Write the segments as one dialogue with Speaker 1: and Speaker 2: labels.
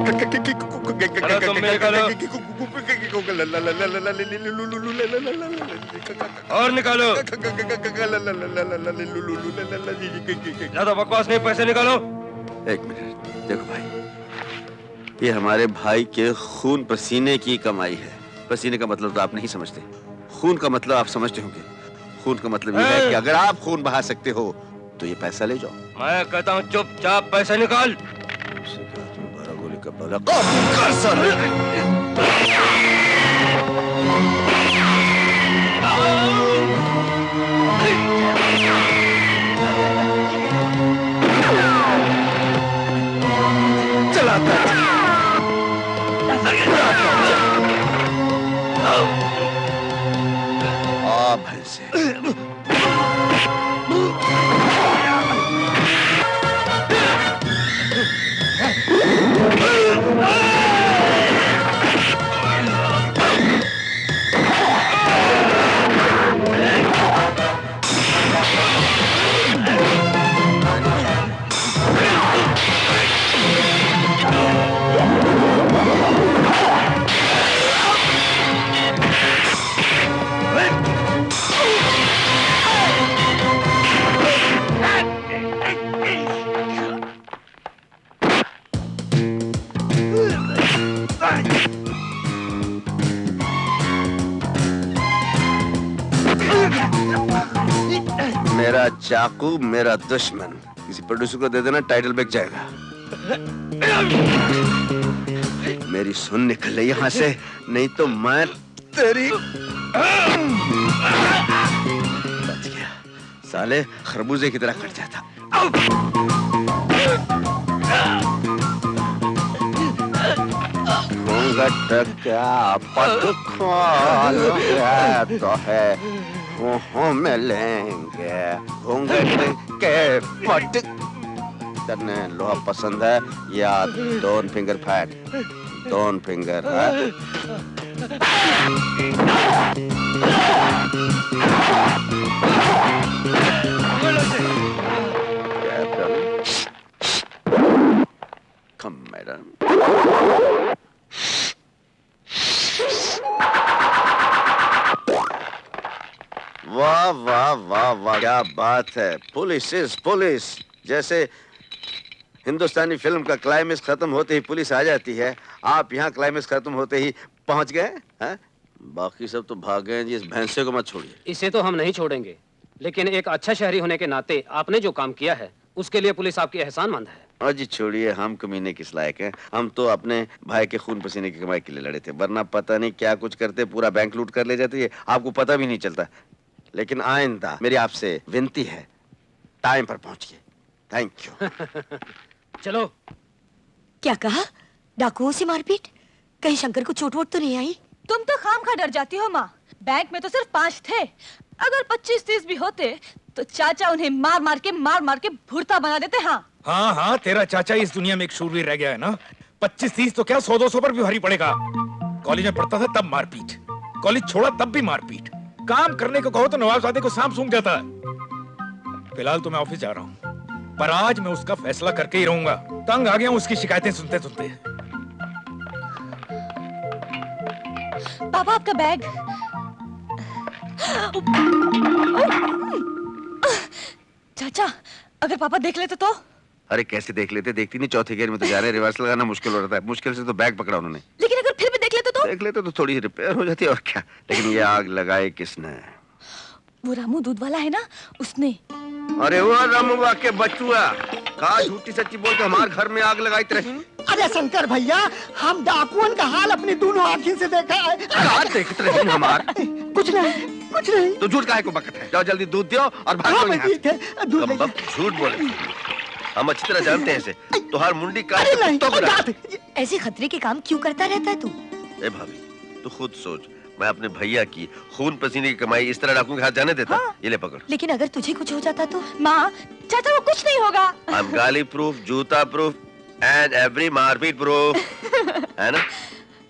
Speaker 1: चलो तुम भी निकालो और निकालो। ज्यादा बकवास नहीं, पैसे निकालो।
Speaker 2: एक मिनट देखो भाई, ये हमारे भाई के खून पसीने की कमाई है। पसीने का मतलब तो आप नहीं समझते, खून का मतलब आप समझते होंगे। खून का मतलब ये है कि अगर आप खून बहा सकते हो तो ये पैसा ले जाओ।
Speaker 1: मैं कहता हूँ चुपचाप पैसे निकाल।
Speaker 2: 12 गोली का बला काबू कर साले। चलाता आ भैंसे। मेरा चाकू मेरा दुश्मन। किसी प्रोड्यूसर को दे देना, टाइटल बिक जाएगा। मेरी सुन निकल यहाँ से, नहीं तो मैं तेरी। बच गया साले, खरबूजे की तरह कट जाता। तो है मिलेंगे घूंघट के पट करने। लोहा पसंद है या डोन फिंगर फैट? डोन फिंगर है। Come madam. वाह वाह वाह वाह, क्या बात है। Police is police. जैसे हिंदुस्तानी फिल्म का क्लाइमेक्स खत्म होते ही पुलिस आ जाती है, आप यहाँ क्लाइमेक्स खत्म होते ही पहुंच गए हैं। बाकी सब तो भाग गए जी। इस भैंसे को मत छोड़िए।
Speaker 3: इसे तो हम नहीं छोड़ेंगे, लेकिन एक अच्छा शहरी होने के नाते आपने जो काम किया है उसके लिए पुलिस आपकी एहसानमंद है।
Speaker 2: और जी छोड़िए, हम कमीने किस लायक हैं। हम तो अपने भाई के खून पसीने की कमाई के लिए लड़े थे, वरना पता नहीं क्या कुछ करते, पूरा बैंक लूट कर ले जाते हैं, आपको पता भी नहीं चलता। लेकिन आइंदा मेरी आपसे विनती है, टाइम पर पहुंचिए। Thank you.
Speaker 4: चलो। क्या कहा? डाकुओं से मारपीट? कहीं शंकर को चोट वोट तो नहीं आई?
Speaker 5: तुम तो खामखा डर जाती हो माँ। बैंक में तो सिर्फ 5 थे, अगर 25-30 भी होते तो चाचा उन्हें मार मार के भुर्ता बना देते। हाँ
Speaker 6: हाँ, तेरा चाचा इस दुनिया में एक शूरवीर रह गया है ना। 25-30 तो क्या 100-200 पर भी भारी पड़ेगा। कॉलेज में पढ़ता था तब मारपीट, कॉलेज छोड़ा तब भी मारपीट, काम करने को कहो तो नवाबजादे को सांप सूंघ जाता है। फिलहाल तो मैं ऑफिस जा रहा हूँ, पर आज मैं उसका फैसला करके ही रहूंगा। तंग आ गया हूँ उसकी शिकायतें सुनते सुनते।
Speaker 5: पापा आपका बैग। चाचा अगर पापा देख लेते तो?
Speaker 2: अरे कैसे देख लेते, देखती नहीं, चौथे गियर में तो जा रहे हैं, रिवर्स लगाना मुश्किल हो रहा है। मुश्किल से तो बैग पकड़ा उन्होंने।
Speaker 5: लेकिन अगर फिर भी देख लेते तो?
Speaker 2: देख लेते तो थोड़ी रिपेयर हो जाती और क्या। लेकिन ये आग लगाए किसने?
Speaker 5: वो रामू दूध वाला है ना, उसने।
Speaker 2: अरे वो रामू के बचुआ कहा झूठी सच्ची बोल के हमारे घर में आग लगाई रही।
Speaker 7: अरे शंकर भैया, हम डाकुओं का हाल अपनी दोनों आँखों से देखा है।
Speaker 2: देखते रही हमार।
Speaker 7: कुछ नहीं।
Speaker 2: तो झूठ काहे को बकत है? जाओ जल्दी दूध दियो और भागो यहाँ। झूठ बोले, हम अच्छी तरह जानते हैं इसे। तुहार मुंडी काट।
Speaker 4: ऐसे खतरे के काम क्यों करता रहता है तू?
Speaker 2: ए भाभी, तू खुद सोच, मैं अपने भैया की खून पसीने की कमाई इस तरह डाकुओं के हाथ जाने देता? हाँ। ये ले पकड़।
Speaker 4: लेकिन अगर तुझे कुछ हो जाता तो?
Speaker 5: माँ, चाचा वो कुछ नहीं होगा।
Speaker 2: I'm गाली प्रूफ, जूता प्रूफ एंड एवरी मारपीट प्रूफ, है ना?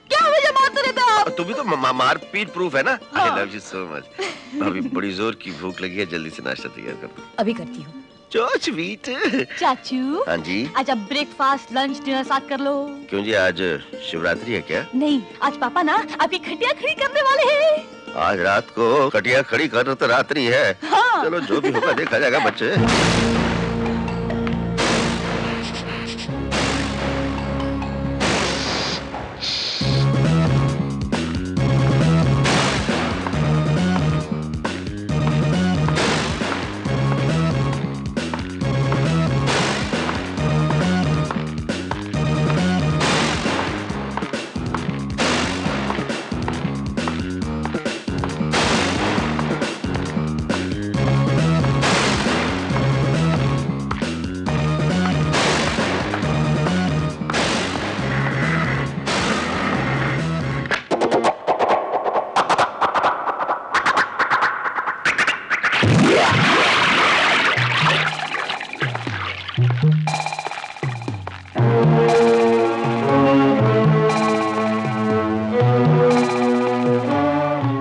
Speaker 5: क्या मुझे मारते रहते हो आप?
Speaker 2: तू भी तो मारपीट प्रूफ है ना? I love you so much। भाभी बड़ी जोर की भूख लगी है, जल्दी से नाश्ता तैयार कर दो।
Speaker 4: अभी करती हूँ।
Speaker 2: So sweet.
Speaker 5: चाचू
Speaker 2: हाँ जी।
Speaker 5: आज अब ब्रेकफास्ट लंच डिनर साथ कर लो।
Speaker 2: क्यों जी, आज शिवरात्रि है क्या?
Speaker 5: नहीं, आज पापा ना आपकी खटिया खड़ी करने वाले हैं।
Speaker 2: आज रात को कटिया खड़ी कर तो रात्रि है।
Speaker 5: हाँ।
Speaker 2: चलो जो भी होगा देखा जाएगा बच्चे।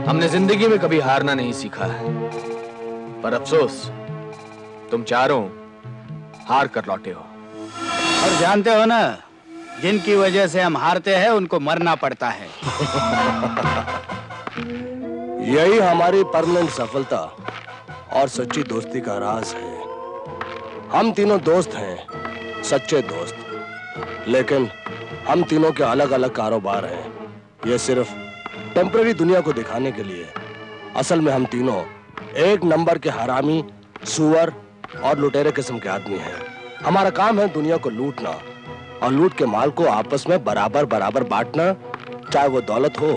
Speaker 8: हमने जिंदगी में कभी हारना नहीं सीखा है, पर अफसोस तुम चारों हार कर लौटे हो।
Speaker 9: और जानते हो ना, जिनकी वजह से हम हारते हैं उनको मरना पड़ता है।
Speaker 10: यही हमारी परमानेंट सफलता और सच्ची दोस्ती का राज है। हम तीनों दोस्त हैं, सच्चे दोस्त, लेकिन हम तीनों के अलग अलग कारोबार हैं। ये सिर्फ टेम्पररी दुनिया को दिखाने के लिए। असल में हम तीनों एक नंबर के हरामी, सुअर और लुटेरे किस्म के आदमी हैं। हमारा काम है दुनिया को लूटना और लूट के माल को आपस में बराबर बराबर बांटना, चाहे वो दौलत हो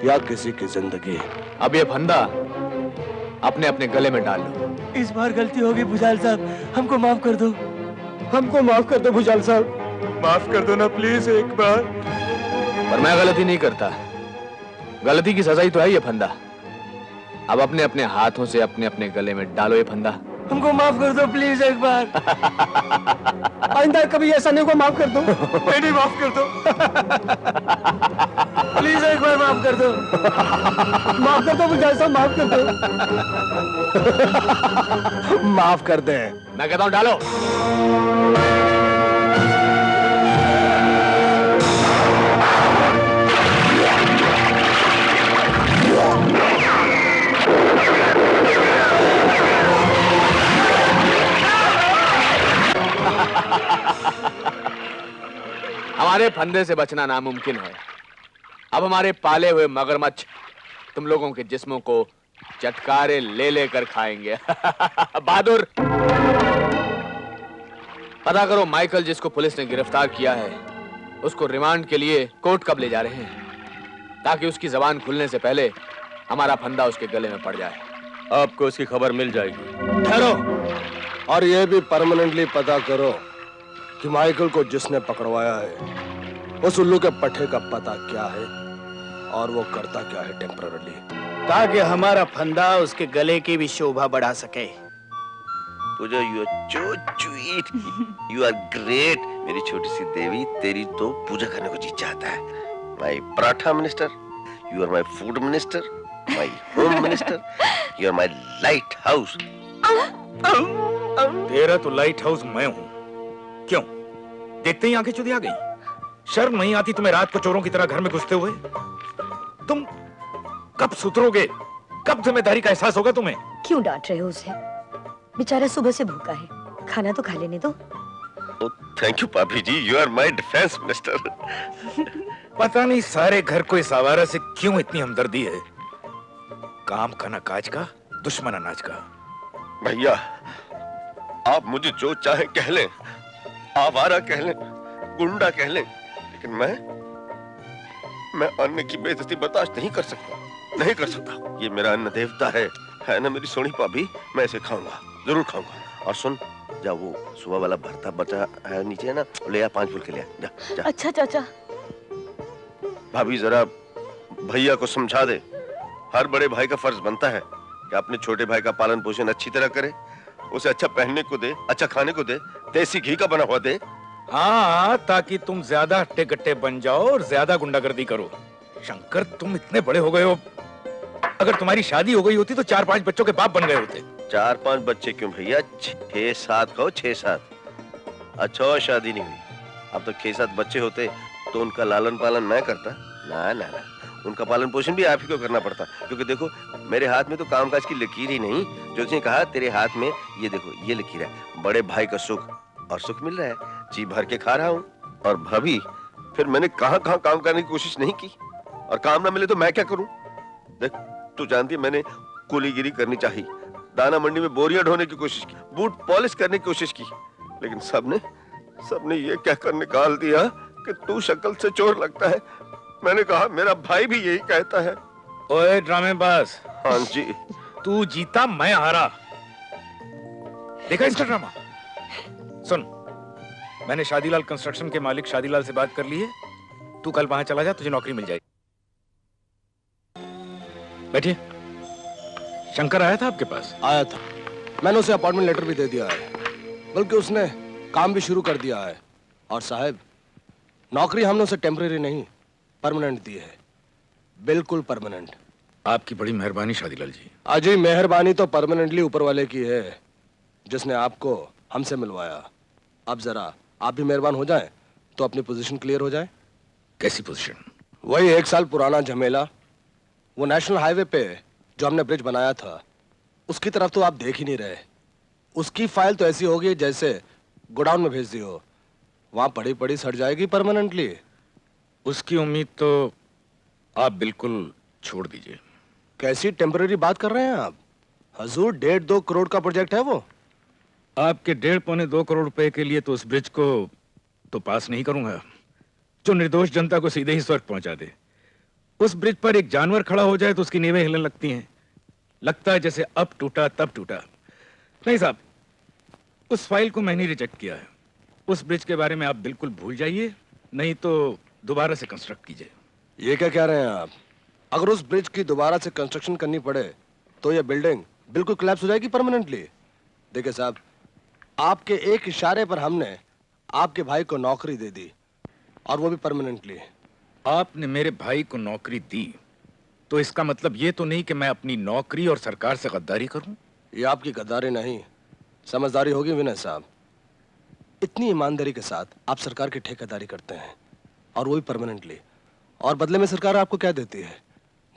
Speaker 10: या किसी की जिंदगी।
Speaker 8: अब ये फंदा अपने अपने गले में डाल लो।
Speaker 7: इस बार गलती होगी भुजाल साहब, हमको माफ कर दो। हमको माफ कर दो भुजाल साहब।
Speaker 1: माफ कर दो ना प्लीज एक बार।
Speaker 8: पर मैं गलती नहीं करता, गलती की सजा ही तो है ये फंदा। अब अपने अपने हाथों से अपने अपने गले में डालो ये फंदा।
Speaker 7: हमको माफ कर दो प्लीज एक बार। आइंदा कभी ऐसा नहीं को माफ कर दो।
Speaker 1: नहीं माफ कर दो।
Speaker 7: प्लीज एक बार माफ कर दो। माफ कर दो भुजाल साहब, माफ कर दो।
Speaker 10: माफ कर दे।
Speaker 8: मैं कहता हूं डालो। हमारे फंदे से बचना नामुमकिन है। अब हमारे पाले हुए मगरमच्छ तुम लोगों के जिस्मों को चटकारे ले लेकर खाएंगे। बहादुर, पता करो माइकल जिसको पुलिस ने गिरफ्तार किया है, उसको रिमांड के लिए कोर्ट कब ले जा रहे हैं, ताकि उसकी जबान खुलने से पहले हमारा फंदा उसके गले में पड़ जाए।
Speaker 1: आपको उसकी खबर मिल जाएगी।
Speaker 10: ठहरो, और ये भी परमानेंटली पता करो कि माइकल को जिसने पकड़वाया है उस उल्लू के पट्टे का पता क्या है और वो करता क्या है टेम्पररली,
Speaker 9: ताकि हमारा फंदा उसके गले की भी शोभा बढ़ा सके।
Speaker 2: Pooja, you are so sweet, you are great. मेरी छोटी सी देवी, तेरी तो पूजा करने को जी चाहता है। My paratha minister, you are my food minister, my home minister, you are my light house.
Speaker 6: तेरा तो लाइट हाउस मैं हूँ। क्यों देखते ही आंखें चुदी आ गई? शर्म नहीं आती तुम्हें रात को चोरों की तरह घर में घुसते हुए? तुम कब सुधरोगे? कब जिम्मेदारी का एहसास होगा तुम्हें?
Speaker 4: क्यों डांट रहे हो उसे? बेचारा सुबह से भूखा है, खाना तो खा लेने दो।
Speaker 2: Thank you Papi ji, you are my defence minister.
Speaker 6: पता नहीं सारे घर को इस आवारा से क्यों इतनी हमदर्दी है। काम का ना काज का, दुश्मन अनाज का।
Speaker 2: भैया, आप मुझे जो चाहे कह लें, आवारा कह लें, गुंडा कह लें, लेकिन मैं अन्न की बेइज्जती बर्दाश्त नहीं कर सकता। ये मेरा अन्न देवता है ना मेरी सोनी भाभी, मैं इसे खाऊंगा, जरूर खाऊंगा। और सुन, जा वो सुबह वाला भरता बचा है नीचे ना, ले आ 5 फुल के ले आ, जा।
Speaker 5: अच्छा चाचा।
Speaker 2: भाभी जरा भैया को समझा दे, हर बड़े भाई का फर्ज बनता है कि अपने छोटे भाई का पालन पोषण अच्छी तरह करे, उसे अच्छा पहनने को दे, अच्छा खाने को दे, देसी घी का बना हुआ दे।
Speaker 6: हाँ, ताकि तुम ज्यादा हट्टे कट्टे बन जाओ और ज्यादा गुंडागर्दी करो। शंकर, तुम इतने बड़े हो गए हो, अगर तुम्हारी शादी हो गई होती तो 4-5 बच्चों के बाप बन गए होते।
Speaker 2: 4-5 बच्चे क्यों भैया, 6-7 कहो, 6-7। अच्छा और शादी नहीं हुई। अब तो 6-7 बच्चे होते तो उनका लालन पालन मैं करता। ना ना ना, उनका पालन पोषण भी आप ही को करना पड़ता, क्योंकि देखो मेरे हाथ में तो कामकाज की लकीर ही नहीं। ज्योतिषी ने कहा तेरे हाथ में ये देखो, ये लकीर है, बड़े भाई का सुख, और सुख मिल रहा है, जी भर के खा रहा हूँ। और भाभी, फिर मैंने कहाँ कहाँ काम करने की कोशिश नहीं की, और काम ना मिले तो मैं क्या करूं? देख, तू जानती है मैंने कुलीगिरी करनी चाहिए, दाना मंडी में बोरियां ढोने की कोशिश की, बूट पॉलिश करने की कोशिश की, लेकिन सबने ये कहकर निकाल दिया कि तू शक्ल से चोर लगता है। मैंने कहा मेरा भाई भी यही कहता है।
Speaker 6: ओए ड्रामेबाज,
Speaker 2: हाँ जी।
Speaker 6: तू जीता मैं हारा, देखा इसका ड्रामा? सुन, मैंने शादीलाल कंस्ट्रक्शन के मालिक शादीलाल से बात कर ली है, तू कल वहां चला जा, तुझे नौकरी मिल जाएगी। बैठिए। शंकर आया था आपके पास?
Speaker 10: आया था, मैंने उसे अपॉइंटमेंट लेटर भी दे दिया है, बल्कि उसने काम भी शुरू कर दिया है। और साहब, नौकरी हमने उसे टेम्परेरी नहीं, परमानेंट दी है, बिल्कुल परमानेंट।
Speaker 6: आपकी बड़ी मेहरबानी शादीलाल जी।
Speaker 10: अजी, मेहरबानी तो परमानेंटली ऊपर वाले की है, जिसने आपको हमसे मिलवाया। अब जरा आप भी मेहरबान हो जाएं तो अपनी पोजीशन क्लियर हो जाए।
Speaker 6: कैसी पोजीशन?
Speaker 10: वही 1 साल पुराना झमेला, वो नेशनल हाईवे पे जो हमने ब्रिज बनाया था, उसकी तरफ तो आप देख ही नहीं रहे। उसकी फाइल तो ऐसी होगी जैसे गोडाउन में भेज दी हो, वहां पड़ी पड़ी सड़ जाएगी परमानेंटली।
Speaker 6: उसकी उम्मीद तो आप बिल्कुल छोड़ दीजिए।
Speaker 10: कैसी टेम्पररी बात कर रहे हैं आप? हजूर, 1.5-2 करोड़ का प्रोजेक्ट है वो।
Speaker 6: आपके 1.5-2 करोड़ रुपए के लिए तो उस ब्रिज को तो पास नहीं करूंगा जो निर्दोष जनता को सीधे ही स्वर्ग पहुंचा दे। उस ब्रिज पर एक जानवर खड़ा हो जाए तो उसकी नींवें हिलने लगती हैं, लगता है जैसे अब टूटा तब टूटा। नहीं साहब, उस फाइल को मैंने रिजेक्ट किया है। उस ब्रिज के बारे में आप बिल्कुल भूल जाइए, नहीं तो दोबारा से कंस्ट्रक्ट कीजिए।
Speaker 10: ये क्या कह रहे हैं आप? अगर उस ब्रिज की दोबारा से कंस्ट्रक्शन करनी पड़े तो ये बिल्डिंग बिल्कुल कोलैप्स हो जाएगी परमानेंटली। देखिए साहब, आपके एक इशारे पर हमने आपके भाई को नौकरी दे दी, और वो भी परमानेंटली।
Speaker 6: आपने मेरे भाई को नौकरी दी तो इसका मतलब ये तो नहीं कि मैं अपनी नौकरी और सरकार से गद्दारी करूं?
Speaker 10: ये आपकी गद्दारी नहीं, समझदारी होगी विनय साहब। इतनी ईमानदारी के साथ आप सरकार की ठेकेदारी करते हैं, और वो भी परमानेंटली। और बदले में सरकार आपको क्या देती है?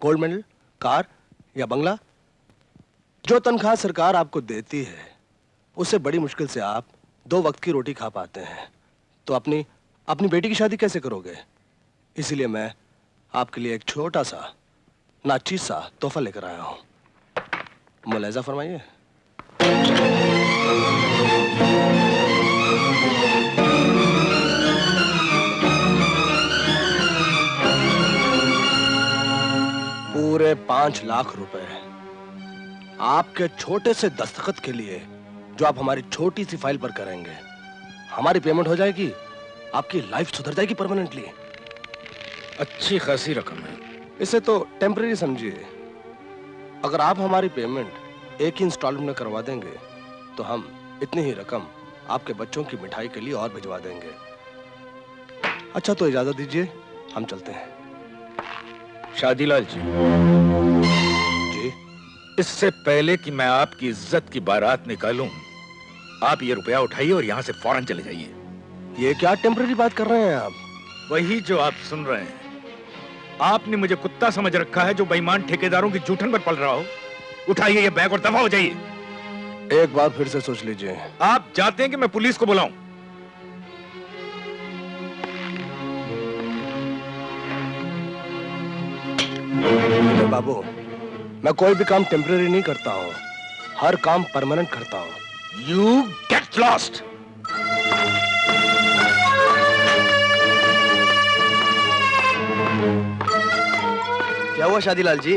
Speaker 10: गोल्ड मेडल, कार या बंगला? जो तनख्वाह सरकार आपको देती है उससे बड़ी मुश्किल से आप 2 वक्त की रोटी खा पाते हैं, तो अपनी बेटी की शादी कैसे करोगे? इसीलिए मैं आपके लिए एक छोटा सा नाचीज सा तोहफा लेकर आया हूं, मुलाहिजा फरमाइए। पूरे 5 लाख रुपए आपके छोटे से दस्तखत के लिए, जो आप हमारी छोटी सी फाइल पर करेंगे। हमारी पेमेंट हो जाएगी, आपकी लाइफ सुधर जाएगी परमानेंटली।
Speaker 6: अच्छी खासी रकम है।
Speaker 10: इसे तो टेम्परेरी समझिए। अगर आप हमारी पेमेंट एक ही इंस्टॉलमेंट में करवा देंगे तो हम इतनी ही रकम आपके बच्चों की मिठाई के लिए और भिजवा देंगे। अच्छा, तो इजाजत दीजिए, हम चलते हैं।
Speaker 6: शादीलाल जी, इससे पहले कि मैं आपकी इज्जत की बारात निकालूं, आप ये रुपया उठाइए और यहां से फौरन चले जाइए।
Speaker 10: ये क्या टेम्परेरी बात कर रहे हैं आप?
Speaker 6: वही जो आप सुन रहे हैं। आपने मुझे कुत्ता समझ रखा है जो बेईमान ठेकेदारों की जूठन पर पल रहा हो। उठाइए ये बैग और दफा हो जाइए।
Speaker 10: एक बार फिर से सोच लीजिए।
Speaker 6: आप चाहते हैं कि मैं पुलिस को बुलाऊं?
Speaker 10: बाबू, मैं कोई भी काम टेम्परेरी नहीं करता हूँ, हर काम परमानेंट करता हूँ।
Speaker 6: You get lost.
Speaker 7: क्या हुआ शादीलाल जी?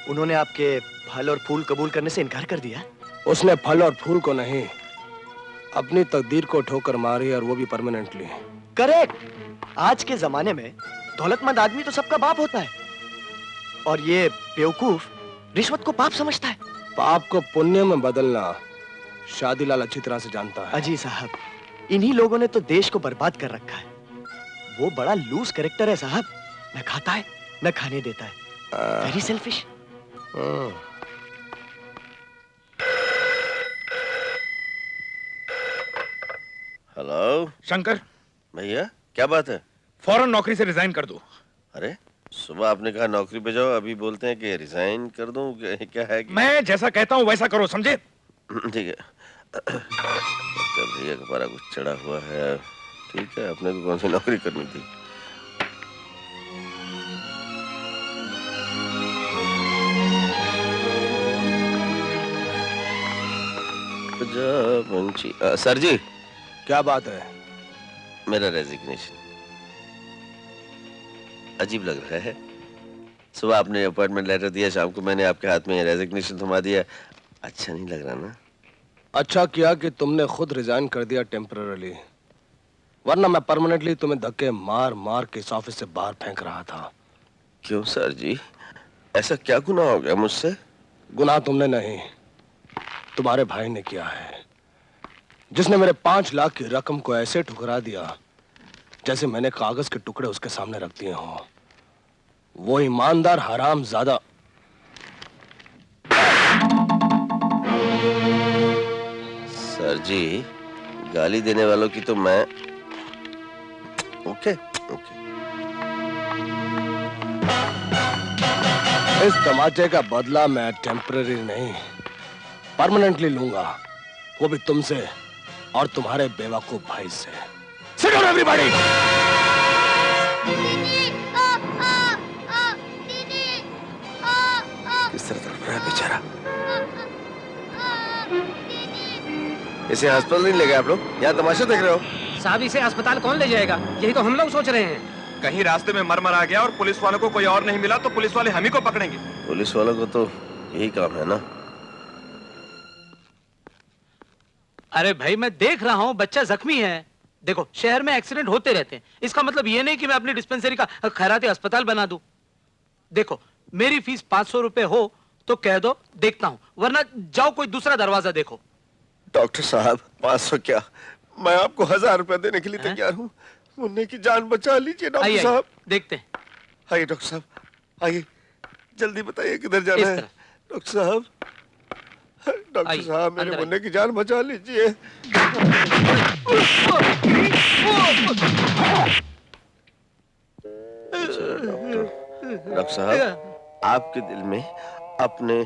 Speaker 7: उन्होंने आपके फल और फूल कबूल करने से इनकार कर दिया?
Speaker 10: उसने फल और फूल को नहीं, अपनी तकदीर को ठोकर मारी, और वो भी परमानेंटली।
Speaker 7: करेक्ट। आज के जमाने में दौलतमंद आदमी तो सबका बाप होता है, और ये बेवकूफ रिश्वत को पाप समझता है।
Speaker 10: पाप को पुण्य में बदलना शादीलाल अच्छी तरह से जानता है।
Speaker 7: अजी साहब, इन्हीं लोगों ने तो देश को बर्बाद कर रखा है। वो बड़ा लूज कैरेक्टर है साहब, न खाता है न खाने देता है, वेरी सेल्फिश।
Speaker 2: हेलो
Speaker 6: शंकर,
Speaker 2: भैया, क्या बात है?
Speaker 6: फौरन नौकरी से रिजाइन कर दो।
Speaker 2: अरे सुबह आपने कहा नौकरी पे जाओ, अभी बोलते हैं कि रिजाइन कर दूं। क्या है कि...
Speaker 6: मैं जैसा कहता हूँ वैसा करो, समझे?
Speaker 2: ठीक है। भैया का पारा कुछ चढ़ा हुआ है। ठीक है, अपने को कौन सी नौकरी करनी थी। सर जी,
Speaker 10: क्या बात है?
Speaker 2: मेरा रेजिग्नेशन। अजीब लग रहा है। सुबह आपने अपॉइंटमेंट लेटर दिया, शाम को मैंने आपके हाथ में रेजिग्नेशन थमा दिया। अच्छा नहीं लग रहा ना?
Speaker 10: अच्छा किया कि तुमने खुद रिजाइन कर दिया टेम्पररीली, वरना मैं परमानेंटली तुम्हें धक्के मार मार के इस ऑफिस से बाहर फेंक रहा था।
Speaker 2: क्यों सर जी, ऐसा क्या गुनाह हो गया मुझसे?
Speaker 10: गुनाह तुमने नहीं, तुम्हारे भाई ने किया है, जिसने मेरे 5 लाख की रकम को ऐसे ठुकरा दिया जैसे मैंने कागज के टुकड़े उसके सामने रख दिए हों। वो ईमानदार हरामजादा।
Speaker 2: सर जी, गाली देने वालों की तो मैं... ओके ओके।
Speaker 10: इस तमाचे का बदला मैं टेम्पररी नहीं, परमानेंटली लूंगा, वो भी तुमसे और तुम्हारे बेवकूफ भाई से। Sit down everybody!
Speaker 2: किस तरह तड़प रहा है बेचारा। इसे अस्पताल नहीं ले गए आप लोग? यहाँ तमाशा देख रहे हो?
Speaker 3: साहब, इसे अस्पताल कौन ले जाएगा? यही तो हम लोग सोच रहे हैं।
Speaker 1: कहीं रास्ते में मर आ गया और पुलिस वालों को कोई और नहीं मिला तो पुलिस वाले हम ही को पकड़ेंगे।
Speaker 2: पुलिस वालों को तो यही काम है ना।
Speaker 11: अरे भाई, मैं देख रहा हूँ बच्चा जख्मी है। देखो, शहर में एक्सीडेंट होते रहते हैं, इसका मतलब ये नहीं कि मैं अपनी डिस्पेंसरी का खैराती अस्पताल बना दूं। देखो, मेरी फीस 500 रुपए हो तो कह दो, देखता हूं, वरना जाओ कोई दूसरा दरवाजा देखो।
Speaker 2: डॉक्टर साहब, 500 क्या, मैं आपको 1000 रुपए देने के लिए तैयार हूँ। मुन्ने की जान बचा लीजिए डॉक्टर साहब।
Speaker 11: देखते हैं।
Speaker 2: आइए डॉक्टर साहब, आइए, जल्दी बताइए किधर जाना है। डॉक्टर साहब, डॉक्टर साहब, मेरे मुन्ने की जान बचा लीजिए। डॉक्टर साहब, आपके दिल में अपने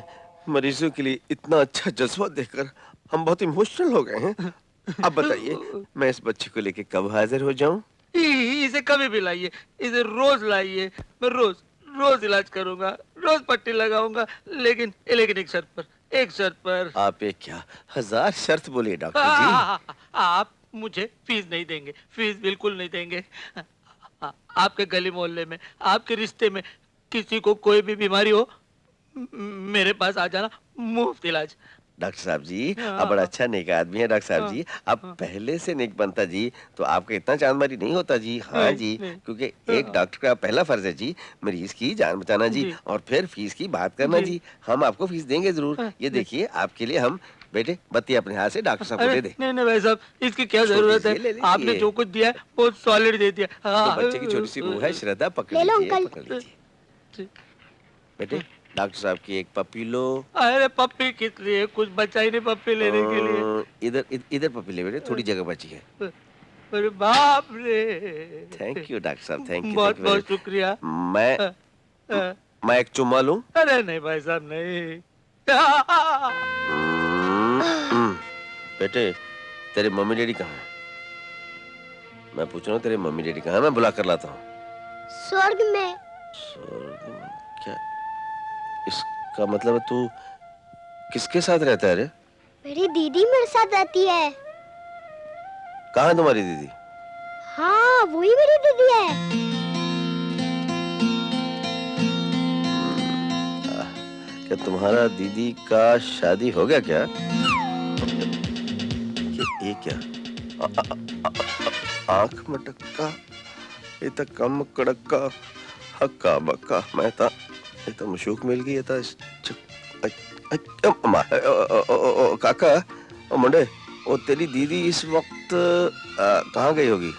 Speaker 2: मरीजों के लिए इतना अच्छा जज्बा देखकर हम बहुत इमोशनल हो गए हैं। अब बताइए, मैं इस बच्चे को लेके कब हाजिर हो जाऊं?
Speaker 11: इसे कभी भी लाइए, इसे रोज लाइए, मैं रोज इलाज करूंगा, रोज पट्टी लगाऊंगा, लेकिन एक शर्त पर।
Speaker 2: आप एक क्या 1000 शर्त बोलिए डॉक्टर जी।
Speaker 11: आप मुझे फीस नहीं देंगे, फीस बिल्कुल नहीं देंगे। आपके गली मोहल्ले में, आपके रिश्ते में किसी को कोई भी बीमारी हो, मेरे पास आ जाना, मुफ्त इलाज।
Speaker 2: डॉक्टर साहब जी, आप बड़ा अच्छा नेक आदमी है डॉक्टर साहब जी। आप पहले से नेक बनता जी तो आपका इतना चांदमारी नहीं होता जी। हाँ जी, क्योंकि एक डॉक्टर का पहला फर्ज है जी मरीज की जान बचाना जी, और फिर फीस की बात करना जी। हम आपको फीस देंगे जरूर। ये देखिए, आपके लिए हम, बेटे बत्ती अपने हाथ से डॉक्टर साहब को दे दे।
Speaker 11: नहीं भाई साहब, इसकी क्या जरूरत है, आपने जो कुछ दिया है बहुत सॉलिड दे दिया।
Speaker 2: तो बच्चे की छोटी सी बहू है श्रद्धा, पकड़ लीजिए। बेटे, डॉक्टर साहब की एक पप्पी लो।
Speaker 11: अरे पप्पी किस लिए, कुछ बचा ही नहीं पप्पी लेने के लिए।
Speaker 2: इधर पप्पी ले बेटे, थोड़ी जगह बची है।
Speaker 11: अरे बाप रे।
Speaker 2: थैंक यू डॉक्टर साहब, थैंक यू।
Speaker 11: बहुत बहुत शुक्रिया।
Speaker 2: मैं एक चुम्मा लूं?
Speaker 11: अरे नहीं भाई साहब, नहीं।
Speaker 2: बेटे, तेरे मम्मी डैडी कहाँ हैं? मैं पूछ रहा हूँ, तेरे मम्मी डैडी कहाँ हैं? मैं बुला कर लाता हूँ।
Speaker 12: स्वर्ग में।
Speaker 2: स्वर्ग में? क्या इसका मतलब है? तू किसके साथ रहता है रे?
Speaker 12: मेरी दीदी मेरे साथ रहती है।
Speaker 2: कहाँ है तुम्हारी दीदी?
Speaker 12: हाँ, वही मेरी दीदी है।
Speaker 2: क्या तुम्हारा दीदी का शादी हो गया क्या? ये क्या? आंख मटक्का, ये तो कम कड़क्का, हक्का बक्का, मैं था ये तो मशूक मिल गई था। काका, ओ मुंडे, ओ तेरी दीदी इस वक्त कहाँ गई होगी?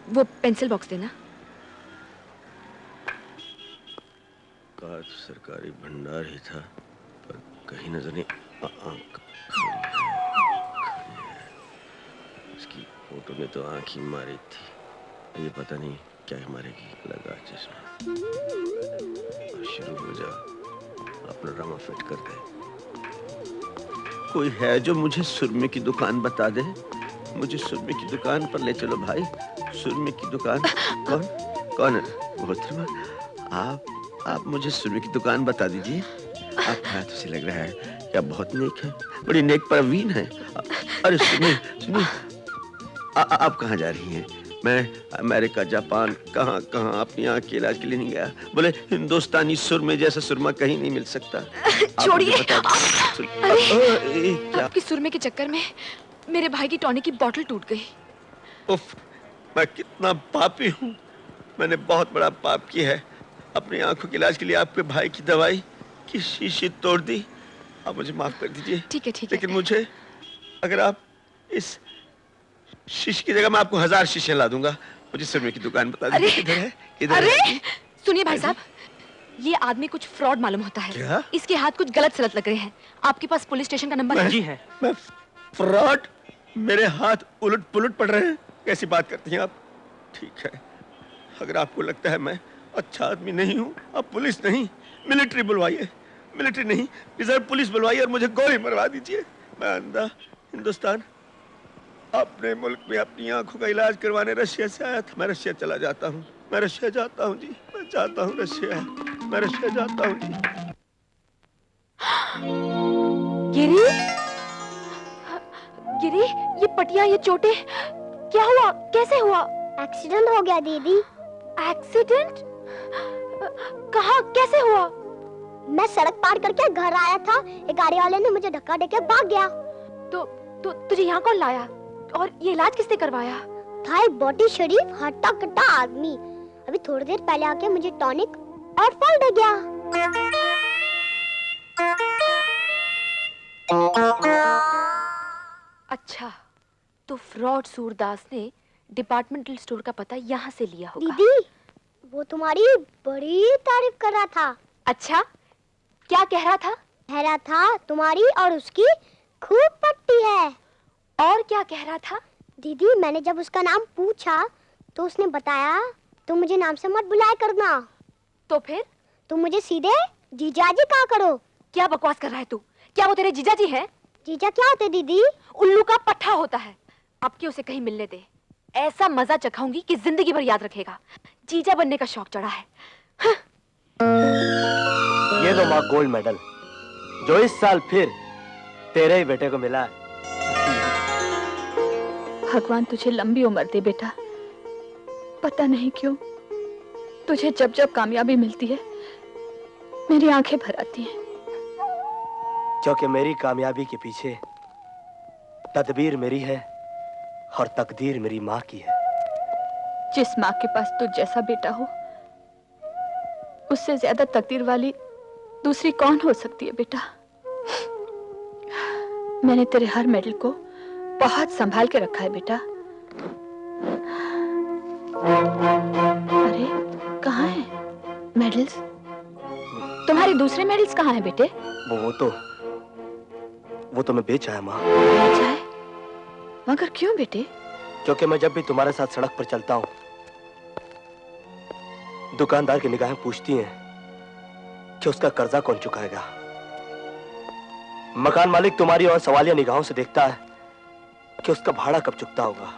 Speaker 13: वो पेंसिल बॉक्स देना।
Speaker 2: काश सरकारी भंडार ही था, पर कहीं नजर नहीं। इसकी फोटो में तो आंख ही मारी थी, ये पता नहीं क्या मारेगी। लगा चश्मा, शुरू हो जा, अपना ड्रामा फिट कर दे। कोई है जो मुझे सुरमे की दुकान बता दे? मुझे सुरमे की दुकान पर ले चलो भाई। सुरमे की दुकान? कौन कौन है? मोहतरमा, आप मुझे सुरमे की दुकान बता दीजिए। आपका हाथ उसे लग रहा है कि आप बहुत नेक हैं, बड़ी नेक परवीन हैं। अरे सुनिए, आप कहाँ जा रही हैं? मैं अमेरिका, जापान, कहाँ अपनी आँख के इलाज के लिए नहीं गया। बोले हिंदुस्तानी सुरमे जैसा सुरमा कहीं नहीं मिल सकता।
Speaker 13: छोड़िए।
Speaker 2: क्या?
Speaker 13: आपकी सुरमे के चक्कर में मेरे भाई की टॉनिक की बोतल टूट गई।
Speaker 2: उफ, मैं कितना पापी हूँ। मैंने बहुत बड़ा पाप किया है। अपनी आंखों के इलाज के लिए आपके भाई की दवाई की शीशी तोड़ दी। आप मुझे माफ कर दीजिए।
Speaker 13: ठीक है।
Speaker 2: लेकिन मुझे, अगर आप इस शीशे की जगह मैं आपको 1000 शीशे ला दूंगा। मुझे सुरमे की दुकान बता दीजिए। किधर है? किधर है?
Speaker 13: सुनिए भाई साहब, ये आदमी कुछ फ्रॉड मालूम होता है।
Speaker 2: क्या?
Speaker 13: इसके हाथ कुछ गलत सलत लग रहे हैं। आपके पास पुलिस स्टेशन का नंबर है?
Speaker 3: जी है।
Speaker 2: मैं फ्रॉड? मेरे हाथ उलट पुलट पड़ रहे हैं? कैसी बात करती हैं आप? ठीक है, अगर आपको लगता है मैं अच्छा आदमी नहीं हूँ, आप पुलिस नहीं, मिलिट्री बुलवाइए। मिलिट्री नहीं, रिजर्व पुलिस बुलवाइए और मुझे गोली मरवा दीजिए। मैं अंधा हिंदुस्तान अपने मुल्क में अपनी आंखों का इलाज करवाने रशिया से आया था। मैं रशिया चला जाता हूँ। मैं रशिया जाता हूँ जी। मैं जाता हूँ रशिया। मैं रशिया जाता हूँ जी।
Speaker 13: गिरी, ये पटिया, ये चोटें, क्या हुआ? कैसे हुआ?
Speaker 12: एक्सीडेंट हो गया दीदी।
Speaker 13: एक्सीडेंट? कहाँ? कैसे हुआ?
Speaker 12: मैं सड़क पार करके घर आया था, एक गाड़ी वाले ने मुझे धक्का देके भाग गया।
Speaker 13: तो तुझे यहाँ कौन लाया? और ये इलाज किसने करवाया?
Speaker 12: था एक बॉडी शरीफ हट्टा कट्टा आदमी। अभी थोड़ी देर पहले आके मुझे टॉनिक और फल दे गया।
Speaker 13: अच्छा, तो फ्रॉड सूरदास ने डिपार्टमेंटल स्टोर का पता यहाँ से लिया होगा।
Speaker 12: दीदी, वो तुम्हारी बड़ी तारीफ कर रहा था।
Speaker 13: अच्छा, क्या कह रहा था?
Speaker 12: कह रहा था तुम्हारी और उसकी खूब पट्टी है।
Speaker 13: और क्या कह रहा था?
Speaker 12: दीदी, मैंने जब उसका नाम पूछा तो उसने बताया तुम मुझे नाम से मत बुलाया करना।
Speaker 13: तो फिर?
Speaker 12: तुम मुझे सीधे जीजाजी कहा करो।
Speaker 13: क्या बकवास कर रहा है तू? क्या वो तेरे जीजाजी हैं?
Speaker 12: जीजा क्या होते दीदी?
Speaker 13: उल्लू का पट्टा होता है। अब के उसे कहीं मिलने दे, ऐसा मजा चखाऊंगी कि जिंदगी भर याद रखेगा। जीजा बनने का शौक चढ़ा है।
Speaker 7: ये लो माँ गोल्ड मेडल, जो इस साल फिर तेरे ही बेटे को मिला है।
Speaker 5: भगवान तुझे लंबी उम्र दे बेटा। पता नहीं क्यों तुझे जब जब कामयाबी मिलती है मेरी आंखें भर आती हैं।
Speaker 7: क्योंकि मेरी कामयाबी के पीछे तदबीर मेरी है और तकदीर मेरी माँ की है।
Speaker 5: जिस माँ के पास तुझ जैसा बेटा हो, उससे ज्यादा तकदीर वाली दूसरी कौन हो सकती है बेटा। मैंने तेरे हर मेडल को बहुत संभाल के रखा है बेटा। अरे कहाँ है मेडल्स? तुम्हारे दूसरे मेडल्स कहाँ हैं बेटे?
Speaker 7: वो तो मैं बेच आया माँ।
Speaker 5: बेच आए? मगर क्यों बेटे?
Speaker 7: क्योंकि मैं जब भी तुम्हारे साथ सड़क पर चलता हूँ, दुकानदार की निगाहें पूछती हैं कि उसका कर्जा कौन चुकाएगा। मकान मालिक तुम्हारी और सवालिया निगाहों से देखता है कि उसका भाड़ा कब चुकता होगा।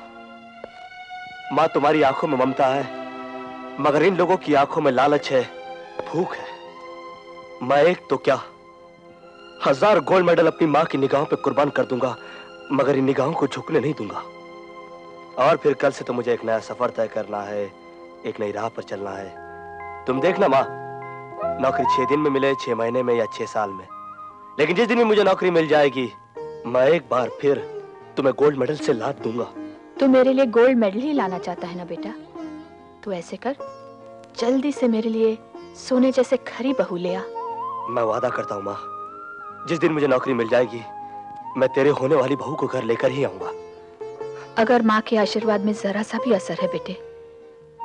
Speaker 7: माँ, तुम्हारी आंखों में ममता है, मगर इन लोगों की आंखों में लालच है, भूख है। मैं एक तो क्या 1000 गोल्ड मेडल अपनी माँ की निगाहों पे कुर्बान कर दूंगा, मगर इन निगाहों को झुकने नहीं दूंगा। और फिर कल से तो मुझे एक नया सफर तय करना है, एक नई राह पर चलना है। तुम देखना माँ, नौकरी 6 दिन में मिले, 6 महीने में या 6 साल में, लेकिन जिस दिन भी मुझे नौकरी मिल जाएगी, मैं एक बार फिर तुम्हें गोल्ड मेडल से लाद दूंगा।
Speaker 5: तू मेरे लिए गोल्ड मेडल ही लाना चाहता है ना बेटा? तू ऐसे कर, जल्दी से मेरे लिए सोने जैसे खरी बहू ले आ।
Speaker 7: मैं वादा करता हूँ माँ, जिस दिन मुझे नौकरी मिल जाएगी, मैं तेरे होने वाली बहू को घर लेकर ही आऊंगा।
Speaker 5: अगर माँ के आशीर्वाद में जरा सा भी असर है बेटे,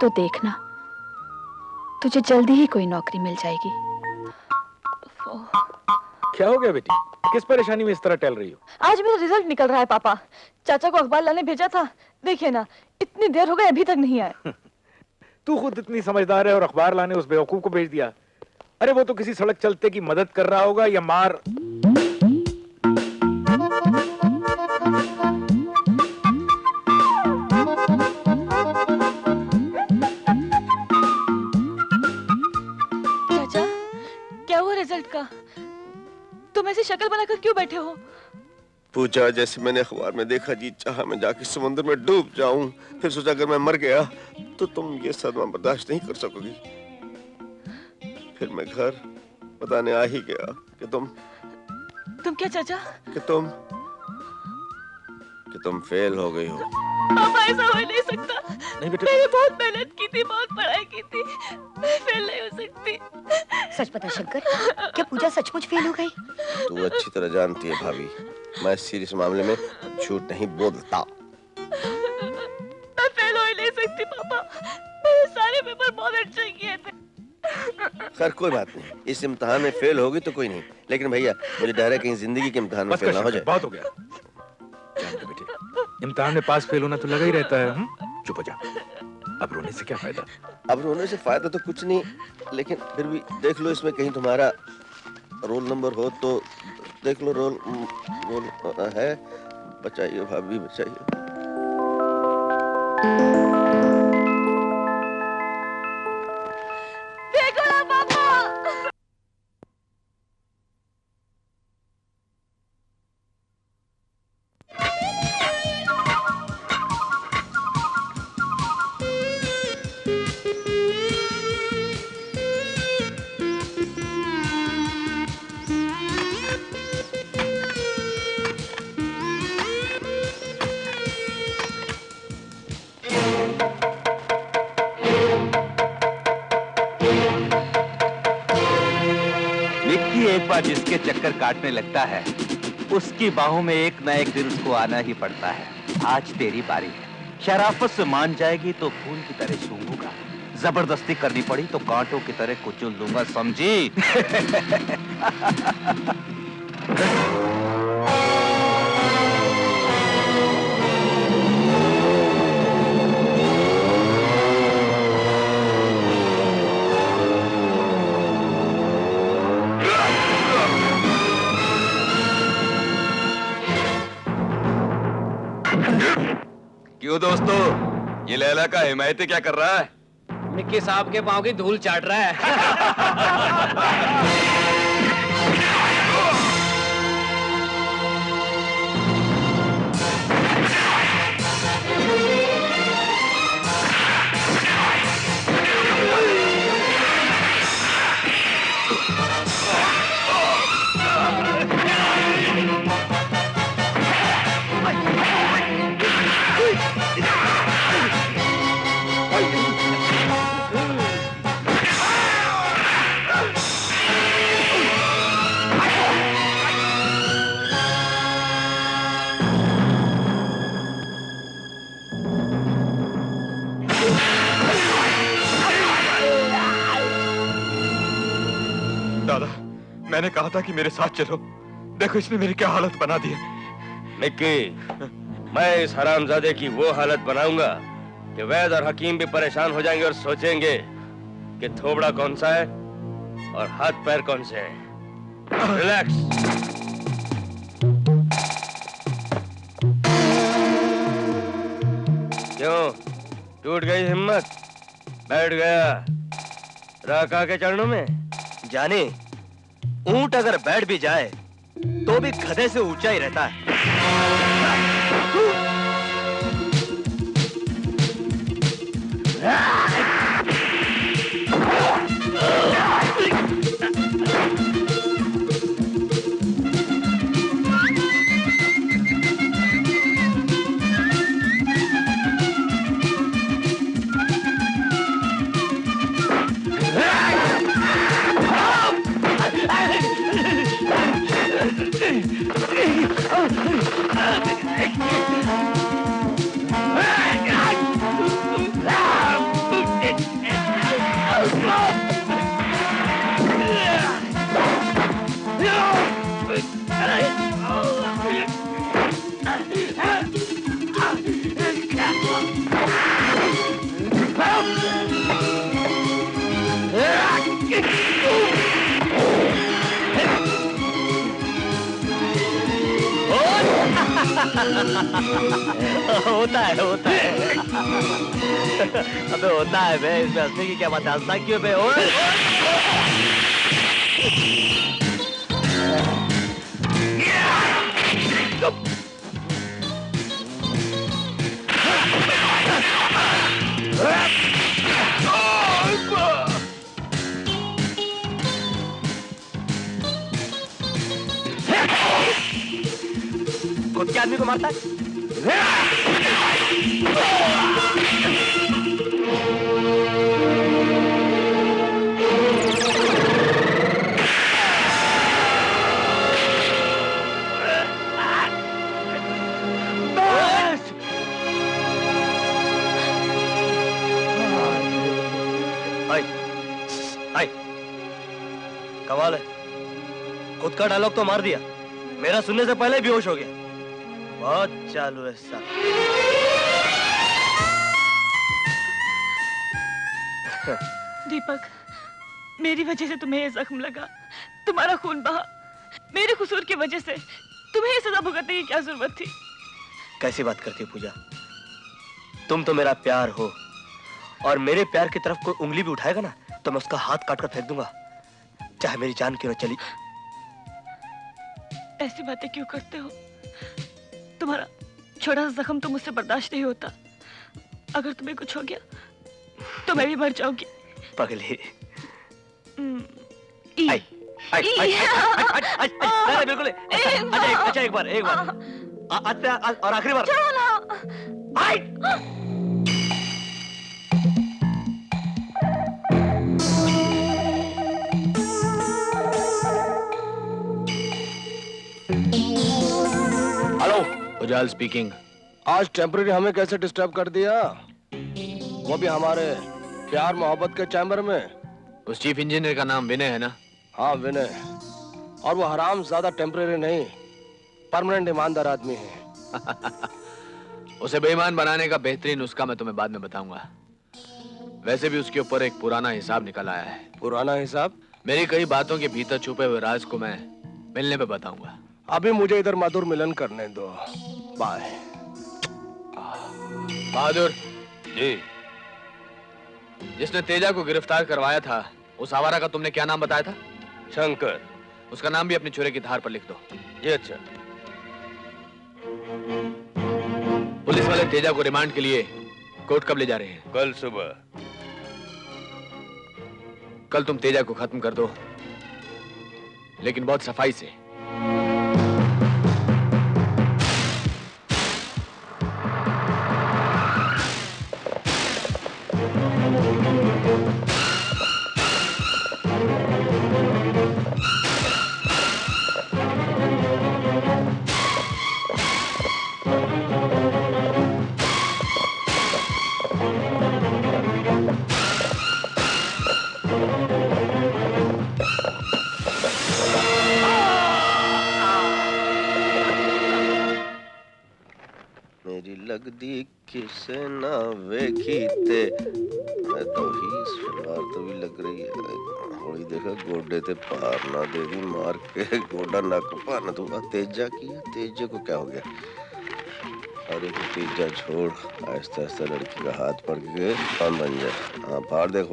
Speaker 5: तो देखना तुझे जल्दी ही कोई नौकरी मिल जाएगी।
Speaker 6: क्या हो गया बेटी? किस परेशानी में इस तरह टहल रही हो?
Speaker 5: आज मेरा रिजल्ट निकल रहा है पापा। चाचा को अखबार लाने भेजा था, देखिए ना इतनी देर हो गई अभी तक नहीं आए।
Speaker 6: तू खुद इतनी समझदार है और अखबार लाने उस बेवकूफ को भेज दिया। अरे वो तो किसी सड़क चलते की मदद कर रहा होगा या मार।
Speaker 5: चाचा क्या हुआ रिजल्ट का? तुम ऐसी शक्ल बनाकर क्यों बैठे हो?
Speaker 2: पूछा जैसे मैंने अखबार में देखा जी चाहा मैं जाके समुद्र में डूब जाऊं, फिर सोचा अगर मैं मर गया तो तुम ये सदमा बर्दाश्त नहीं कर सकोगी। फिर मैं घर बताने आ ही गया कि तुम
Speaker 5: क्या चाचा?
Speaker 2: कि तुम फेल हो गई हो।
Speaker 5: पापा ऐसा हो नहीं सकता।
Speaker 6: नहीं बेटा,
Speaker 5: मैंने बहुत मेहनत की थी, बहुत पढ़ाई की थी, मैं फेल नहीं हो सकती।
Speaker 4: सच बता शंकर, क्या पूजा सचमुच फेल हो गई?
Speaker 2: तू अच्छी तरह जानती है भाभी, मैं सीरियस मामले में झूठ नहीं बोलता।
Speaker 5: मैं फेल हो ही नहीं सकती पापा, मेरे सारे पेपर बहुत अच्छे किए थे।
Speaker 2: खैर कोई बात नहीं, इस इम्तिहान में फेल होगी तो कोई नहीं, लेकिन भैया मुझे डर है कहीं जिंदगी के इम्तिहान में फेल ना हो जाए।
Speaker 6: बहुत हो गया। जानते बेटे, इम्तिहान में पास फेल होना तो लगा ही रहता है। चुप हो जा, अब रोने से क्या फायदा?
Speaker 2: अब रोने से फायदा तो कुछ नहीं, लेकिन फिर भी देख लो इसमें कहीं तुम्हारा रोल नंबर हो तो देख लो। रोल है, बचाइए भाभी बचाइए।
Speaker 5: देखो ना पापा।
Speaker 14: निक्की एक बार जिसके चक्कर काटने लगता है उसकी बाहों में एक न एक दिन उसको आना ही पड़ता है। आज तेरी बारी है। शराफत से मान जाएगी तो फूल की तरह सूंघूंगा, जबरदस्ती करनी पड़ी तो कांटों की तरह कुचल दूंगा, समझी?
Speaker 1: क्यों दोस्तों, ये लैला का हिमायती क्या कर रहा है?
Speaker 3: मिक्की साहब के पांव की धूल चाट रहा है।
Speaker 1: दादा, मैंने कहा था कि मेरे साथ चलो, देखो इसने मेरी क्या हालत बना दी है।
Speaker 15: निक्की, मैं इस हरामजादे की वो हालत बनाऊंगा कि वैद और हकीम भी परेशान हो जाएंगे और सोचेंगे कि थोबड़ा कौन सा है और हाथ पैर कौन से हैं। रिलैक्स। क्यों टूट गई हिम्मत? बैठ गया राका के चरणों में?
Speaker 7: जाने ऊंट अगर बैठ भी जाए तो भी गधे से ऊंचा ही रहता है। होता है अबे होता है बे, इसमें हंसने की क्या बात है? हंसना क्यों बे? ओए खुद के आदमी को मारता है? कमाल है, खुद का डायलॉग तो मार दिया, मेरा सुनने से पहले बेहोश हो गया। बहुत चालू है सब।
Speaker 16: दीपक, मेरी वजह से तुम्हें ये जख्म लगा, तुम्हारा खून बहा, मेरे कसूर की वजह से तुम्हें ये सजा भुगतने की क्या जरूरत थी?
Speaker 7: कैसी बात करती हो पूजा? तुम तो मेरा प्यार हो, और मेरे प्यार की तरफ कोई उंगली भी उठाएगा ना तो मैं उसका हाथ काट कर फेंक दूंगा, चाहे मेरी जान क्यों न चली।
Speaker 16: ऐसी बातें क्यों करते हो? तुम्हारा छोटा सा जख्म तो मुझसे बर्दाश्त नहीं होता। अगर तुम्हें कुछ हो गया तो मैं भी मर जाऊंगी।
Speaker 7: पगली। बिल्कुल। अच्छा एक बार और आखिरी बार।
Speaker 10: Hello,
Speaker 8: Ujal speaking.
Speaker 10: आज टेम्पररी हमें कैसे डिस्टर्ब कर दिया, वो भी हमारे प्यार मोहब्बत के चैम्बर में।
Speaker 8: उस चीफ इंजीनियर का नाम विनय है ना?
Speaker 10: हाँ विनय, और वो हराम ज्यादा टेम्पररी नहीं, परमानेंट ईमानदार आदमी है।
Speaker 8: उसे बेईमान बनाने का बेहतरीन नुस्खा मैं तुम्हें बाद में बताऊंगा। वैसे भी उसके ऊपर एक पुराना हिसाब निकल आया है।
Speaker 10: पुराना हिसाब?
Speaker 8: मेरी कई बातों के भीतर छुपे हुए राज को मैं मिलने पे बताऊंगा।
Speaker 10: अभी मुझे इधर मधुर मिलन करने दो। बाय।
Speaker 8: बहादुर जी, जिसने तेजा को गिरफ्तार करवाया था, उस आवारा का तुमने क्या नाम बताया था?
Speaker 15: शंकर।
Speaker 8: उसका नाम भी अपनी छुरे की धार पर लिख दो।
Speaker 15: ये अच्छा।
Speaker 8: पुलिस वाले तेजा को रिमांड के लिए कोर्ट कब ले जा रहे हैं?
Speaker 15: कल सुबह।
Speaker 8: कल तुम तेजा को खत्म कर दो, लेकिन बहुत सफाई से।
Speaker 2: मेरी लगदी किसे ना वेखी ते मैं तो ही सलवार तो भी लग रही है। होली देखा गोडे ते पार ना दे दी मार के गोडा नक पार तू तेजा किया। तेजे को क्या हो गया? अरे तो तेजा छोड़, आहिस्ता आहिस्ता लड़की का हाथ पड़ के कौन बन जाए। हाँ फाड़ देख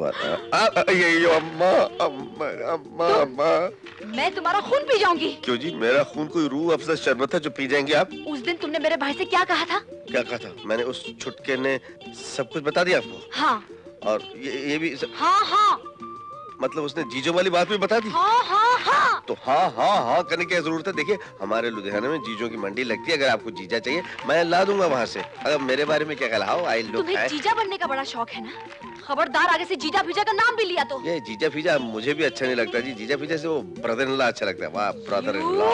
Speaker 2: ये अम्मा अम्मा अम्मा अम्मा।
Speaker 13: मैं तुम्हारा खून पी जाऊंगी।
Speaker 2: क्यों जी? मेरा खून कोई रूह अफ़ज़ा शरबत है जो पी जाएंगे आप?
Speaker 13: उस दिन तुमने मेरे भाई से क्या कहा था?
Speaker 2: क्या कहा था? मैंने उस छुटके ने सब कुछ बता दिया आपको?
Speaker 13: हाँ।
Speaker 2: और ये भी
Speaker 13: हाँ हाँ।
Speaker 2: मतलब उसने जीजो वाली बात भी बता दी?
Speaker 13: हाँ हाँ हाँ।
Speaker 2: तो हाँ हाँ हाँ करने की क्या जरूरत है? देखिए हमारे लुधियाना में जीजों की मंडी लगती है, अगर आपको जीजा चाहिए मैं ला दूंगा वहाँ से। अगर मेरे बारे में क्या कहलाओ आई लुक
Speaker 13: तुम्हें
Speaker 2: है।
Speaker 13: जीजा बनने का बड़ा शौक है ना? खबरदार आगे से जीजा फीजा का नाम भी लिया तो।
Speaker 2: ये जीजा फीजा मुझे भी अच्छा नहीं लगता जी। जीजा फीजा से वो ब्रदर इन लॉ अच्छा लगता है। वाह ब्रदर इन लॉ।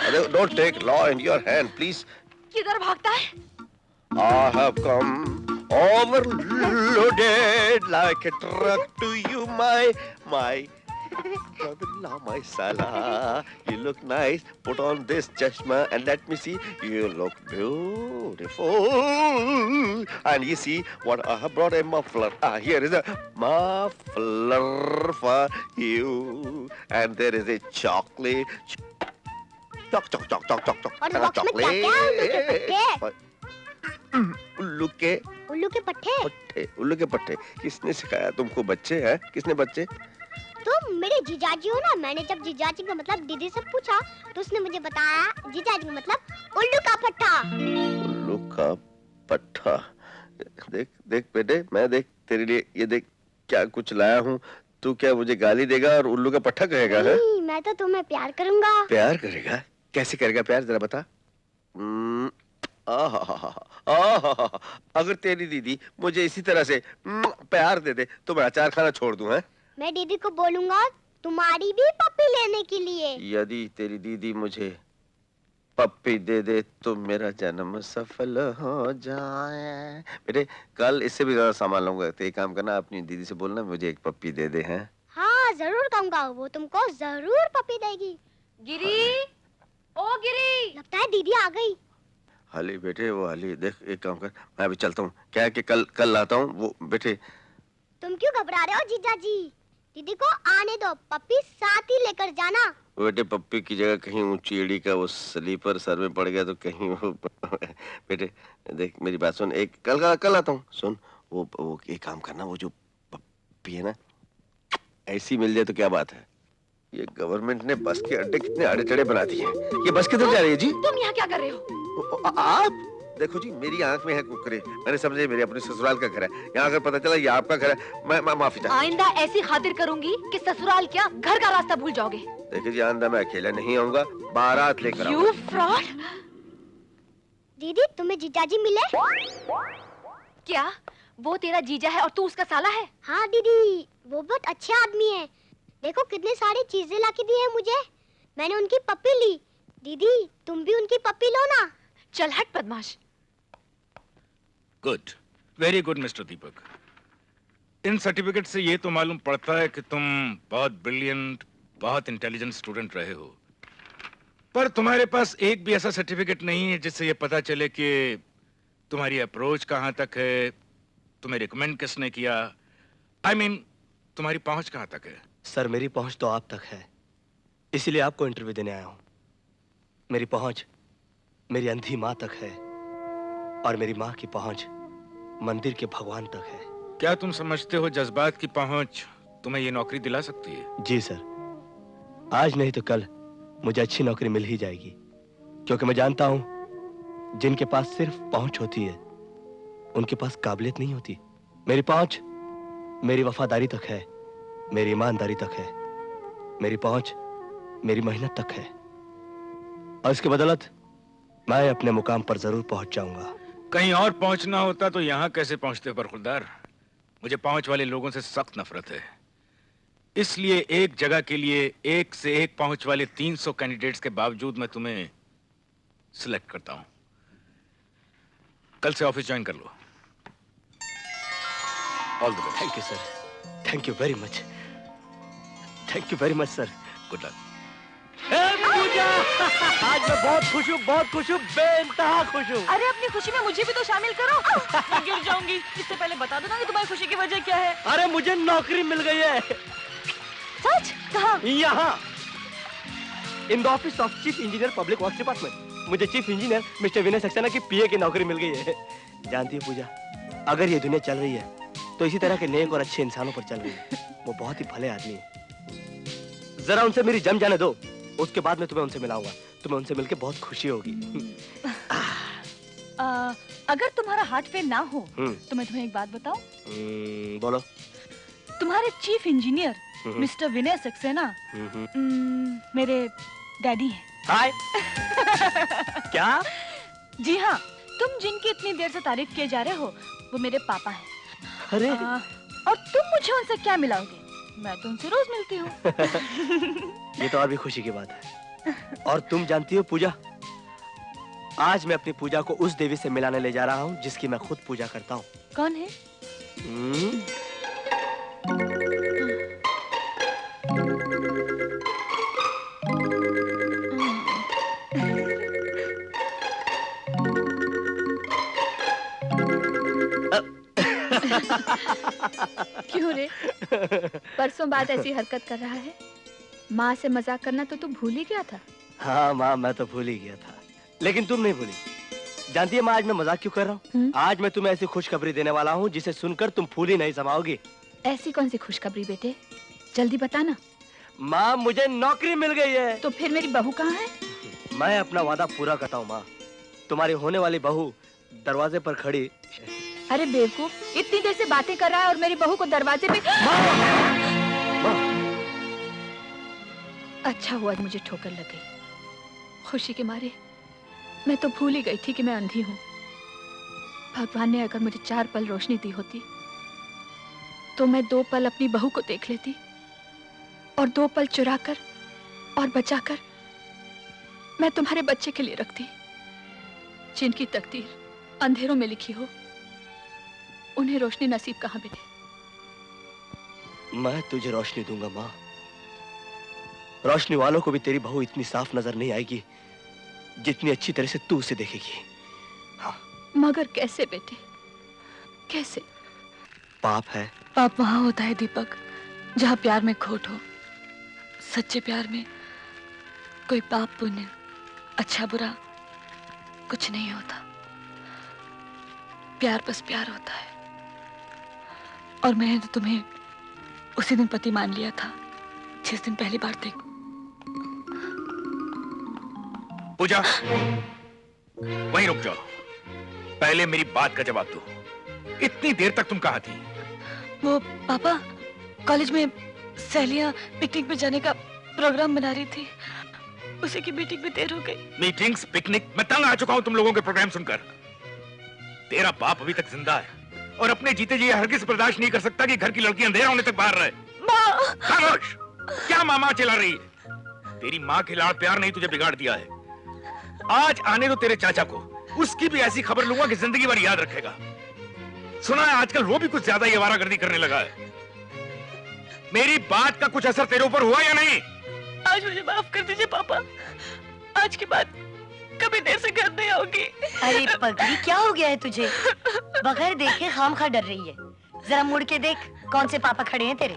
Speaker 2: अरे don't take law in your hand please.
Speaker 13: किधर भागता है?
Speaker 2: I have come overloaded like a truck to you, my brother-in-law, my salah. You look nice. Put on this chashma and let me see. You look beautiful. And you see what I have brought a muffler. Here is a muffler for you. And there is a chocolate. चौक चौक चौक चौक चौक चौक
Speaker 12: और इस box में क्या क्या है?
Speaker 2: उल्लू के
Speaker 12: उल्लू के पट्टे।
Speaker 2: पट्टे, उल्लू के पट्टे। किसने सिखाया तुमको? बच्चे हैं? किसने बच्चे?
Speaker 12: तुम मेरे जीजाजी हो ना। मैंने जब जीजाजी का मतलब दीदी से पूछा तो उसने मुझे बताया जीजाजी का मतलब उल्लू का पट्टा।
Speaker 2: उल्लू का पट्टा। देख देख बेटे, मैं देख तेरे लिए ये देख क्या कुछ लाया हूँ। तू क्या मुझे गाली देगा और उल्लू का पट्टा कहेगा? है?
Speaker 12: नहीं, मैं तो तुम्हें प्यार करूंगा।
Speaker 2: प्यार करेगा? कैसे करेगा प्यार, जरा बता। आहा, अगर तेरी दीदी मुझे इसी तरह से प्यार दे दे तो मैं अचार खाना छोड़ दूं। है?
Speaker 12: मैं दीदी को बोलूंगा तुम्हारी भी पप्पी लेने के लिए।
Speaker 2: यदि तेरी दीदी मुझे पप्पी दे दे तो मेरा जन्म सफल हो जाए। बेटे कल इससे भी ज्यादा सामान लाऊंगा। तो एक काम करना, अपनी दीदी से बोलना मुझे एक पप्पी दे दे। हैं?
Speaker 12: हाँ जरूर कहूंगा, वो तुमको जरूर पप्पी देगी।
Speaker 13: गिरी, ओ गिरी,
Speaker 12: लगता है दीदी आ गई।
Speaker 2: हाली बेटे, वो हाली देख, एक काम कर, मैं अभी चलता हूँ। क्या है कि कल लाता हूँ। वो बेटे
Speaker 12: तुम क्यों घबरा रहे हो जीजाजी? दीदी को आने दो, पप्पी साथ ही लेकर जाना।
Speaker 2: बेटे पप्पी की जगह कहीं ऊंची एड़ी का वो स्लीपर सर में पड़ गया तो कहीं वो बेटे देख मेरी बात सुन, एक कल आता हूँ। सुन वो एक काम करना, वो जो पप्पी है ना ऐसी मिल जाए तो क्या बात है। ये गवर्नमेंट ने बस के अड्डे कितने आड़े टेढ़े बना दिए हैं। ये बस किधर जा रही है जी?
Speaker 13: तुम यहाँ क्या कर रहे हो?
Speaker 2: आप देखो जी, मेरी आंख में है कुकरे। मैंने समझे मेरे अपने ससुराल का घर है। यहाँ अगर पता चला ये आपका घर है, मैं माफी चाहता हूँ।
Speaker 13: आइंदा ऐसी खातिर करूंगी कि ससुराल क्या घर का रास्ता भूल जाओगे।
Speaker 2: देखिए जी, आइंदा मैं अकेला नहीं आऊंगा, बारात लेकर
Speaker 13: यू
Speaker 2: आऊंगा।
Speaker 13: फ्रॉड।
Speaker 12: दीदी तुम्हें जीजाजी मिले?
Speaker 13: क्या वो तेरा जीजा है और तू उसका साला है?
Speaker 12: हाँ दीदी, वो बहुत अच्छे आदमी है। देखो कितने सारी चीजें लाके दी है मुझे। मैंने उनकी पप्पी ली। दीदी तुम भी उनकी पप्पी लो ना।
Speaker 13: चल हट बदमाश।
Speaker 6: गुड, वेरी गुड मिस्टर दीपक। इन सर्टिफिकेट से ये तो मालूम पड़ता है कि तुम बहुत ब्रिलियंट, बहुत इंटेलिजेंट स्टूडेंट रहे हो। पर तुम्हारे पास एक भी ऐसा सर्टिफिकेट नहीं है जिससे ये पता चले कि तुम्हारी अप्रोच कहाँ तक है, तुम्हें रिकमेंड किसने किया। I mean, तुम्हारी पहुंच कहाँ तक है?
Speaker 7: सर मेरी पहुंच तो आप तक है, इसीलिए आपको इंटरव्यू देने आया हूं। मेरी पहुंच मेरी अंधी माँ तक है और मेरी माँ की पहुंच मंदिर के भगवान तक है।
Speaker 6: क्या तुम समझते हो जज्बात की पहुंच तुम्हें ये नौकरी दिला सकती है?
Speaker 7: जी सर, आज नहीं तो कल मुझे अच्छी नौकरी मिल ही जाएगी, क्योंकि मैं जानता हूं जिनके पास सिर्फ पहुंच होती है उनके पास काबिलियत नहीं होती। मेरी पहुंच मेरी वफादारी तक है, मेरी ईमानदारी तक है, मेरी पहुंच मेरी मेहनत तक है, और इसके बदौलत मैं अपने मुकाम पर जरूर पहुंच जाऊंगा।
Speaker 6: कहीं और पहुंचना होता तो यहाँ कैसे पहुंचते बरखुरदार? मुझे पहुंच वाले लोगों से सख्त नफरत है, इसलिए एक जगह के लिए एक से एक पहुंच वाले 300 कैंडिडेट्स के बावजूद मैं तुम्हें सिलेक्ट करता हूं। कल से ऑफिस ज्वाइन कर लो। All the best.
Speaker 7: Thank you sir, thank you very much, thank you very much sir.
Speaker 6: Good luck.
Speaker 7: Pooja, आज मैं बहुत खुश हूँ, बहुत खुश हूँ, बेइंतहा खुश हूँ।
Speaker 16: अरे अपनी खुशी में मुझे भी तो शामिल करो। मैं गिर जाऊंगी, इससे पहले बता दो ना कि तुम्हारी खुशी की वजह क्या है।
Speaker 7: अरे मुझे नौकरी मिल गई है।
Speaker 16: सच? कहाँ?
Speaker 7: यहाँ, in the office of chief engineer public works department. मुझे chief engineer mister Vinay Saxena की पीए की नौकरी मिल गई है। जानती है पूजा, अगर ये दुनिया चल रही है तो इसी तरह के नेक और अच्छे इंसानों पर चल रही है। वो बहुत ही भले आदमी है। जरा उनसे मेरी जम जाने दो, उसके बाद मैं तुम्हें उनसे मिलाऊंगा। तुम्हें उनसे मिलकर बहुत खुशी होगी।
Speaker 16: अगर तुम्हारा हार्ट फेल ना हो तो मैं तुम्हें एक बात बताऊं?
Speaker 7: बोलो।
Speaker 16: तुम्हारे chief engineer mister Vinay Saxena मेरे डैडी हैं।
Speaker 7: हाय। क्या?
Speaker 16: जी हाँ, तुम जिनकी इतनी देर से तारीफ किए जा रहे हो वो मेरे पापा हैं।
Speaker 7: अरे
Speaker 16: और तुम मुझे उनसे क्या मिलाओगे? मैं तो उनसे रोज मिलती हूँ।
Speaker 7: ये तो और भी खुशी की बात है। और तुम जानती हो पूजा, आज मैं अपनी पूजा को उस देवी से मिलाने ले जा रहा हूँ जिसकी मैं खुद पूजा करता हूँ।
Speaker 16: कौन है?
Speaker 5: क्यों रे? परसों बाद ऐसी हरकत कर रहा है? माँ से मजाक करना तो तू भूल ही गया था।
Speaker 7: हाँ माँ, मैं तो भूल ही गया था, लेकिन तुम नहीं भूली। जानती है माँ, आज मैं मजाक क्यों कर रहा हूँ? आज मैं तुम्हें ऐसी खुशखबरी देने वाला हूँ जिसे सुनकर तुम फूल ही नहीं समाओगी।
Speaker 5: ऐसी कौन सी खुशखबरी बेटे, जल्दी बताना।
Speaker 7: माँ, मुझे नौकरी मिल गई है।
Speaker 5: तो फिर मेरी बहू कहाँ है?
Speaker 7: मैं अपना वादा पूरा करता हूँ माँ। तुम्हारी होने वाली बहू दरवाजे पर खड़ी।
Speaker 5: अरे बेवकूफ, इतनी देर से बातें कर रहा है और मेरी बहू को दरवाजे पे। अच्छा हुआ मुझे ठोकर लग गई। खुशी के मारे मैं तो भूल ही गई थी कि मैं अंधी हूँ। भगवान ने अगर मुझे 4 पल रोशनी दी होती तो मैं 2 पल अपनी बहू को देख लेती और 2 पल चुराकर और बचाकर मैं तुम्हारे बच्चे के लिए रखती। जिनकी तकदीर अंधेरों में लिखी हो, उन्हें रोशनी नसीब कहाँ बेटे?
Speaker 7: मैं तुझे रोशनी दूंगा माँ। रोशनी वालों को भी तेरी बहू इतनी साफ नजर नहीं आएगी जितनी अच्छी तरह से तू उसे देखेगी। हाँ।
Speaker 5: मगर कैसे बेटे, कैसे?
Speaker 7: पाप है।
Speaker 16: पाप वहां होता है दीपक जहां प्यार में खोट हो। सच्चे प्यार में कोई पाप पुण्य, अच्छा बुरा कुछ नहीं होता। प्यार बस प्यार होता है। और मैंने तो तुम्हें उसी दिन पति मान लिया था जिस दिन पहली बार देख।
Speaker 6: पूजा, वहीं रुक जाओ। पहले मेरी बात का जवाब दो। इतनी देर तक तुम कहाँ थी?
Speaker 16: वो पापा, कॉलेज में सहेलियां पिकनिक पे जाने का प्रोग्राम बना रही थी। उसी की मीटिंग में देर हो गई।
Speaker 6: मीटिंग्स, पिकनिक, मैं तंग आ चुका हूं तुम लोगों के प्रोग्राम सुनकर। तेरा बाप अभी तक जिंदा है और अपने जीते जी हरगिज बर्दाश्त नहीं कर सकता कि घर की लड़की अंधेरा होने तक बाहर रहे।
Speaker 16: माँ!
Speaker 6: खामोश! क्या मामा चिल्ला रही है? तेरी माँ के लाड़ प्यार नहीं तुझे बिगाड़ दिया है। आज आने दो तेरे चाचा को, उसकी भी ऐसी खबर लूंगा कि जिंदगी भर याद रखेगा। सुना है आजकल वो भी कुछ ज्यादा ही आवारागर्दी करने लगा है। मेरी बात का कुछ असर तेरे ऊपर हुआ या नहीं?
Speaker 16: आज मुझे माफ कर दीजिए पापा। आज के बाद कभी देर से घर नहीं आओगी।
Speaker 4: अरे पगली, क्या हो गया है तुझे? बगैर देखे खामखा डर रही है। जरा मुड़ के देख, कौन से पापा खड़े हैं तेरे।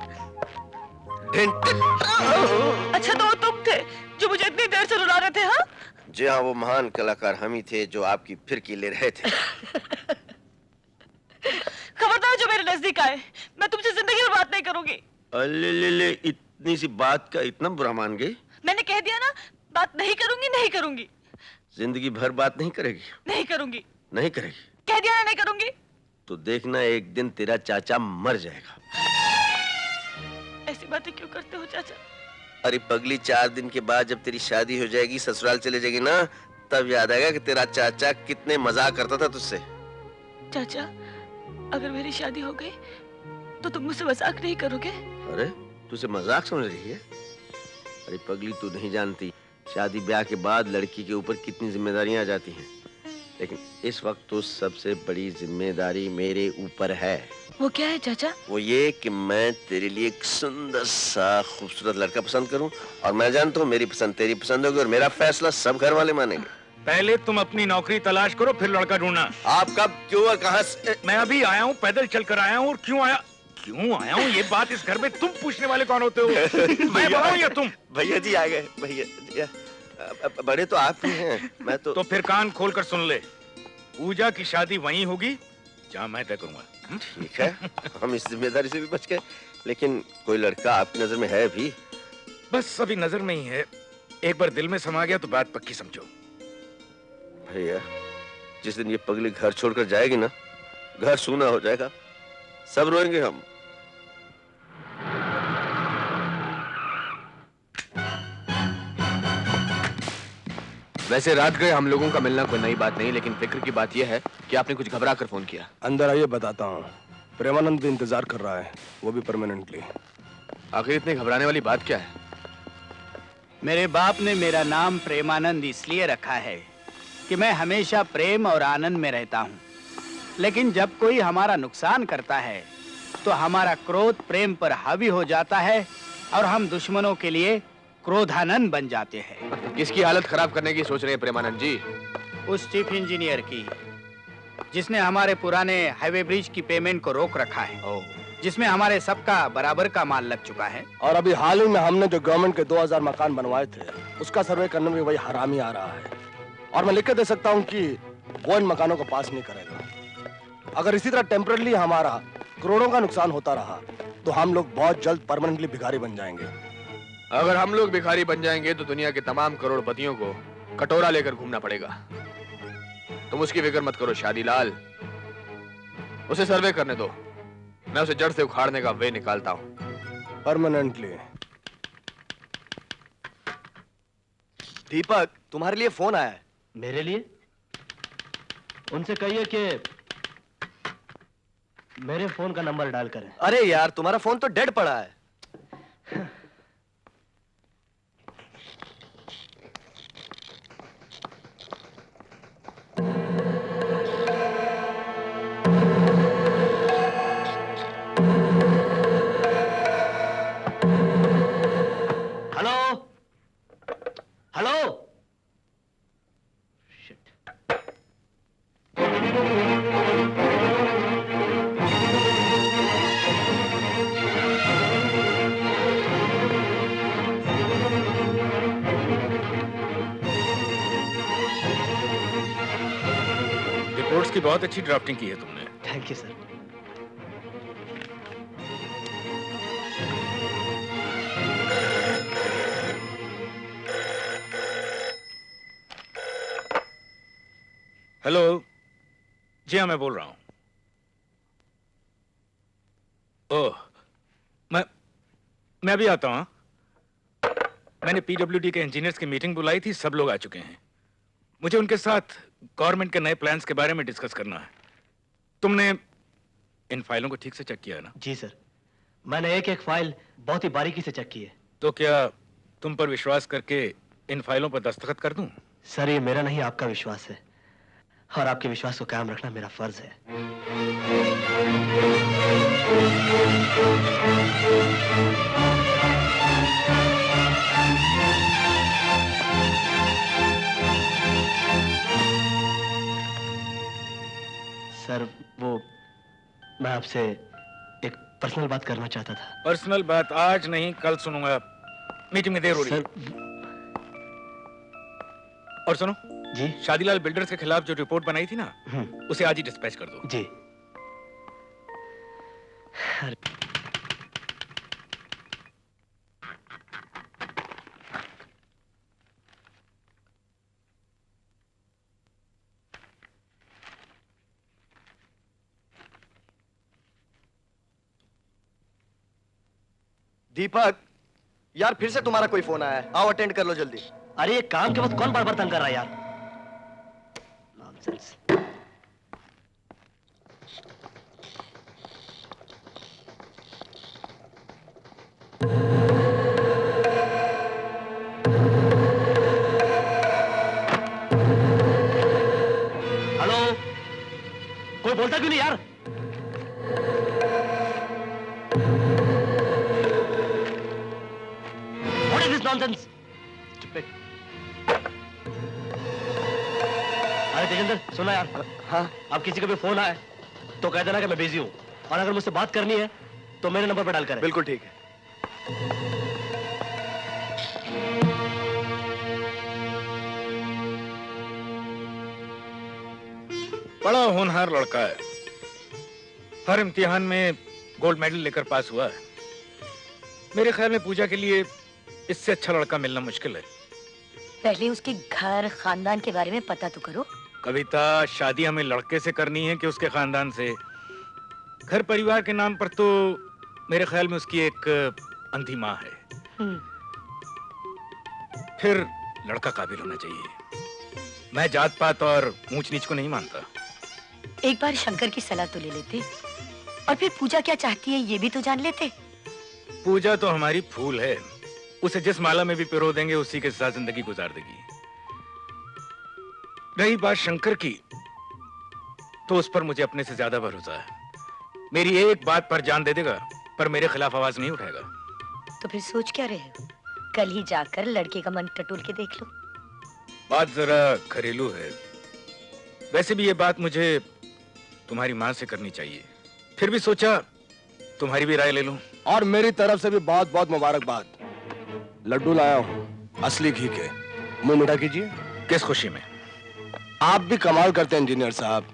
Speaker 16: अच्छा तो वो तुम थे जो मुझे इतनी देर से रुला रहे थे? हाँ
Speaker 2: जी हाँ, वो महान कलाकार हम ही थे जो आपकी फिरकी ले रहे थे।
Speaker 16: खबरदार जो मेरे नजदीक आए, मैं तुमसे जिंदगी में बात नहीं करूंगी।
Speaker 2: अल्ले, इतनी सी बात का इतना बुरा मान गई?
Speaker 16: मैंने कह दिया ना, बात नहीं करूंगी, नहीं करूंगी।
Speaker 2: जिंदगी भर बात नहीं करेगी?
Speaker 16: नहीं करूंगी।
Speaker 2: नहीं करेगी?
Speaker 16: कह दिया ना, नहीं करूंगी।
Speaker 2: तो देखना एक दिन तेरा चाचा मर जाएगा।
Speaker 16: ऐसी बातें क्यों करते हो चाचा?
Speaker 2: अरे पगली, 4 दिन के बाद जब तेरी शादी हो जाएगी, ससुराल चले जाएगी ना, तब याद आएगा कि तेरा चाचा कितने मजाक करता था तुझसे।
Speaker 16: चाचा, अगर मेरी शादी हो गई तो तुम मुझसे मजाक नहीं करोगे?
Speaker 2: अरे तुझे मजाक समझ रही है? अरे पगली, तू नहीं जानती शादी ब्याह के बाद लड़की के ऊपर कितनी जिम्मेदारियां आ जाती हैं। लेकिन इस वक्त तो सबसे बड़ी जिम्मेदारी मेरे ऊपर है।
Speaker 16: वो क्या है चाचा?
Speaker 2: वो ये कि मैं तेरे लिए एक सुंदर सा खूबसूरत लड़का पसंद करूं, और मैं जानता हूँ मेरी पसंद तेरी पसंद होगी और मेरा फैसला सब घर वाले मानेंगे।
Speaker 6: पहले तुम अपनी नौकरी तलाश करो, फिर लड़का ढूंढना।
Speaker 2: आप कब, क्यों और कहां से?
Speaker 6: मैं अभी आया हूँ, पैदल चलकर आया हूँ। और क्यों आया हूँ ये बात इस घर में तुम पूछने वाले कौन होते हो? मैं बताऊं या तुम?
Speaker 2: भैया जी आ गए। भैया बड़े तो आप ही हैं, मैं तो
Speaker 6: फिर कान खोल कर सुन ले। पूजा की शादी वहीं होगी जहाँ मैं तय करूंगा।
Speaker 2: ठीक है, हम इस जिम्मेदारी से भी बच गए। लेकिन कोई लड़का आपकी नजर में है भी?
Speaker 6: बस अभी नजर में ही है। एक बार दिल में समा गया तो बात पक्की समझो।
Speaker 2: भैया, जिस दिन ये पगली घर छोड़कर जाएगी ना, घर सूना हो जाएगा, सब रोएंगे हम।
Speaker 8: वैसे रात गए हम लोगों का मिलना कोई नई बात नहीं, लेकिन फिक्र की बात यह है कि आपने कुछ घबरा कर फोन किया।
Speaker 10: अंदर आइए, बताता हूँ। प्रेमानंद भी इंतजार कर रहा है, वो भी परमानेंटली।
Speaker 8: आखिर इतनी घबराने वाली बात क्या है?
Speaker 9: मेरे बाप ने मेरा नाम प्रेमानंद इसलिए रखा है कि मैं हमेशा प्रेम और आनंद में रहता हूँ। लेकिन जब कोई हमारा नुकसान करता है तो हमारा क्रोध प्रेम पर हावी हो जाता है और हम दुश्मनों के लिए क्रोधानंद बन जाते हैं।
Speaker 8: किसकी हालत खराब करने की सोच रहे हैं प्रेमानंद जी?
Speaker 9: उस चीफ इंजीनियर की, जिसने हमारे पुराने हाईवे ब्रिज की पेमेंट को रोक रखा है। जिसमें हमारे सबका बराबर का माल लग चुका है।
Speaker 10: और अभी हाल ही में हमने जो गवर्नमेंट के 2000 मकान बनवाए थे, उसका सर्वे करने में वही हरामी आ रहा है। और मैं लिख के दे सकता हूँ कि वो इन मकानों को पास नहीं करेगा। अगर इसी तरह टेम्पररी हमारा करोड़ों का नुकसान होता रहा तो हम लोग बहुत जल्द परमानेंटली भिखारी बन जाएंगे।
Speaker 8: अगर हम लोग भिखारी बन जाएंगे तो दुनिया के तमाम करोड़पतियों को कटोरा लेकर घूमना पड़ेगा। तुम उसकी फिक्र मत करो शादीलाल, उसे सर्वे करने दो, मैं उसे जड़ से उखाड़ने का वे निकालता हूं
Speaker 10: परमानेंटली।
Speaker 7: दीपक, तुम्हारे लिए फोन आया है।
Speaker 14: मेरे लिए? उनसे कहिए कि मेरे फोन का नंबर डाल करें।
Speaker 7: अरे यार, तुम्हारा फोन तो डेड पड़ा है।
Speaker 14: Hello hello.
Speaker 6: रिपोर्ट्स की बहुत अच्छी ड्राफ्टिंग की है तुमने।
Speaker 14: Thank you sir.
Speaker 6: हेलो, जी हाँ, मैं बोल रहा हूं। ओह, मैं अभी आता हूं। मैंने पीडब्ल्यूडी के इंजीनियर्स की मीटिंग बुलाई थी, सब लोग आ चुके हैं। मुझे उनके साथ गवर्नमेंट के नए प्लान्स के बारे में डिस्कस करना है। तुमने इन फाइलों को ठीक से चेक किया है ना?
Speaker 14: जी सर, मैंने एक एक फाइल बहुत ही बारीकी से चेक की है।
Speaker 6: तो क्या तुम पर विश्वास करके इन फाइलों पर दस्तखत कर दूं?
Speaker 14: सर, ये मेरा नहीं आपका विश्वास है, और आपके विश्वास को कायम रखना मेरा फर्ज है। सर, वो मैं आपसे एक पर्सनल बात करना चाहता था।
Speaker 6: पर्सनल बात आज नहीं, कल सुनूंगा। मीटिंग में देर हो रही है। और सुनो
Speaker 14: जी,
Speaker 6: शादीलाल बिल्डर्स के खिलाफ जो रिपोर्ट बनाई थी ना, उसे आज ही डिस्पैच कर दो।
Speaker 14: जी।
Speaker 7: दीपक, यार फिर से तुम्हारा कोई फोन आया है, आओ अटेंड कर लो जल्दी।
Speaker 14: अरे ये काम के वक्त कौन बार बार तंग कर रहा है यार? नॉनसेंस। हेलो, कोई बोलता क्यों नहीं यार? What is this nonsense? Stupid. अरे तेजेंद्र, सुना यार। हाँ, अब किसी का भी फोन आए तो कह देना कि मैं बिजी हूँ, और अगर मुझसे बात करनी है तो मेरे नंबर पर डाल करें।
Speaker 7: बिल्कुल ठीक है।
Speaker 6: बड़ा होनहार लड़का है, हर इम्तिहान में गोल्ड मेडल लेकर पास हुआ है। मेरे ख्याल में पूजा के लिए इससे अच्छा लड़का मिलना मुश्किल है।
Speaker 4: पहले उसके घर खानदान के बारे में पता तो करो।
Speaker 6: कविता, शादी हमें लड़के से करनी है कि उसके खानदान से? घर परिवार के नाम पर तो मेरे ख्याल में उसकी एक अंधी माँ है। फिर लड़का काबिल होना चाहिए। मैं जात पात और ऊंच नीच को नहीं मानता।
Speaker 4: एक बार शंकर की सलाह तो ले लेते, और फिर पूजा क्या चाहती है ये भी तो जान लेते।
Speaker 6: पूजा तो हमारी फूल है, उसे जिस माला में भी पिरो देंगे उसी के साथ जिंदगी गुजार देगी। रही बात शंकर की, तो उस पर मुझे अपने से ज्यादा भरोसा है। मेरी एक बात पर जान दे देगा, पर मेरे खिलाफ आवाज नहीं उठाएगा।
Speaker 4: तो फिर सोच क्या रहे हो? कल ही जाकर लड़के का मन टटोल के देख लो।
Speaker 6: बात जरा घरेलू है। वैसे भी ये बात मुझे तुम्हारी माँ से करनी चाहिए। फिर भी सोचा तुम्हारी भी राय ले लूं।
Speaker 10: और मेरी तरफ से भी बहुत बहुत मुबारकबाद। लड्डू लाया हूं असली घी के, मुंह मीठा कीजिए।
Speaker 6: किस खुशी में?
Speaker 10: आप भी कमाल करते हैं इंजीनियर साहब।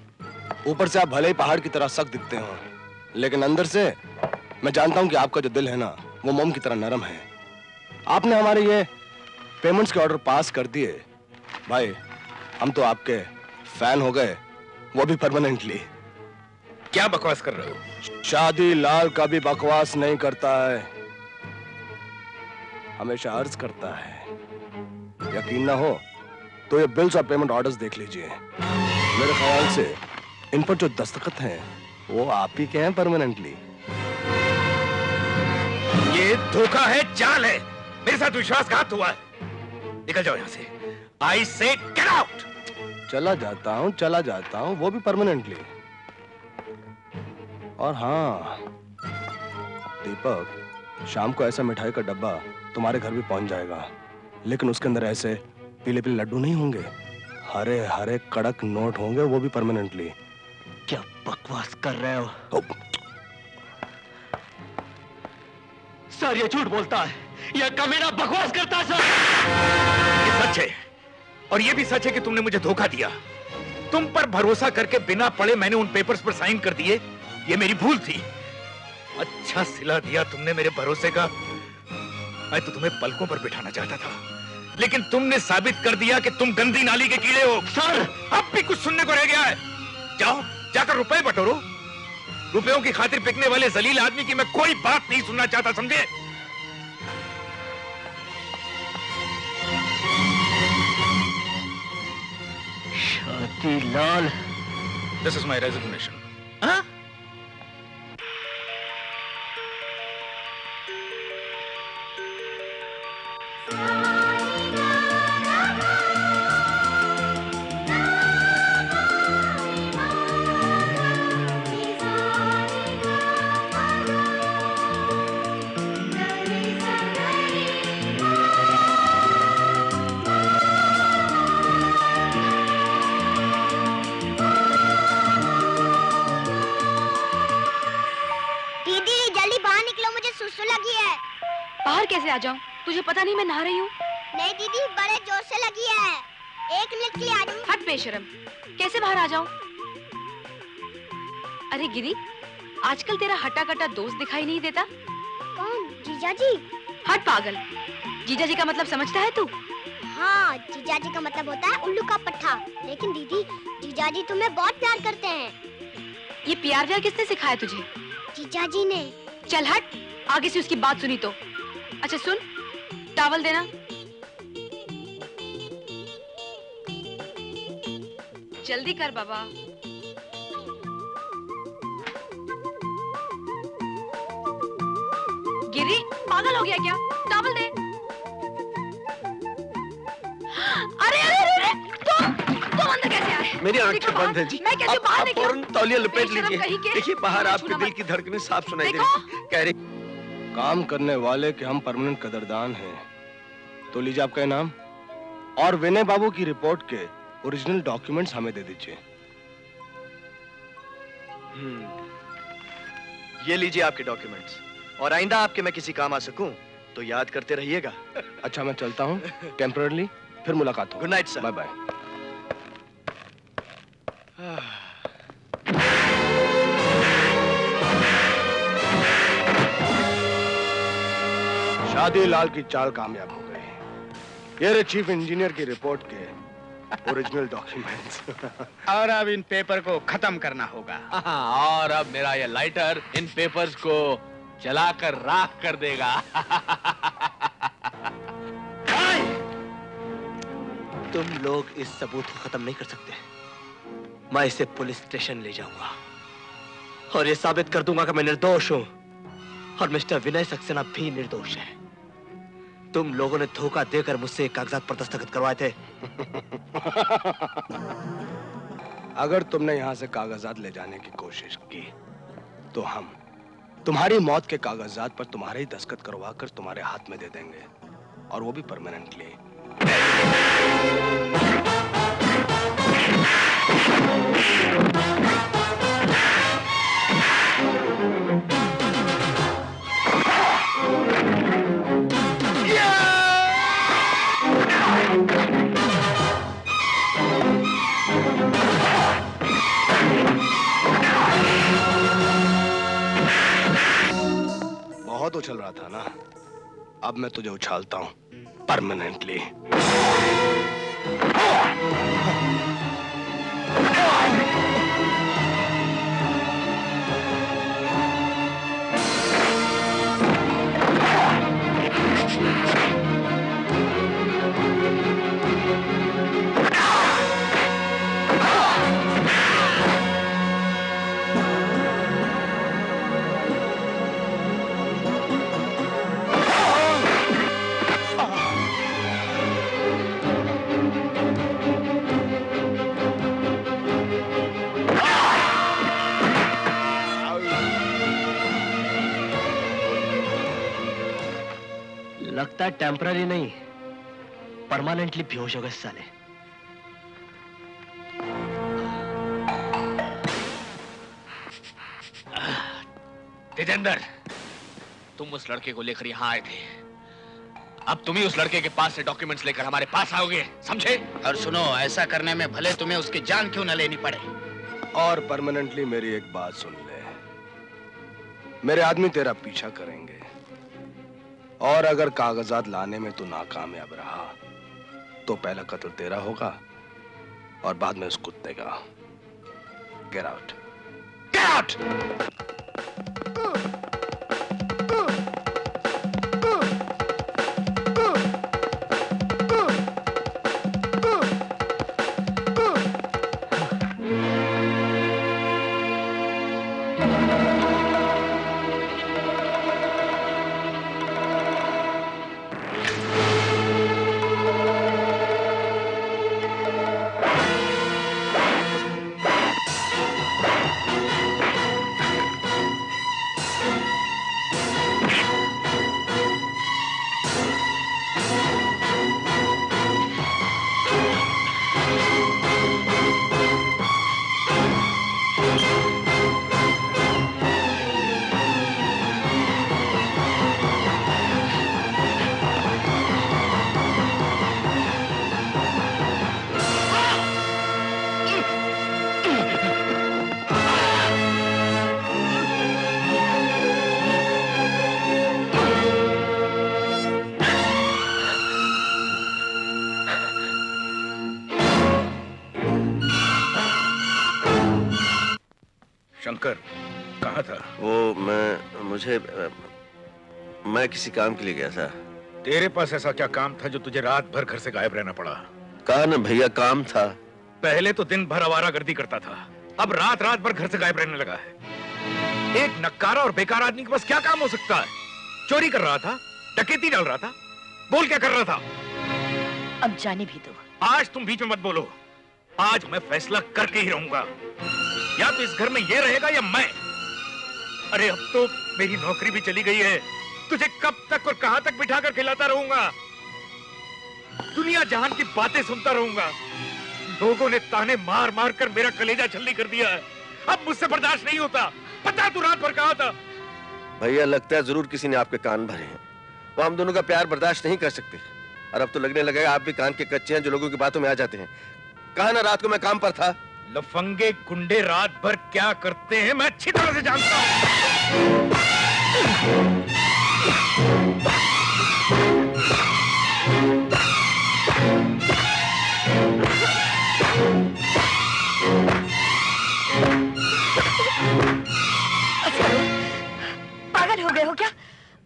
Speaker 10: ऊपर से आप भले ही पहाड़ की तरह सख्त दिखते हो, लेकिन अंदर से मैं जानता हूं कि आपका जो दिल है ना, वो मोम की तरह नरम है। आपने हमारे ये पेमेंट्स के ऑर्डर पास कर दिए भाई, हम तो आपके फैन हो गए, वो भी परमानेंटली।
Speaker 6: क्या बकवास कर रहे हो?
Speaker 10: शादी लाल कभी बकवास नहीं करता है, हमेशा अर्ज करता है। यकीन ना हो तो ये बिल्स और पेमेंट ऑर्डर्स देख लीजिए। मेरे ख्याल से इन पर जो दस्तखत हैं वो आप ही के हैं परमानेंटली।
Speaker 6: ये धोखा है, चाल है, मेरे साथ विश्वासघात हुआ है। निकल जाओ यहाँ से। आई से गेट आउट।
Speaker 10: चला जाता हूँ, वो भी परमानेंटली। और हाँ दीपक, शाम को ऐसा मिठाई का डब्बा तुम्हारे घर भी पहुंच जाएगा, लेकिन उसके अंदर ऐसे पीले पीले लड्डू नहीं होंगे, हरे हरे कड़क नोट होंगे, वो भी परमानेंटली।
Speaker 7: क्या बकवास कर रहे हो? सर ये झूठ बोलता है, यह कमीना बकवास करता है सर।
Speaker 6: ये सच है, और ये भी सच है कि तुमने मुझे धोखा दिया। तुम पर भरोसा करके बिना पढ़े मैंने उन पेपर्स पर साइन कर दिए, ये मेरी भूल थी। अच्छा सिला दिया तुमने मेरे भरोसे का। मैं तो तुम्हें पलकों पर बिठाना चाहता था, लेकिन तुमने साबित कर दिया कि तुम गंदी नाली के कीड़े हो। सर अब भी कुछ सुनने को रह गया है? जाओ जाकर रुपए बटोरो। रुपयों की खातिर बिकने वाले जलील आदमी की मैं कोई बात नहीं सुनना चाहता, समझे?
Speaker 7: Shadilal,
Speaker 6: this is my resignation.
Speaker 13: बाहर कैसे आ जाऊं? तुझे पता नहीं मैं नहा रही हूँ।
Speaker 12: नहीं दीदी, बड़े जोर से लगी है। 1 मिनट के लिए आ जाऊं।
Speaker 13: हट बेशरम, कैसे बाहर आ जाऊं? अरे गिरी, आजकल तेरा हटा कटा दोस्त दिखाई नहीं देता।
Speaker 12: कौन? जीजा जी।
Speaker 13: हट पागल, जीजा जी का मतलब समझता है तू?
Speaker 12: हाँ, जीजा जी का मतलब होता है उल्लू का पट्टा। लेकिन दीदी, जीजा जी तुम्हें बहुत प्यार करते हैं।
Speaker 13: ये प्यार व्यार किसने सिखाया तुझे?
Speaker 12: जीजा जी ने।
Speaker 13: चल हट, आगे से उसकी बात सुनी तो। अच्छा सुन, टॉवल देना। जल्दी कर बाबा। गिरी, पागल हो गया क्या? टॉवल दे। अरे अरे अरे, तुम अंदर कैसे आए?
Speaker 2: मेरी आंखें बंद हैं जी।
Speaker 13: मैं कैसे बाहर निकलूं?
Speaker 2: फौरन तौलिया लपेट
Speaker 13: बेशरम
Speaker 2: लीजिए।
Speaker 13: कहीं के।
Speaker 2: देखिए बाहर
Speaker 13: मुझे
Speaker 2: आपके
Speaker 13: छूना
Speaker 2: दिल
Speaker 13: मत।
Speaker 2: की धड़कनें साफ सुनाई दे
Speaker 13: देखो।
Speaker 2: रही। कह रही
Speaker 10: काम करने वाले के हम परमानेंट कदरदान हैं। तो लीजिए आपका इनाम, और विनय बाबू की रिपोर्ट के ओरिजिनल डॉक्यूमेंट्स हमें दे दीजिए।
Speaker 17: ये लीजिए आपके डॉक्यूमेंट्स, और आइंदा आपके मैं किसी काम आ सकूं तो याद करते रहिएगा।
Speaker 10: अच्छा मैं चलता हूँ टेम्पररी, फिर मुलाकात होगी।
Speaker 17: Good night sir.
Speaker 10: Bye bye. Shadi Lal की चाल कामयाब हो गई। ये रहे चीफ इंजीनियर की रिपोर्ट के ओरिजिनल डॉक्यूमेंट्स।
Speaker 9: और अब इन पेपर को खत्म करना होगा।
Speaker 8: और अब मेरा ये लाइटर इन पेपर्स को जलाकर राख कर देगा।
Speaker 7: तुम लोग इस सबूत को खत्म नहीं कर सकते। मैं इसे पुलिस स्टेशन ले जाऊंगा और ये साबित कर दूंगा कि मैं निर्दोष हूं और मिस्टर विनय सक्सेना भी निर्दोष है। तुम लोगों ने धोखा देकर मुझसे कागजात पर दस्तखत करवाए थे।
Speaker 10: अगर तुमने यहाँ से कागजात ले जाने की कोशिश की तो हम तुम्हारी मौत के कागजात पर तुम्हारे ही दस्तखत करवा कर तुम्हारे हाथ में दे देंगे, और वो भी परमानेंटली। तो चल रहा था ना, अब मैं तुझे उछालता हूं परमानेंटली।
Speaker 17: लगता है टेम्पररी नहीं, परमानेंटली बेहोश हो गए साले।
Speaker 8: तेजेंद्र, तुम उस लड़के को लेकर यहाँ आए थे, अब तुम ही उस लड़के के पास से डॉक्यूमेंट्स लेकर हमारे पास आओगे, समझे?
Speaker 9: और सुनो, ऐसा करने में भले तुम्हें उसकी जान क्यों न लेनी पड़े।
Speaker 10: और परमानेंटली मेरी एक बात सुन ले, मेरे आदमी तेरा पीछा करेंगे, और अगर कागजात लाने में तू नाकामयाब रहा तो पहला कत्ल तेरा होगा और बाद में उस कुत्ते का। Get out, get out.
Speaker 6: Shankar कहाँ था?
Speaker 2: वो मैं किसी काम के लिए गया था।
Speaker 6: तेरे पास ऐसा क्या काम था जो तुझे रात भर घर से गायब रहना पड़ा?
Speaker 2: कहा ना भैया, काम था।
Speaker 6: पहले तो दिन भर आवारागर्दी करता था, अब रात रात भर घर से गायब रहने लगा है। एक नक्कारा और बेकार आदमी के पास क्या काम हो सकता है? चोरी कर रहा था, डकैती डाल रहा था, बोल क्या कर रहा था?
Speaker 4: अब जाने भी दो।
Speaker 6: आज तुम बीच में मत बोलो, आज मैं फैसला करके ही रहूंगा। या तो इस घर में ये रहेगा या मैं। अरे अब तो मेरी नौकरी भी चली गई है, तुझे कब तक और कहां तक बिठा कर खिलाता रहूंगा? दुनिया जहान की बातें सुनता रहूंगा। लोगों ने ताने मार मार कर मेरा कलेजा छलनी कर दिया है, अब मुझसे बर्दाश्त नहीं होता। पता तू रात भर कहा था?
Speaker 2: भैया लगता है जरूर किसी ने आपके कान भरे हैं, वो हम दोनों का प्यार बर्दाश्त नहीं कर सकते। और अब तो लगने लगेगा आप भी कान के कच्चे हैं जो लोगों की बातों में आ जाते हैं। कहा ना रात को मैं काम पर था।
Speaker 6: लफंगे गुंडे रात भर क्या करते हैं मैं अच्छी तरह से जानता हूं।
Speaker 4: पागल हो गए हो क्या?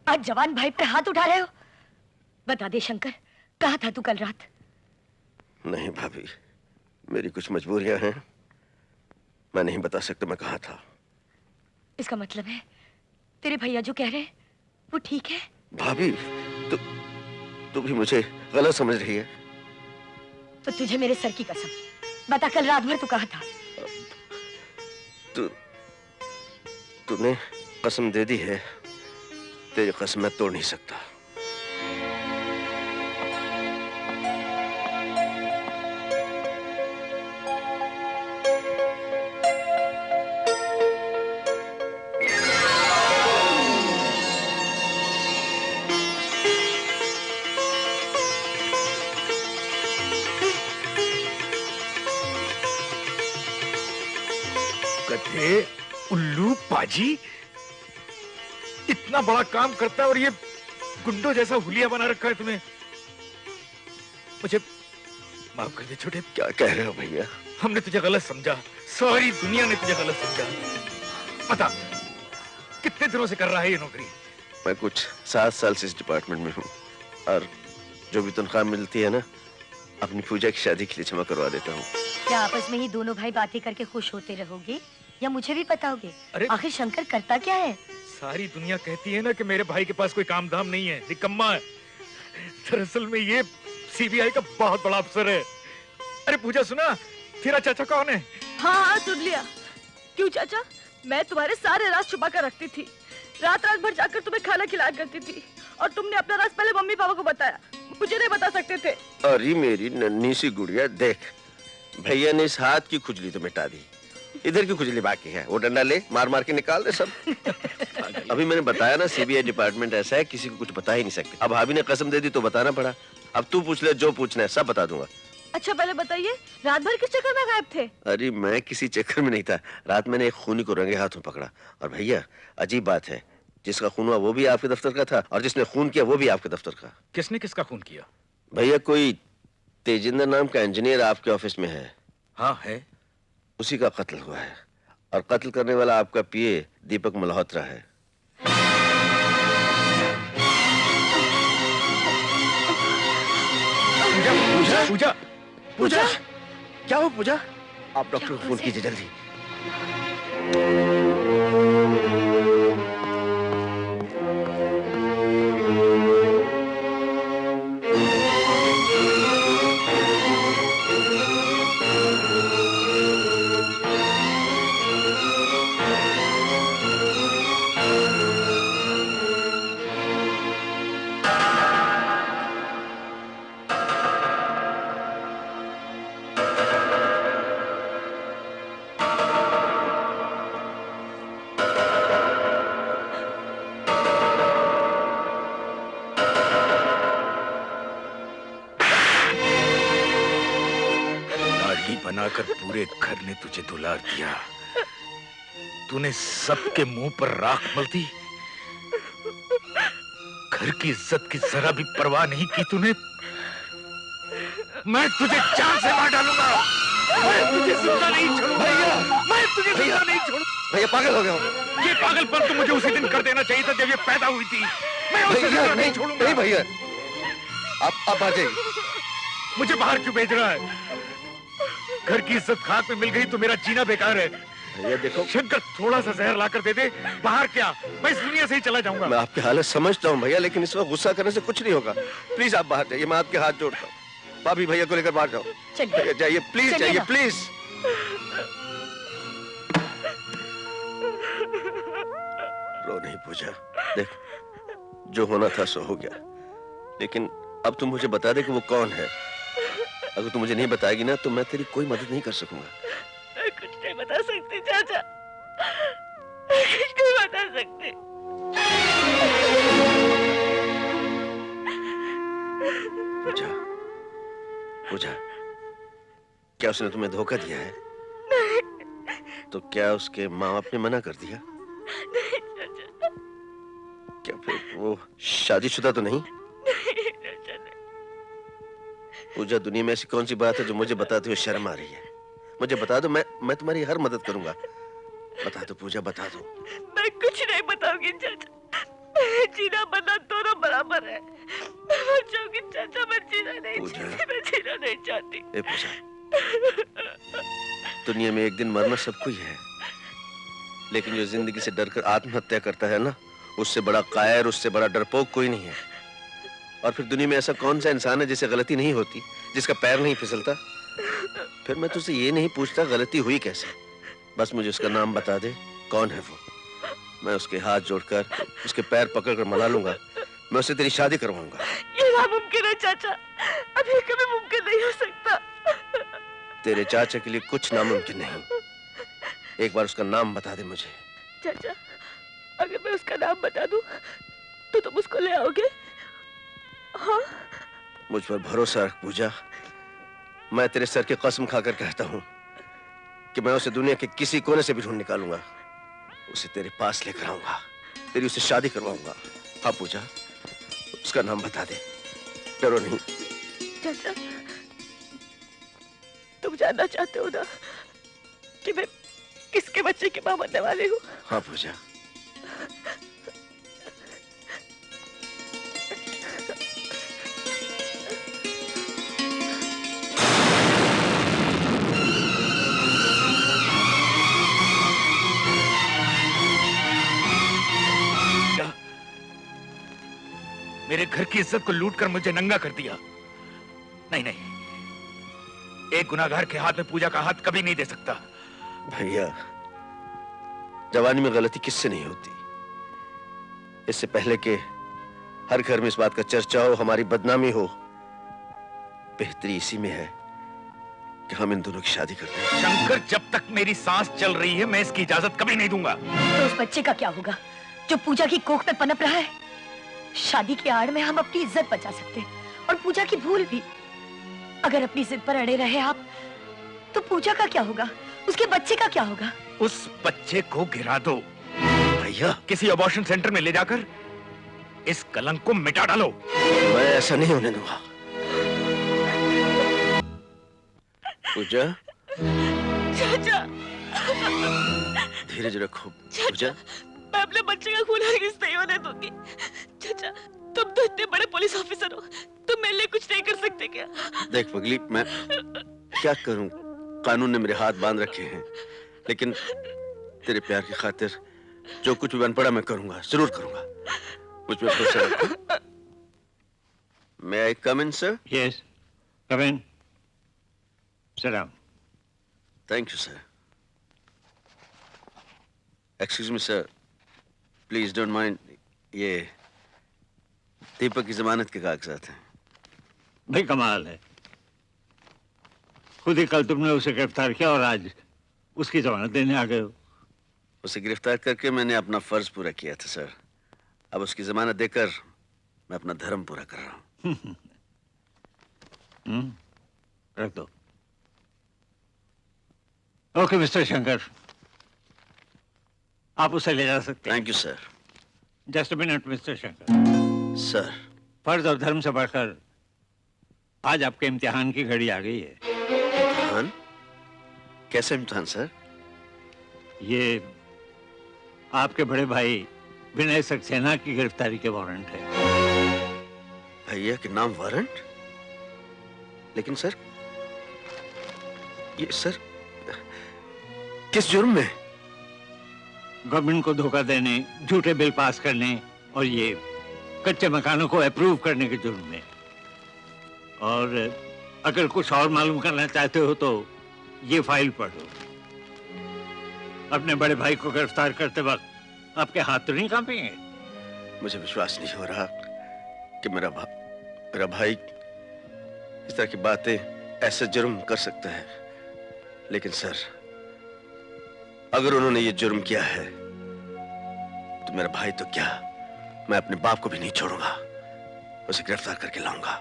Speaker 4: आज जवान भाई पे हाथ उठा रहे हो? बता दे शंकर, कहाँ था तू कल रात?
Speaker 2: नहीं भाभी, मेरी कुछ मजबूरियां हैं, मैं नहीं बता सकता मैं कहाँ था।
Speaker 4: इसका मतलब है तेरे भैया जो कह रहे हैं वो ठीक है?
Speaker 2: भाभी तू भी मुझे गलत समझ रही है।
Speaker 4: तो तुझे मेरे सर की कसम, बता कल रात भर तू कहाँ था?
Speaker 2: तूने कसम दे दी है, तेरी कसम मैं तोड़ नहीं सकता।
Speaker 6: गधे, उल्लू, पाजी, इतना बड़ा काम करता है और ये गुंडों जैसा हुलिया बना रखा है तुम्हें। मुझे माफ कर दे छोटे।
Speaker 2: क्या कह रहे हो भैया?
Speaker 6: हमने तुझे गलत समझा, सारी दुनिया ने तुझे गलत समझा। बता कितने दिनों से कर रहा है ये नौकरी?
Speaker 2: मैं कुछ 7 साल से इस डिपार्टमेंट में हूँ और जो भी तनख्वाह मिलती है ना, अपनी पूजा की शादी के लिए जमा करवा देता हूँ।
Speaker 4: क्या आपस में ही दोनों भाई बातें करके खुश होते रहोगे या मुझे भी बताओगे? आखिर शंकर करता क्या है?
Speaker 6: सारी दुनिया कहती है ना कि मेरे भाई के पास कोई काम धाम नहीं है, निकम्मा है। दरअसल में ये सीबीआई का बहुत बड़ा अफसर है। अरे पूजा सुना, तेरा चाचा कौन है?
Speaker 5: हाँ हाँ सुन लिया। क्यों चाचा? मैं तुम्हारे सारे राज छुपा कर रखती थी, रात रात भर जाकर तुम्हें खाना खिलाया करती थी, और तुमने अपना राज पहले मम्मी पापा को बताया, मुझे नहीं बता सकते थे।
Speaker 2: अरे मेरी नन्ही सी गुड़िया, देख भैया ने इस हाथ की खुजली तो मिटा दी, इधर की खुजली बाकी है। वो डंडा ले, मार मार के निकाल दे सब। अभी मैंने बताया ना, सीबीआई डिपार्टमेंट ऐसा है किसी को कुछ बता ही नहीं सकते। अब भाभी ने कसम दे दी तो बताना पड़ा। अब तू पूछ ले, जो पूछना है सब बता दूंगा।
Speaker 5: अच्छा पहले बताइए, रात भर किस चक्कर में गायब थे?
Speaker 2: अरे मैं किसी चक्कर में नहीं था। रात मैंने एक खूनी को रंगे हाथों पकड़ा। और भैया अजीब बात है, जिसका खून हुआ वो भी आपके दफ्तर का था और जिसने खून किया वो भी आपके दफ्तर का।
Speaker 6: किसने किसका खून किया?
Speaker 2: भैया कोई तेजिंदर नाम का इंजीनियर आपके ऑफिस में है।
Speaker 6: हाँ है।
Speaker 2: उसी का कत्ल हुआ है और कत्ल करने वाला आपका पीए दीपक मल्होत्रा है।
Speaker 6: पूजा पूजा
Speaker 2: पूजा, क्या हो पूजा? आप डॉक्टर को फोन कीजिए जल्दी।
Speaker 6: बनाकर पूरे घर ने तुझे दुलार दिया, तूने सबके मुंह पर राख मल दी। घर की इज्जत की जरा भी परवाह नहीं की तूने। मैं तुझे जान से मार डालूंगा। मैं तुझे जिंदा नहीं छोड़ूंगा।
Speaker 2: भैया,
Speaker 6: मैं तुझे जिंदा नहीं छोड़ूंगा।
Speaker 2: भैया पागल हो गया हो।
Speaker 6: ये पागलपन तो मुझे उसी दिन कर देना चाहिए था जब ये पैदा हुई थी। मैं उसे जिंदा नहीं छोड़ूंगा।
Speaker 2: नहीं भैया, आप आ जाइए।
Speaker 6: मुझे बाहर क्यों भेज रहा है? घर की इज्जत खाक में मिल गई तो मेरा जीना बेकार है।
Speaker 2: भैया देखो,
Speaker 6: शंकर थोड़ा सा जहर लाकर दे दे, बाहर क्या, मैं इस दुनिया से ही चला जाऊंगा।
Speaker 2: मैं आपकी हालत समझता हूँ भैया, लेकिन इस वक्त गुस्सा करने से कुछ नहीं होगा। प्लीज आप बाहर जाइए, मैं आपके हाथ जोड़ता हूँ। भाभी भैया को लेकर बाहर जाओ।
Speaker 4: चलिए
Speaker 2: जाइए, प्लीज जाइए, प्लीज। रो नहीं पूजा, देख जो होना था सो हो गया, लेकिन अब तुम मुझे बता दे कि वो कौन है। अगर तू मुझे नहीं बताएगी ना तो मैं तेरी कोई मदद नहीं कर सकूंगा।
Speaker 5: मैं कुछ नहीं बता सकती चाचा, कुछ नहीं बता सकती।
Speaker 2: पूजा, पूजा, क्या उसने तुम्हें धोखा दिया है? तो क्या उसके माँ बाप ने मना कर दिया? क्या फिर वो शादीशुदा तो नहीं? पूजा, दुनिया में ऐसी कौन सी बात है जो मुझे बताते हुए शर्म आ रही है? मुझे बता दो, मैं तुम्हारी हर मदद करूंगा। बता दो पूजा, बता दो।
Speaker 5: मैं कुछ नहीं बताऊंगी चाचा, जीना मरना दोनों बराबर है। मैं मर जाऊंगी चाचा, मैं जीना नहीं चाहती।
Speaker 2: ए पूजा, दुनिया में एक दिन मरना सबको ही है, लेकिन जो जिंदगी से डरकर आत्महत्या करता है ना, उससे बड़ा कायर, उससे बड़ा डरपोक कोई नहीं है। और फिर दुनिया में ऐसा कौन सा इंसान है जिसे गलती नहीं होती, जिसका पैर नहीं फिसलता? फिर मैं तुझसे ये नहीं पूछता गलती हुई कैसे, बस मुझे उसका नाम बता दे, कौन है वो। मैं उसके हाथ जोड़कर उसके पैर पकड़कर मना लूंगा, मैं उससे तेरी शादी करवाऊंगा।
Speaker 5: ये नामुमकिन है चाचा, अभी कभी मुमकिन नहीं हो सकता।
Speaker 2: तेरे चाचा के लिए कुछ नामुमकिन नहीं। एक बार उसका नाम बता दे मुझे।
Speaker 5: चाचा, अगर मैं उसका नाम बता दूं तो तुम उसको ले आओगे? हाँ?
Speaker 2: मुझ पर भरोसा रख पूजा, मैं तेरे सर की कसम खाकर कहता हूँ कि मैं उसे दुनिया के किसी कोने से भी ढूंढ निकालूंगा, उसे तेरे पास लेकर आऊंगा। तेरी उससे शादी करवाऊंगा। हाँ पूजा, उसका नाम बता दे, डरो नहीं।
Speaker 4: चाचा, तुम जानना चाहते हो ना कि मैं किसके बच्चे की मां बनने वाली हूँ?
Speaker 2: हाँ पूजा।
Speaker 6: मेरे घर की इज्जत को लूटकर मुझे नंगा कर दिया। नहीं नहीं, एक गुनाहगार के हाथ में पूजा का हाथ कभी नहीं दे सकता।
Speaker 2: भैया, जवानी में गलती किससे नहीं होती। इससे पहले कि हर घर में इस बात का चर्चा हो, हमारी बदनामी हो, बेहतरी इसी में है कि हम इन दोनों की शादी करते हैं।
Speaker 6: शंकर, जब तक मेरी सांस चल रही है मैं इसकी इजाजत कभी नहीं दूंगा।
Speaker 4: तो उस बच्चे का क्या होगा जो पूजा की कोख में पनप रहा है? शादी की आड़ में हम अपनी इज्जत बचा सकते हैं और पूजा की भूल भी। अगर अपनी जिद पर अड़े रहे आप, तो पूजा का क्या होगा? उसके बच्चे का क्या होगा?
Speaker 6: उस बच्चे को गिरा दो
Speaker 2: भैया,
Speaker 6: किसी अबॉर्शन सेंटर में ले जाकर इस कलंक को मिटा डालो।
Speaker 2: मैं ऐसा नहीं होने दूंगा। पूजा,
Speaker 4: चाचा,
Speaker 2: धीरज रखो पूजा।
Speaker 4: मैं अपने बच्चे का खून हरगिज़ नहीं होने दूंगी। चाचा, तुम तो इतने बड़े पुलिस ऑफिसर हो, तुम मेरे लिए कुछ नहीं कर सकते क्या?
Speaker 2: देख पगली, मैं क्या करूं? कानून ने मेरे हाथ बांध रखे हैं, लेकिन तेरे प्यार की खातिर जो कुछ भी बन पड़ा मैं करूंगा, जरूर करूंगा। मुझ पे भरोसा रखो। May I come in, sir?
Speaker 18: Yes, come in. Sit down.
Speaker 2: Thank you, sir. Excuse me, sir. Please don't mind. ये दीपक की जमानत के कागजात हैं।
Speaker 18: भाई कमाल है, खुद ही कल तुमने उसे गिरफ्तार किया और आज उसकी जमानत देने आ गए हो।
Speaker 2: उसे गिरफ्तार करके मैंने अपना फर्ज पूरा किया था सर। अब उसकी जमानत देकर मैं अपना धर्म पूरा कर रहा हूँ।
Speaker 18: रख दो। ओके मिस्टर शंकर, आप उसे ले जा सकते हैं।
Speaker 2: Thank you sir.
Speaker 18: Just a minute mister Shankar.
Speaker 2: Sir,
Speaker 18: फर्ज और धर्म से बढ़कर आज आपके इम्तिहान की घड़ी आ गई है।
Speaker 2: इम्तिहान? कैसे इम्तिहान सर?
Speaker 18: ये आपके बड़े भाई विनय सक्सेना की गिरफ्तारी के वारंट है।
Speaker 2: भैया के नाम वारंट? लेकिन सर, ये सर किस जुर्म में?
Speaker 18: गवर्नमेंट को धोखा देने, झूठे बिल पास करने और ये कच्चे मकानों को अप्रूव करने के जुर्म में। और अगर कुछ और मालूम करना चाहते हो तो ये फाइल पढ़ो। अपने बड़े भाई को गिरफ्तार करते वक्त आपके हाथ तो नहीं कांपेंगे?
Speaker 2: मुझे विश्वास नहीं हो रहा कि मेरा भाई इस तरह की बातें, ऐसे जुर्म कर सकता है। लेकिन सर, अगर उन्होंने ये जुर्म किया है तो मेरा भाई तो क्या, मैं अपने बाप को भी नहीं छोड़ूंगा। उसे गिरफ्तार करके लाऊंगा।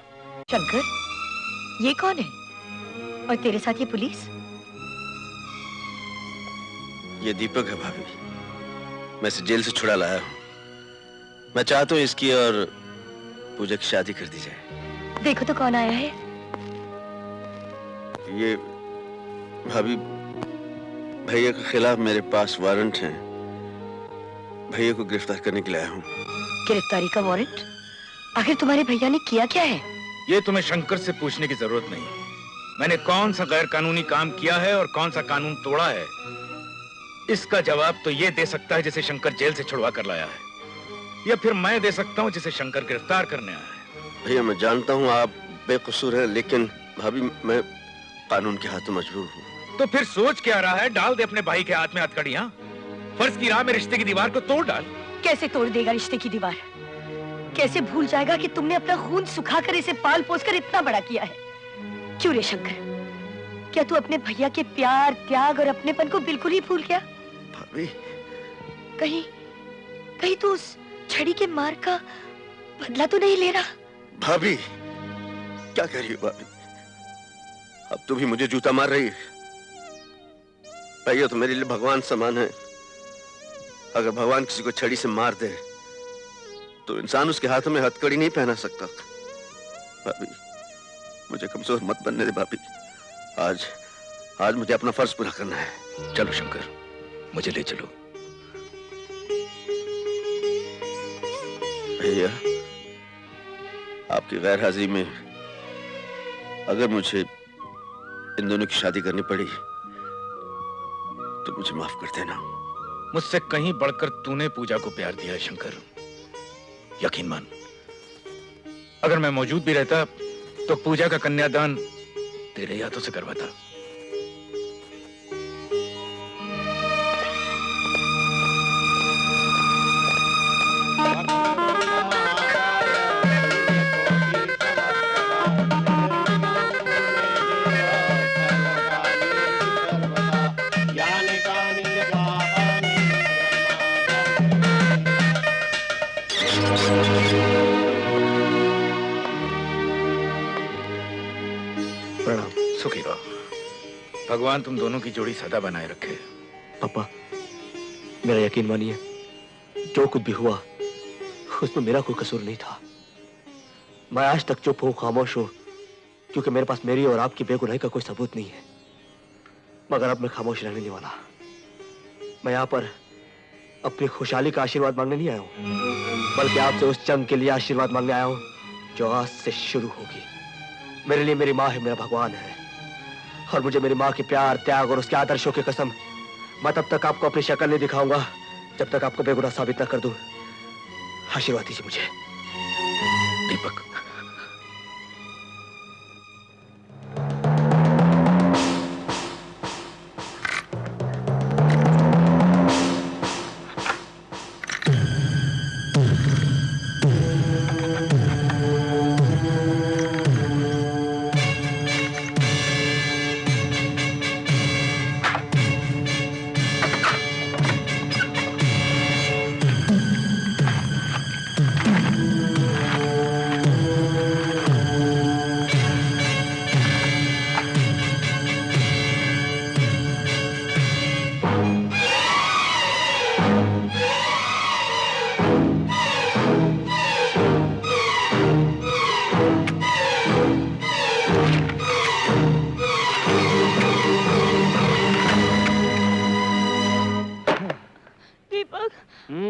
Speaker 4: शंकर, ये कौन है? और तेरे साथ ये पुलिस?
Speaker 2: ये दीपक है भाभी, मैं इसे जेल से छुड़ा लाया हूँ। मैं चाहता हूँ इसकी और पूजा की शादी कर दी जाए।
Speaker 4: देखो तो कौन आया है।
Speaker 2: ये भाभी, भैया के खिलाफ मेरे पास वारंट हैं। भैया को गिरफ्तार करने के लिए आया हूँ।
Speaker 4: गिरफ्तारी का वारंट? आखिर तुम्हारे भैया ने किया क्या है?
Speaker 6: ये तुम्हें शंकर से पूछने की जरूरत नहीं। मैंने कौन सा गैर कानूनी काम किया है और कौन सा कानून तोड़ा है, इसका जवाब तो ये दे सकता है जिसे शंकर जेल से छुड़वा कर लाया है, या फिर मैं दे सकता हूँ जिसे शंकर गिरफ्तार करने आया है।
Speaker 2: भैया, मैं जानता हूँ आप बेकसूर हैं, लेकिन भाभी मैं कानून के हाथों मजबूर हूँ।
Speaker 6: तो फिर सोच क्या रहा है? डाल दे अपने भाई के हाथ में हथकड़ियां। फर्ज की राह में रिश्ते की दीवार को तोड़ डाल।
Speaker 4: कैसे तोड़ देगा रिश्ते की दीवार? कैसे भूल जाएगा कि तुमने अपना खून सुखाकर इसे पाल पोस कर इतना बड़ा किया है? क्यों रे शंकर, क्या तू अपने भैया के प्यार, त्याग और अपनेपन को बिल्कुल ही भूल गया?
Speaker 2: भाभी,
Speaker 4: कहीं तू उस छड़ी के मार का बदला तो नहीं ले रहा?
Speaker 2: भाभी, क्या कर रही हो भाभी? अब तू भी मुझे जूता मार रही है। भैया तो मेरे लिए भगवान समान है। अगर भगवान किसी को छड़ी से मार दे तो इंसान उसके हाथों में हथकड़ी नहीं पहना सकता। भाभी, मुझे कमजोर मत बनने दे भाभी। आज मुझे अपना फर्ज पूरा करना है।
Speaker 6: चलो शंकर, मुझे ले चलो।
Speaker 2: भैया, आपकी गैर हाजिरी में अगर मुझे इन दोनों की शादी करनी पड़ी तो मुझे माफ कर देना।
Speaker 6: मुझसे कहीं बढ़कर तूने पूजा को प्यार दिया है शंकर, यकीन मान। अगर मैं मौजूद भी रहता तो पूजा का कन्यादान तेरे हाथों से करवाता। सुखी रहो। भगवान तुम दोनों की जोड़ी सदा बनाए रखे।
Speaker 7: पापा, मेरा यकीन मानिए, जो कुछ भी हुआ उसमें मेरा कोई कसूर नहीं था। मैं आज तक चुप हूं, खामोश हूं, क्योंकि मेरे पास मेरी और आपकी बेगुनाही का कोई सबूत नहीं है। मगर अब मैं खामोश रहने नहीं वाला। मैं यहाँ पर अपनी खुशहाली का आशीर्वाद मांगने नहीं आया हूँ, बल्कि आपसे उस जंग के लिए आशीर्वाद मांगने आया हूँ जो आज से शुरू होगी। मेरे लिए मेरी माँ है, मेरा भगवान है, और मुझे मेरी माँ के प्यार, त्याग और उसके आदर्शों की कसम, मैं तब तक आपको अपनी शक्ल नहीं दिखाऊंगा जब तक आपको बेगुनाह साबित न कर दूं। आशीर्वाद दीजिए मुझे।
Speaker 6: दीपक,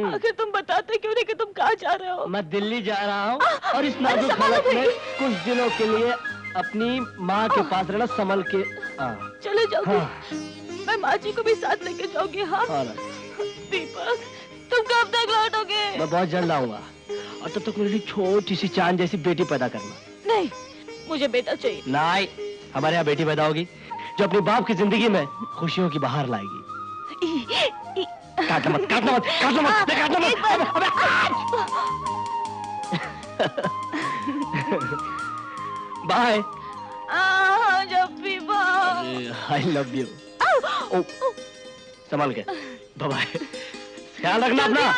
Speaker 16: आखिर तुम बताते क्यों नहीं कि तुम कहाँ जा रहे हो?
Speaker 7: मैं दिल्ली जा रहा हूँ और इस नाजुक हालत में कुछ दिनों के लिए अपनी माँ के पास रहना, संभल के।
Speaker 16: चले जाओगे? मैं माँ जी को भी साथ लेके जाऊंगी। हाँ दीपक, तुम कब तक लौटोगे?
Speaker 7: मैं बहुत जल्द आऊंगा, और तब तक मेरे लिए छोटी सी चांद जैसी बेटी पैदा करना।
Speaker 16: नहीं, मुझे बेटा चाहिए।
Speaker 7: नहीं, हमारे यहाँ बेटी पैदा होगी जो अपने बाप की जिंदगी में खुशियों की बहार लाएगी। काटना मत, काटना मत, काटना मत, काटना मत। बाय।
Speaker 16: जब भी बाय।
Speaker 7: I love you. संभाल के। बाय। ख्याल रखना अपना।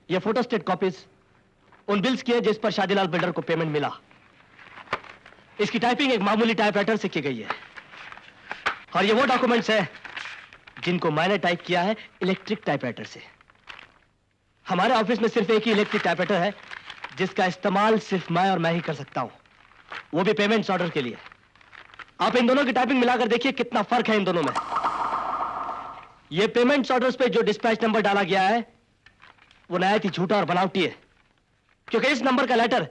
Speaker 7: ये फोटो स्टेट कॉपीज उन बिल्स की है जिस पर शादीलाल बिल्डर को पेमेंट मिला। इसकी टाइपिंग एक मामूली टाइपराइटर से की गई है, और ये वो डॉक्यूमेंट्स है जिनको मैंने टाइप किया है इलेक्ट्रिक टाइपराइटर से। हमारे ऑफिस में सिर्फ एक ही इलेक्ट्रिक टाइपराइटर है जिसका इस्तेमाल सिर्फ मैं और मैं ही कर सकता हूं, वो भी पेमेंट्स ऑर्डर के लिए। आप इन दोनों की टाइपिंग मिलाकर देखिए कितना फर्क है इन दोनों में। ये पेमेंट्स ऑर्डर्स पे जो डिस्पैच नंबर डाला गया है वो नहायत ही झूठा और बनावटी है, क्योंकि इस नंबर का लेटर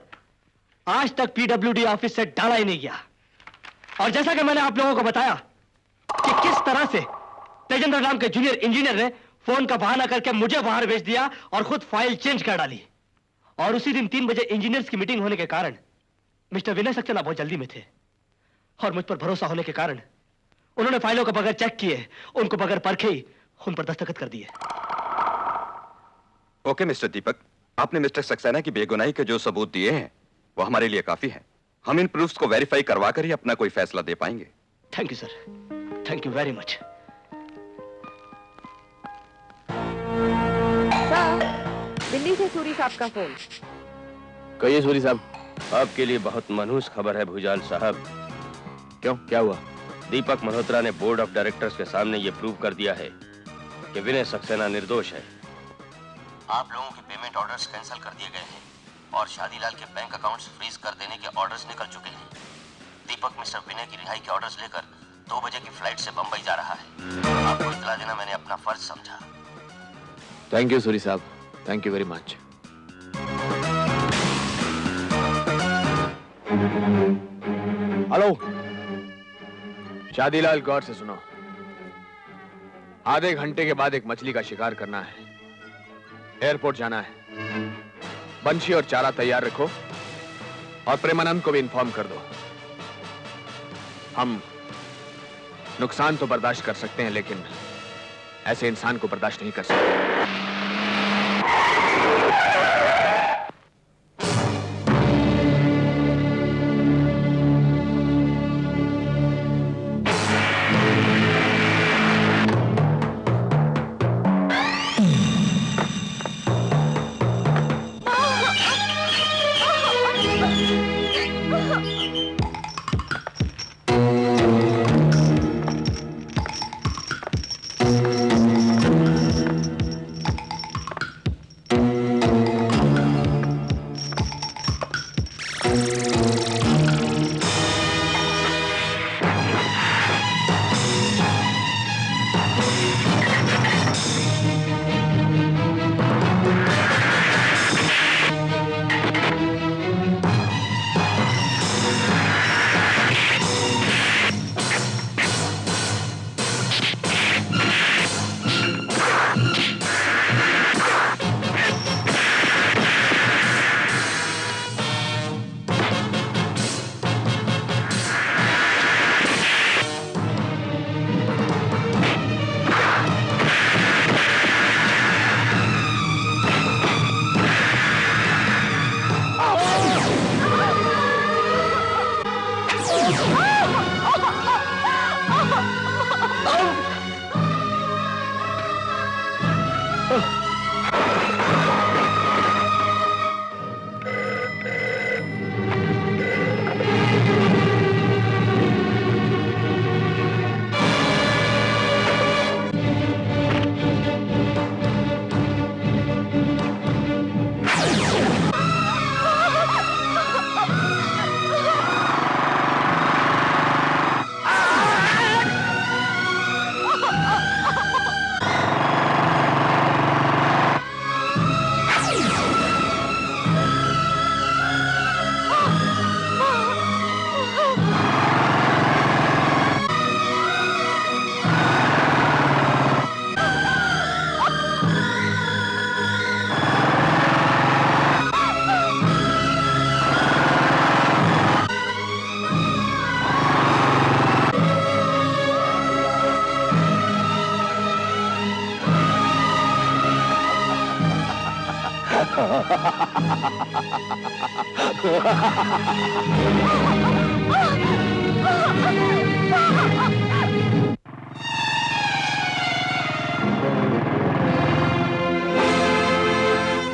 Speaker 7: आज तक पीडब्ल्यूडी ऑफिस से डाला ही नहीं गया। और जैसा कि मैंने आप लोगों को बताया कि किस तरह से तेजेंद्र नाम के जूनियर इंजीनियर ने फोन का बहाना करके मुझे बाहर भेज दिया और खुद फाइल चेंज कर डाली, और उसी दिन 3 बजे इंजीनियर्स की मीटिंग होने के कारण मिस्टर विनय सक्सेना बहुत जल्दी में थे, और मुझ पर भरोसा होने के कारण उन्होंने फाइलों को बगैर चेक किए, उनको बगैर परखे ही उन पर दस्तखत कर दिए।
Speaker 1: ओके मिस्टर दीपक, आपने मिस्टर सक्सेना की बेगुनाही के जो सबूत दिए हैं वो हमारे लिए काफी हैं। हम इन प्रूफ्स को वेरीफाई करवा कर ही अपना कोई फैसला दे पाएंगे।
Speaker 7: Thank you sir, thank you very much.
Speaker 13: Delhi से सूरी साहब का फोन।
Speaker 15: कहिए सूरी साहब। आपके लिए बहुत मनहूस खबर है भुजाल साहब।
Speaker 8: क्यों, क्या हुआ?
Speaker 15: दीपक मल्होत्रा ने बोर्ड ऑफ डायरेक्टर्स के सामने ये प्रूव कर दिया है कि विनय सक्सेना निर्दोष है।
Speaker 2: आप लोगों के पेमेंट ऑर्डर्स कैंसिल कर दिए गए हैं और शादीलाल के बैंक अकाउंट्स फ्रीज कर देने के ऑर्डर्स निकल चुके हैं। दीपक मिस्टर विनय की रिहाई के ऑर्डर्स लेकर 2 बजे की फ्लाइट से बंबई जा रहा है। आपको इतला देना मैंने अपना फर्ज समझा।
Speaker 8: Thank you Suri sahab, thank you very much.
Speaker 15: Hello
Speaker 8: Shadilal, गौर से सुनो। आधे घंटे के बाद एक मछली का शिकार करना है, एयरपोर्ट जाना है। बंशी और चारा तैयार रखो और प्रेमानंद को भी इन्फॉर्म कर दो। हम नुकसान तो बर्दाश्त कर सकते हैं, लेकिन ऐसे इंसान को बर्दाश्त नहीं कर सकते।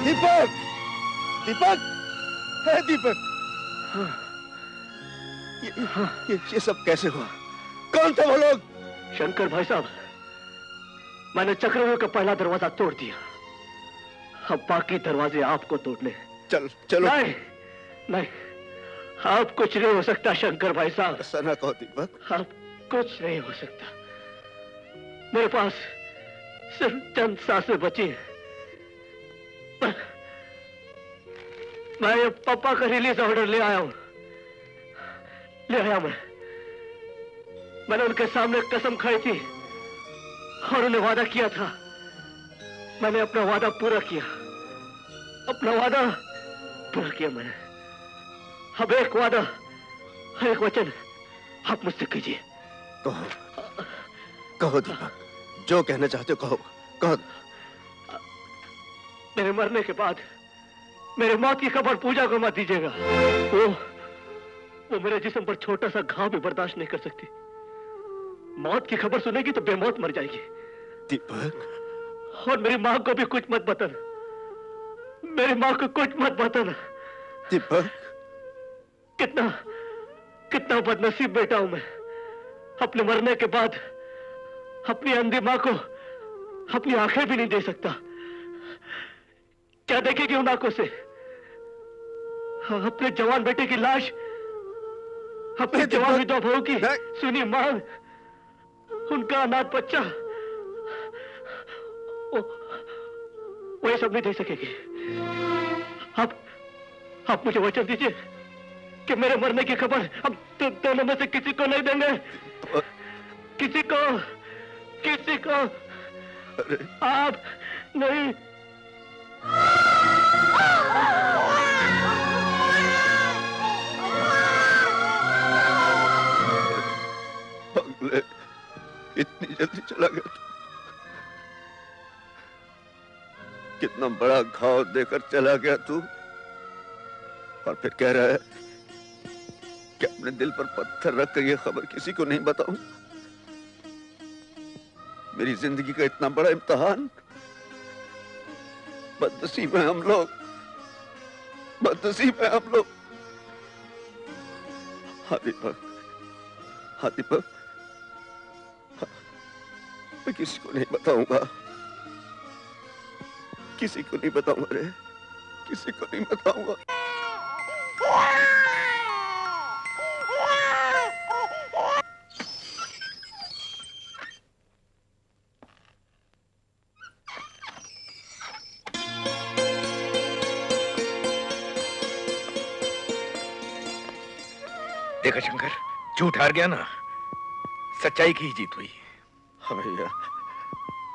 Speaker 2: दीपक, दीपक, है दीपक। ये सब कैसे हुआ? कौन थे वो लोग?
Speaker 7: शंकर भाई साहब, मैंने चक्रव्यूह का पहला दरवाजा तोड़ दिया, अब बाकी दरवाजे आपको तोड़ने हैं।
Speaker 2: चलो।
Speaker 7: नहीं, नहीं, आप कुछ नहीं हो सकता शंकर भाई साहब।
Speaker 2: ऐसा ना कहो दीपक।
Speaker 7: आप कुछ नहीं हो सकता। मेरे पास सिर्फ चंद सांसें बची हैं। मैं ये पापा का रिलीज ऑर्डर ले आया हूं, ले आया मैंने उनके सामने कसम खाई थी और उन्हें वादा किया था। मैंने अपना वादा पूरा किया, अपना वादा पूरा किया मैंने। अब एक वादा, एक वचन आप मुझसे कीजिए।
Speaker 2: कहो, कहो दीपक, जो कहना चाहते हो कहो, कहो।
Speaker 7: मेरे मरने के बाद मेरे मौत की खबर पूजा को मत दीजिएगा। वो मेरे जिस्म पर छोटा सा घाव भी बर्दाश्त नहीं कर सकती। मौत की खबर सुनेगी तो बेमौत मर जाएगी।
Speaker 2: दीपक,
Speaker 7: और मेरी माँ को भी कुछ मत बताना, मेरी माँ को कुछ मत बताना।
Speaker 2: दीपक,
Speaker 7: कितना कितना बदनसीब बेटा हूं मैं। अपने मरने के बाद अपनी अंधी माँ को अपनी आंखें भी नहीं दे सकता। क्या देखेगी उन आंखों से? अपने जवान बेटे की लाश, अपने जवान विधवा बहू की सुनी मांग, उनका अनाथ बच्चा, वो ये सब नहीं दे सकेगी। आप मुझे वचन दीजिए कि मेरे मरने की खबर अब दोनों में से किसी को नहीं देंगे। किसी को आप नहीं।
Speaker 2: इतनी जल्दी चला गया तू। कितना बड़ा घाव देकर चला गया तू, और फिर कह रहा है कि अपने दिल पर पत्थर रखकर यह खबर किसी को नहीं बताऊं। मेरी जिंदगी का इतना बड़ा इम्तिहान, बदनसीब हैं हम लोग, बदनसीब हैं हम लोग। हाँ दीपक, हाँ दीपक, मैं किसी को नहीं बताऊंगा, किसी को नहीं बताऊंगा रे, किसी को नहीं बताऊंगा।
Speaker 6: देखा शंकर, झूठ हार गया ना, सच्चाई की ही जीत हुई।
Speaker 2: हाँ भैया,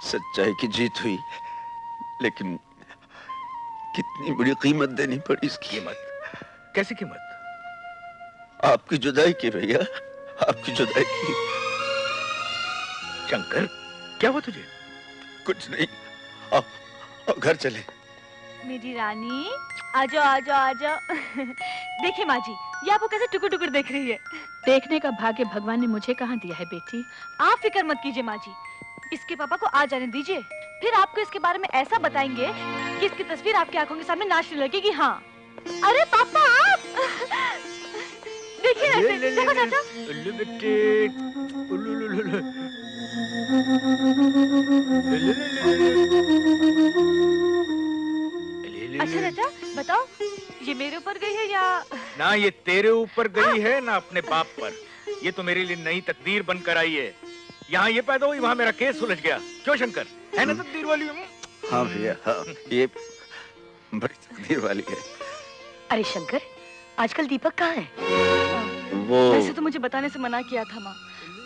Speaker 2: सच्चाई की जीत हुई, लेकिन कितनी बड़ी कीमत देनी पड़ी इसकी।
Speaker 6: कीमत? कैसी कीमत?
Speaker 2: आपकी जुदाई की भैया, आपकी जुदाई की।
Speaker 6: शंकर, क्या हुआ तुझे?
Speaker 2: कुछ नहीं, आओ घर चले।
Speaker 5: मेरी रानी, आजो आजो आजो। देखिए माँ जी, ये आपको कैसे टुकुर टुकुर देख रही है। देखने का भाग्य भगवान ने मुझे कहाँ दिया है बेटी। आप फिक्र मत कीजिए माँ जी, इसके पापा को आ जाने दीजिए, फिर आपको इसके बारे में ऐसा बताएंगे कि इसकी तस्वीर आपकी आंखों के सामने नाचने लगेगी। हाँ, अरे पापा आप देखिए ना, देखो चाचा। अच्छा चाचा बताओ, ये मेरे ऊपर गई है या
Speaker 6: ना? ये तेरे ऊपर गई है ना अपने बाप पर। ये तो मेरे लिए नई तकदीर बनकर आई है। यहाँ ये पैदा हुई, वहाँ मेरा केस सुलझ गया। क्यों शंकर, है ना तकदीर वाली?
Speaker 2: हाँ भैया, हाँ, ये बड़ी तकदीर वाली है।
Speaker 4: अरे शंकर, आजकल दीपक कहाँ है?
Speaker 2: वो
Speaker 5: वैसे तो मुझे बताने से मना किया था माँ,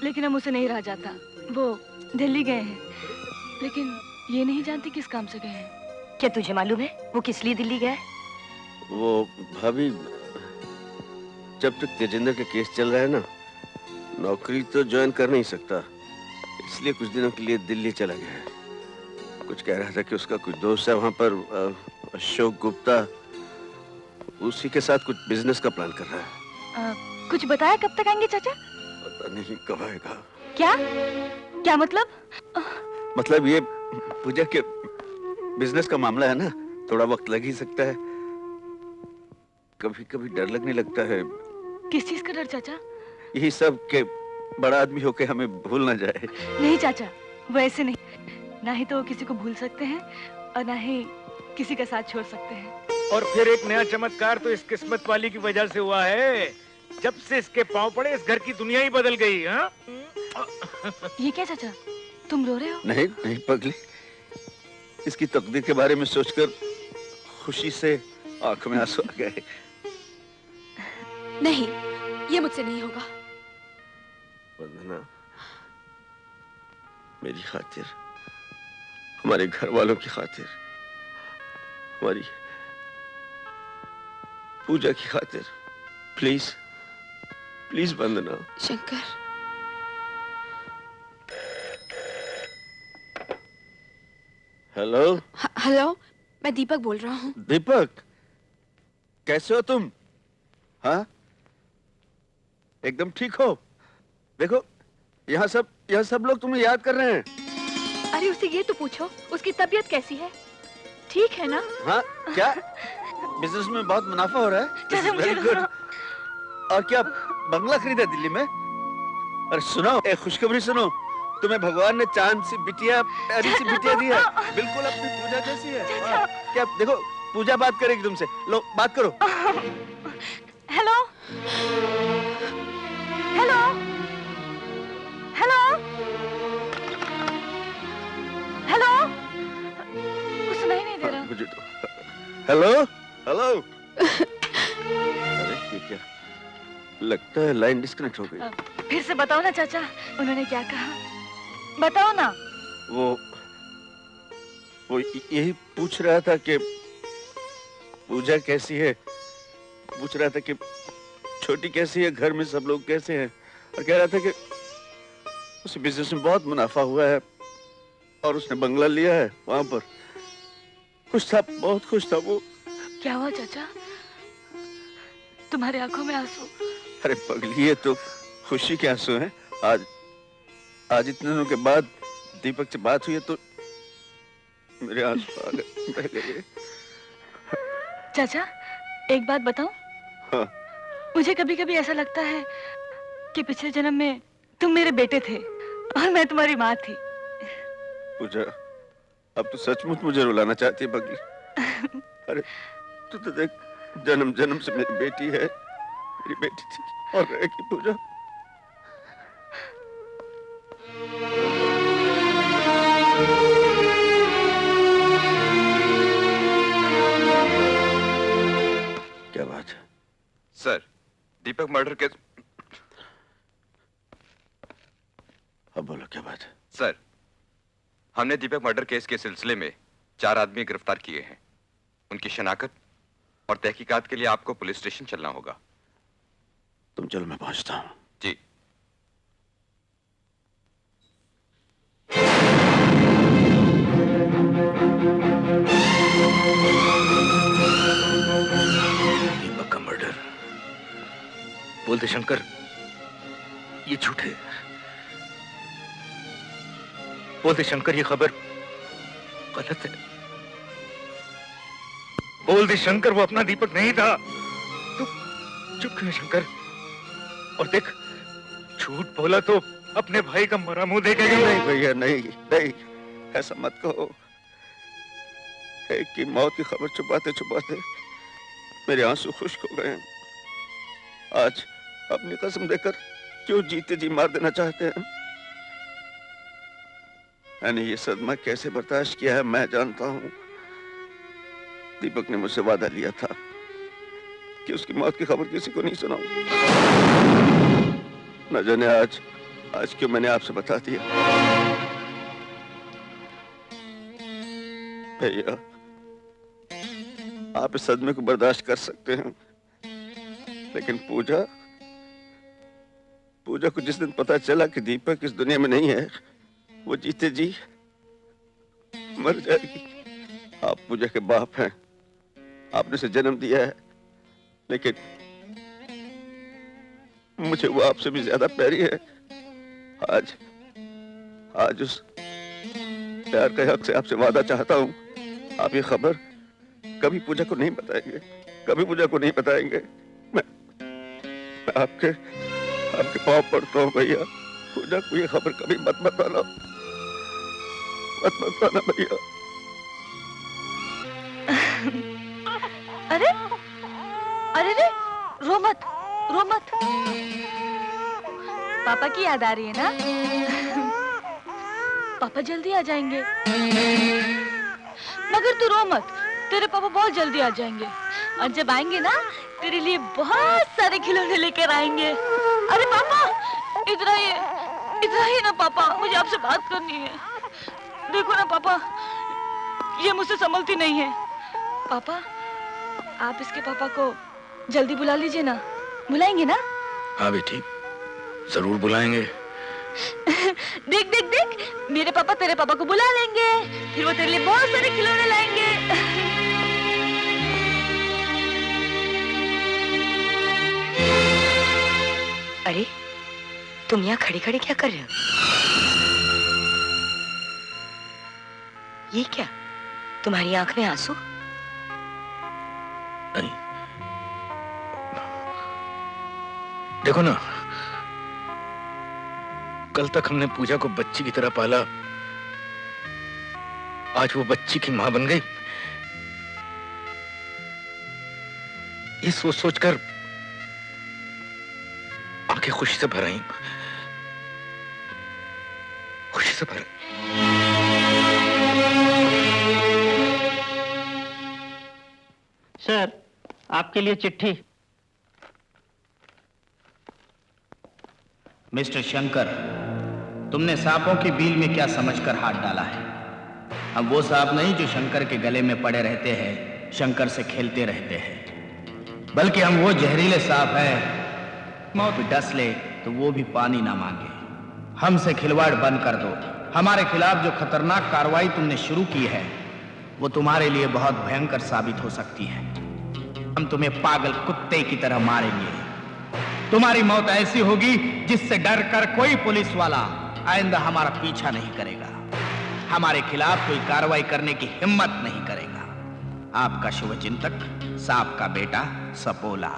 Speaker 5: लेकिन अब उसे नहीं रहा जाता। वो दिल्ली गए हैं, लेकिन ये नहीं जानती किस काम से गए हैं।
Speaker 4: क्या तुझे मालूम है वो किस लिए दिल्ली गया?
Speaker 2: वो भाभी, जब तक तेजिंदर का केस चल रहा है ना, नौकरी तो ज्वाइन कर नहीं सकता, इसलिए कुछ दिनों के लिए दिल्ली चला गया है। कुछ कह रहा था कि उसका कुछ दोस्त है वहां पर, अशोक गुप्ता, उसी के साथ कुछ बिजनेस का प्लान कर रहा है।
Speaker 5: कुछ बताया कब तक आएंगे चाचा?
Speaker 2: पता नहीं कब आएगा।
Speaker 5: क्या क्या मतलब?
Speaker 2: मतलब ये पूजा के बिजनेस का मामला है ना, थोड़ा वक्त लग ही सकता है। कभी कभी डर लगने लगता है।
Speaker 5: किस चीज का डर चाचा?
Speaker 2: यही सब के बड़ा आदमी होके हमें भूल ना जाए।
Speaker 5: नहीं चाचा, वो ऐसे नहीं, ना ही तो वो किसी को भूल सकते हैं और ना ही किसी का साथ छोड़ सकते हैं।
Speaker 6: और फिर एक नया चमत्कार तो इस किस्मत वाली की वजह से हुआ है। जब से इसके पांव पड़े, इस घर की दुनिया ही बदल गई। हाँ?
Speaker 5: ये क्या चाचा, तुम रो रहे हो?
Speaker 2: नहीं नहीं पगली, इसकी तकदीर के बारे में सोचकर खुशी से आंखों में आंसू आ गए।
Speaker 13: नहीं, ये मुझसे नहीं होगा।
Speaker 2: वंदना, मेरी खातिर, हमारे घर वालों की खातिर, हमारी पूजा की खातिर, please please Vandana.
Speaker 13: Shankar,
Speaker 2: hello.
Speaker 13: Hello, मैं दीपक बोल रहा हूँ।
Speaker 2: दीपक, कैसे हो तुम? हाँ, एकदम ठीक हो? देखो, यहाँ सब लोग तुम्हें याद कर रहे हैं।
Speaker 5: अरे उसे ये तो पूछो, उसकी तबीयत कैसी है? ठीक है ना?
Speaker 2: हाँ, क्या बिजनेस में बहुत मुनाफा हो रहा है?
Speaker 5: चाचा मुझे
Speaker 2: Very good. और क्या बंगला खरीदा दिल्ली में? अरे सुनो, एक खुशखबरी सुनो, तुम्हें भगवान ने चांद सी बिटिया, प्यारी सी बिटिया दी है, बिल्कुल अपनी पूजा जैसी है। हाँ, क्या देखो, पूजा बात करेगी तुमसे, लो बात करो।
Speaker 4: हेलो हेलो हेलो हेलो, कुछ सुनाई नहीं दे रहा।
Speaker 2: मुझे तो हेलो हेलो। अरे ये क्या, लगता है लाइन डिस्कनेक्ट हो गई।
Speaker 4: फिर से बताओ ना चाचा, उन्होंने क्या कहा, बताओ ना।
Speaker 2: वो यही पूछ रहा था कि पूजा कैसी है, पूछ रहा था कि छोटी कैसी है, घर में सब लोग कैसे हैं, और कह रहा था कि उस बिजनेस में बहुत मुनाफा हुआ है और उसने बंगला लिया है वहां पर। खुश था, बहुत खुश था वो।
Speaker 16: क्या हुआ चाचा, तुम्हारी आंखों में आंसू?
Speaker 2: अरे पगली, ये तो खुशी के आंसू हैं। आज इतने दिनों के बाद दीपक से बात हुई है तो मेरे आंसू आ गए, बह गए।
Speaker 16: चाचा एक बात बताऊं?
Speaker 2: हाँ।
Speaker 16: मुझे कभी कभी ऐसा लगता है कि पिछले जन्म में तुम मेरे बेटे थे और मैं तुम्हारी माँ थी।
Speaker 2: पूजा, अब तो सचमुच मुझे रुलाना चाहती है पगली। अरे तू तो देख, जन्म जन्म से मेरी बेटी है, मेरी बेटी थी और रहेगी पूजा। क्या बात है?
Speaker 1: सर, दीपक मर्डर केस।
Speaker 2: अब बोलो क्या बात है?
Speaker 1: सर, हमने दीपक मर्डर केस के सिलसिले में 4 आदमी गिरफ्तार किए हैं। उनकी शनाख्त और तहकीकात के लिए आपको पुलिस स्टेशन चलना होगा।
Speaker 2: तुम चलो, मैं पहुंचता हूं।
Speaker 1: जी।
Speaker 6: दीपक का मर्डर, बोलते शंकर, ये झूठ है। बोलते शंकर, ये खबर गलत है। बोल दे शंकर, वो अपना दीपक नहीं था। तू चुप क्यों है शंकर? और देख, झूठ बोला तो अपने भाई का मरा मुंह देखेगा।
Speaker 2: नहीं भैया, नहीं नहीं, ऐसा मत कहो। एक की मौत की खबर छुपाते छुपाते मेरे आंसू खुश्क हो गए। आज अपनी कसम देकर क्यों जीते जी मार देना चाहते हैं? मैंने ये सदमा कैसे बर्दाश्त किया है मैं जानता हूं। दीपक ने मुझसे वादा लिया था कि उसकी मौत की खबर किसी को नहीं सुनाऊं। न जाने आज क्यों मैंने आपसे बता दिया। भैया, आप इस सदमे को बर्दाश्त कर सकते हैं, लेकिन पूजा को जिस दिन पता चला कि दीपक इस दुनिया में नहीं है, वो जीते जी मर जाएगी। आप पूजा के बाप हैं, आपने उसे जन्म दिया है, लेकिन मुझे वो आपसे भी ज्यादा प्यारी है। आज उस प्यार के हक से आपसे वादा चाहता हूं, आप ये खबर कभी पूजा को नहीं बताएंगे, कभी पूजा को नहीं बताएंगे। मैं आपके पाँव पड़ता हूं भैया, पूजा को ये खबर कभी मत बताना, मत बताना भैया।
Speaker 16: अरे अरे रे, रो मत, रो मत। पापा की याद आ रही है ना? पापा जल्दी आ जाएंगे। मगर तू रो मत, तेरे पापा बहुत जल्दी आ जाएंगे, और जब आएंगे ना तेरे लिए बहुत सारे खिलौने लेकर आएंगे। अरे पापा, इधर ही ना पापा, मुझे आपसे बात करनी है। देखो ना पापा, ये मुझसे संभलती नहीं है। पापा, आप इसके पापा को जल्दी बुला लीजिए ना। बुलाएंगे ना?
Speaker 6: हाँ बेटी, जरूर बुलाएंगे।
Speaker 16: देख देख देख, मेरे पापा तेरे पापा को बुला लेंगे, फिर वो तेरे लिए बहुत सारे खिलौने लाएंगे।
Speaker 4: अरे तुम यहाँ खड़े खड़े क्या कर रहे हो? ये क्या, तुम्हारी आंख में आंसू?
Speaker 6: नहीं, देखो ना, कल तक हमने पूजा को बच्ची की तरह पाला, आज वो बच्ची की मां बन गई। ये सोच सोचकर आंखें खुशी से भर आई, खुशी से भर आई।
Speaker 19: सर, आपके लिए चिट्ठी।
Speaker 9: मिस्टर शंकर, तुमने सांपों की बील में क्या समझकर हाथ डाला है? हम वो सांप नहीं जो शंकर के गले में पड़े रहते हैं, शंकर से खेलते रहते हैं, बल्कि हम वो जहरीले सांप हैं, मौत डस ले तो वो भी पानी ना मांगे। हमसे खिलवाड़ बंद कर दो। हमारे खिलाफ जो खतरनाक कार्रवाई तुमने शुरू की है वो तुम्हारे लिए बहुत भयंकर साबित हो सकती है। हम तुम्हें पागल कुत्ते की तरह मारेंगे। तुम्हारी मौत ऐसी होगी जिससे डर कर कोई पुलिस वाला आइंदा हमारा पीछा नहीं करेगा, हमारे खिलाफ कोई कार्रवाई करने की हिम्मत नहीं करेगा। आपका शुभचिंतक, सांप का बेटा सपोला।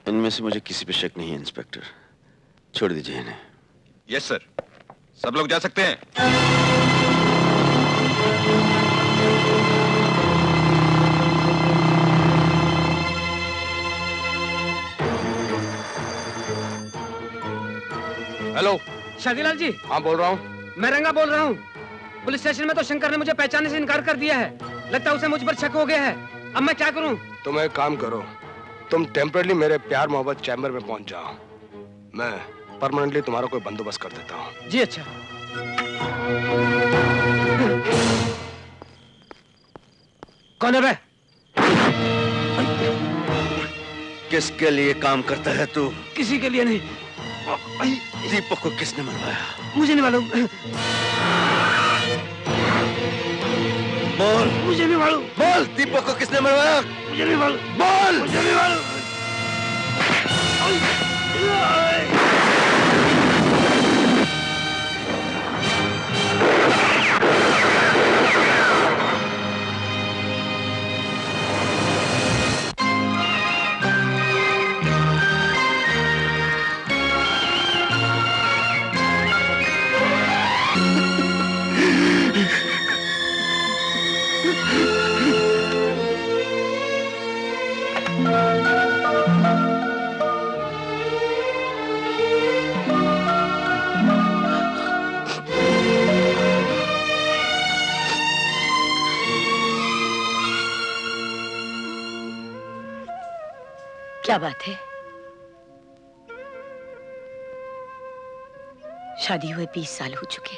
Speaker 2: इनमें से मुझे किसी पे शक नहीं है इंस्पेक्टर, छोड़ दीजिए इन्हें।
Speaker 1: यस सर, सब लोग जा सकते हैं।
Speaker 8: हेलो,
Speaker 3: शादीलाल जी।
Speaker 8: हाँ बोल रहा हूँ।
Speaker 3: मैं रंगा बोल रहा हूँ। पुलिस स्टेशन में तो शंकर ने मुझे पहचानने से इनकार कर दिया है। लगता है उसे मुझ पर शक हो गया है। अब मैं क्या करूँ?
Speaker 8: तुम एक काम करो, तुम टेम्परेरी मेरे प्यार मोहब्बत चैम्बर में पहुंच जाओ, मैं परमानेंटली तुम्हारा कोई बंदोबस्त कर देता हूँ।
Speaker 3: जी अच्छा। कौन है बे?
Speaker 2: किसके लिए काम करता है तू?
Speaker 3: किसी के लिए नहीं।
Speaker 2: दीपक को किसने मरवाया?
Speaker 3: मुझे नहीं मालूम।
Speaker 2: बोल।
Speaker 3: मुझे नहीं मालूम।
Speaker 2: बोल, दीपक को किसने मरवाया?
Speaker 3: मुझे नहीं मालूम।
Speaker 2: बोल।
Speaker 3: मुझे नहीं मालूम।
Speaker 4: क्या बात है? शादी हुए 20 साल हो चुके,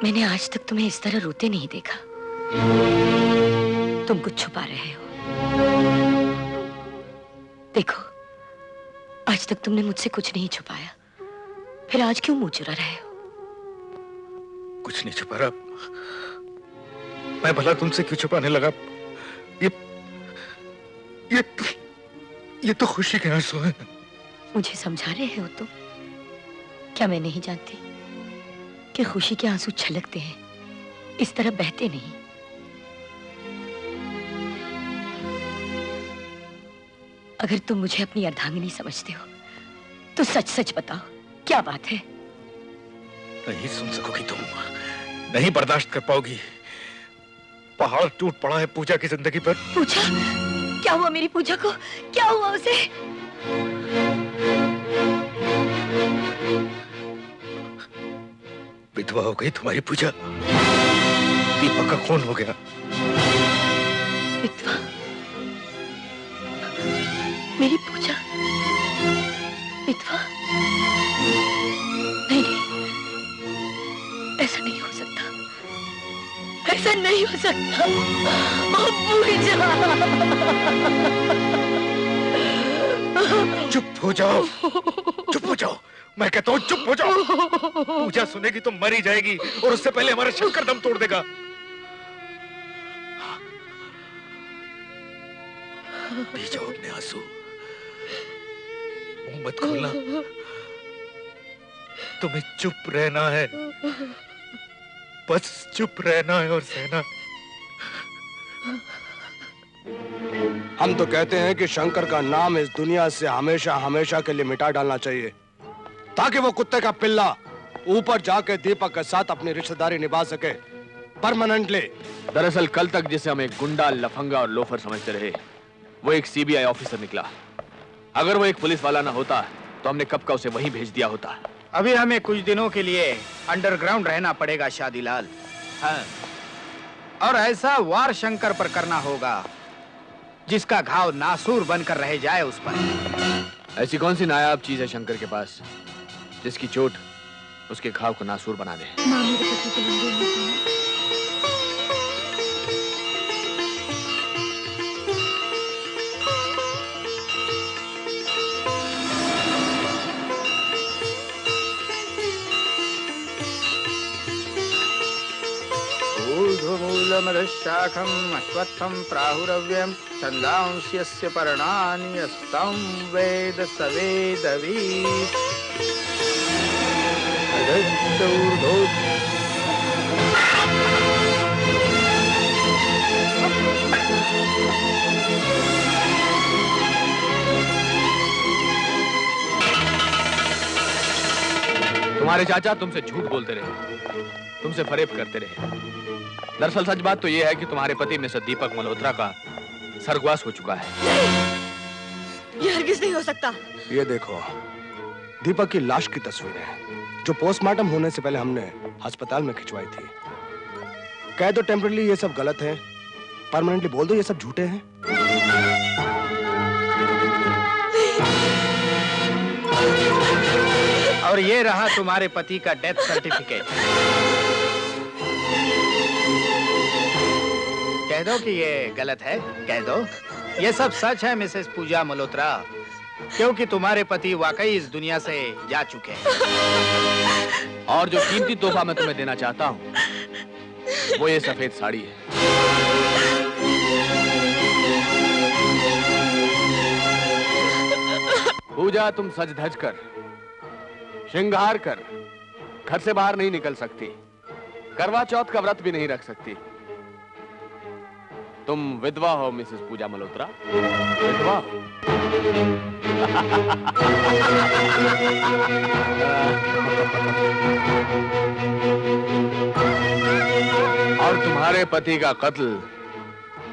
Speaker 4: मैंने आज तक तुम्हें इस तरह रोते नहीं देखा। तुम कुछ छुपा रहे हो। देखो, आज तक तुमने मुझसे कुछ नहीं छुपाया, फिर आज क्यों मुंह चुरा रहे हो?
Speaker 6: कुछ नहीं छुपा रहा। मैं भला तुमसे क्यों छुपाने लगा? ये तो खुशी के आंसू हैं।
Speaker 4: मुझे समझा रहे हो तुम? क्या मैं नहीं जानती कि खुशी के आंसू छलकते हैं, इस तरह बहते नहीं। अगर तुम मुझे अपनी अर्धांगिनी समझते हो तो सच सच बताओ, क्या बात है?
Speaker 6: नहीं सुन सकोगी तुम, नहीं बर्दाश्त कर पाओगी। पहाड़ टूट पड़ा है पूजा की जिंदगी पर।
Speaker 4: पूजा? क्या हुआ मेरी पूजा को? क्या हुआ उसे?
Speaker 6: विधवा हो गई तुम्हारी पूजा। दीपक का खून हो गया।
Speaker 4: विधवा? मेरी पूजा विधवा? नहीं नहीं, ऐसा नहीं हो सकता, ऐसा नहीं हो सकता।
Speaker 6: चुप हो जाओ, चुप हो जाओ, मैं कहता हूँ चुप हो जाओ। पूजा सुनेगी तो मर ही जाएगी और उससे पहले हमारा शंकर दम तोड़ देगा। पी जाओ अपने आंसू, मुंह मत खोलना। तुम्हें चुप रहना है, बस चुप रहना है और सहना।
Speaker 10: हम तो कहते हैं कि शंकर का नाम इस दुनिया से हमेशा हमेशा के लिए मिटा डालना चाहिए, ताकि वो कुत्ते का पिल्ला ऊपर जाके दीपक के साथ अपनी रिश्तेदारी निभा सके परमानेंटली।
Speaker 8: दरअसल कल तक जिसे हम एक गुंडा, लफंगा और लोफर समझते रहे, वो एक सीबीआई ऑफिसर निकला। अगर वो एक पुलिस वाला ना होता तो हमने कब का उसे वहीं भेज दिया होता।
Speaker 9: अभी हमें कुछ दिनों के लिए अंडरग्राउंड रहना पड़ेगा शादीलाल। हाँ, और ऐसा वार शंकर पर करना होगा जिसका घाव नासूर बनकर रह जाए उस पर।
Speaker 8: ऐसी कौन सी नायाब चीज है शंकर के पास जिसकी चोट उसके घाव को नासूर बना दे?
Speaker 5: माँ मेरे पति को लंबे उम्र देना।
Speaker 9: ऊर्ध्वमूलमधुशाखम् अश्वत्थं प्राहुरव्यं छन्दांस्यस्य पर्णानि यस्तं वेद स वेदवित्। अधश्च ऊर्ध्वोत्
Speaker 8: तुम्हारे चाचा तुमसे झूठ बोलते रहे, तुमसे फरेब करते रहे। दरअसल सच बात तो यह है कि तुम्हारे पति मिस्टर दीपक मल्होत्रा का स्वर्गवास हो चुका है।
Speaker 16: ये हरगिज नहीं हो सकता।
Speaker 10: ये देखो, दीपक की लाश की तस्वीर है जो पोस्टमार्टम होने से पहले हमने अस्पताल में खिंचवाई थी। कह दो टेम्पररी ये सब गलत है, परमानेंटली बोल दो ये सब झूठे हैं।
Speaker 9: और ये रहा तुम्हारे पति का डेथ सर्टिफिकेट। कह दो कि ये गलत है, कह दो ये सब सच है मिसेस पूजा मल्होत्रा, क्योंकि तुम्हारे पति वाकई इस दुनिया से जा चुके हैं।
Speaker 8: और जो कीमती तोहफा मैं तुम्हें देना चाहता हूँ वो ये सफेद साड़ी है। पूजा, तुम सज धज कर, श्रृंगार कर घर से बाहर नहीं निकल सकती, करवा चौथ का व्रत भी नहीं रख सकती। तुम विधवा हो मिसेस पूजा मल्होत्रा, विधवा हो। और तुम्हारे पति का कत्ल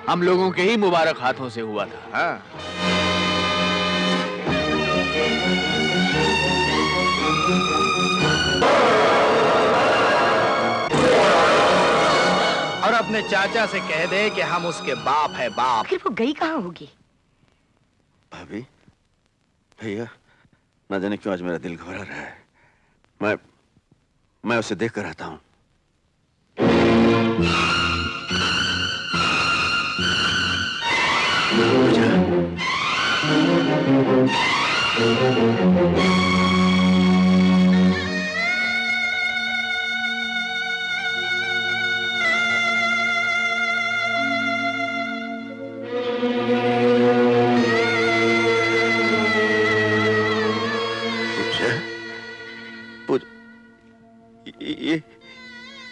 Speaker 8: हम लोगों के ही मुबारक हाथों से हुआ था। हाँ?
Speaker 9: और अपने चाचा से कह दे कि हम उसके बाप है, बाप।
Speaker 4: आखिर वो गई कहाँ होगी?
Speaker 2: भाभी, भैया, न जाने क्यों आज मेरा दिल घबरा रहा है। मैं उसे देख कर आता हूँ।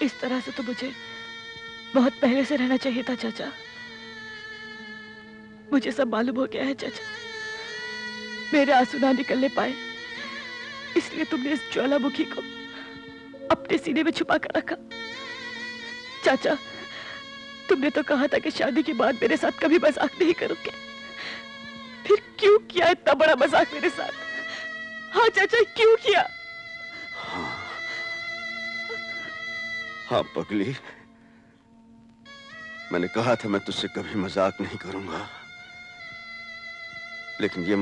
Speaker 16: इस तरह से तो मुझे बहुत पहले से रहना चाहिए था चाचा। मुझे सब मालूम हो गया है चाचा। मेरे आंसू ना निकलने पाए इसलिए तुमने इस ज्वालामुखी को अपने सीने में छुपा कर रखा। चाचा, तुमने तो कहा था कि शादी के बाद मेरे साथ कभी मजाक नहीं करोगे, फिर क्यों किया इतना बड़ा मजाक मेरे साथ? हाँ चाचा, क्यों किया?
Speaker 2: हाँ पगली, मैंने कहा था मैं तुझसे कभी मजाक नहीं करूंगा, लेकिन ये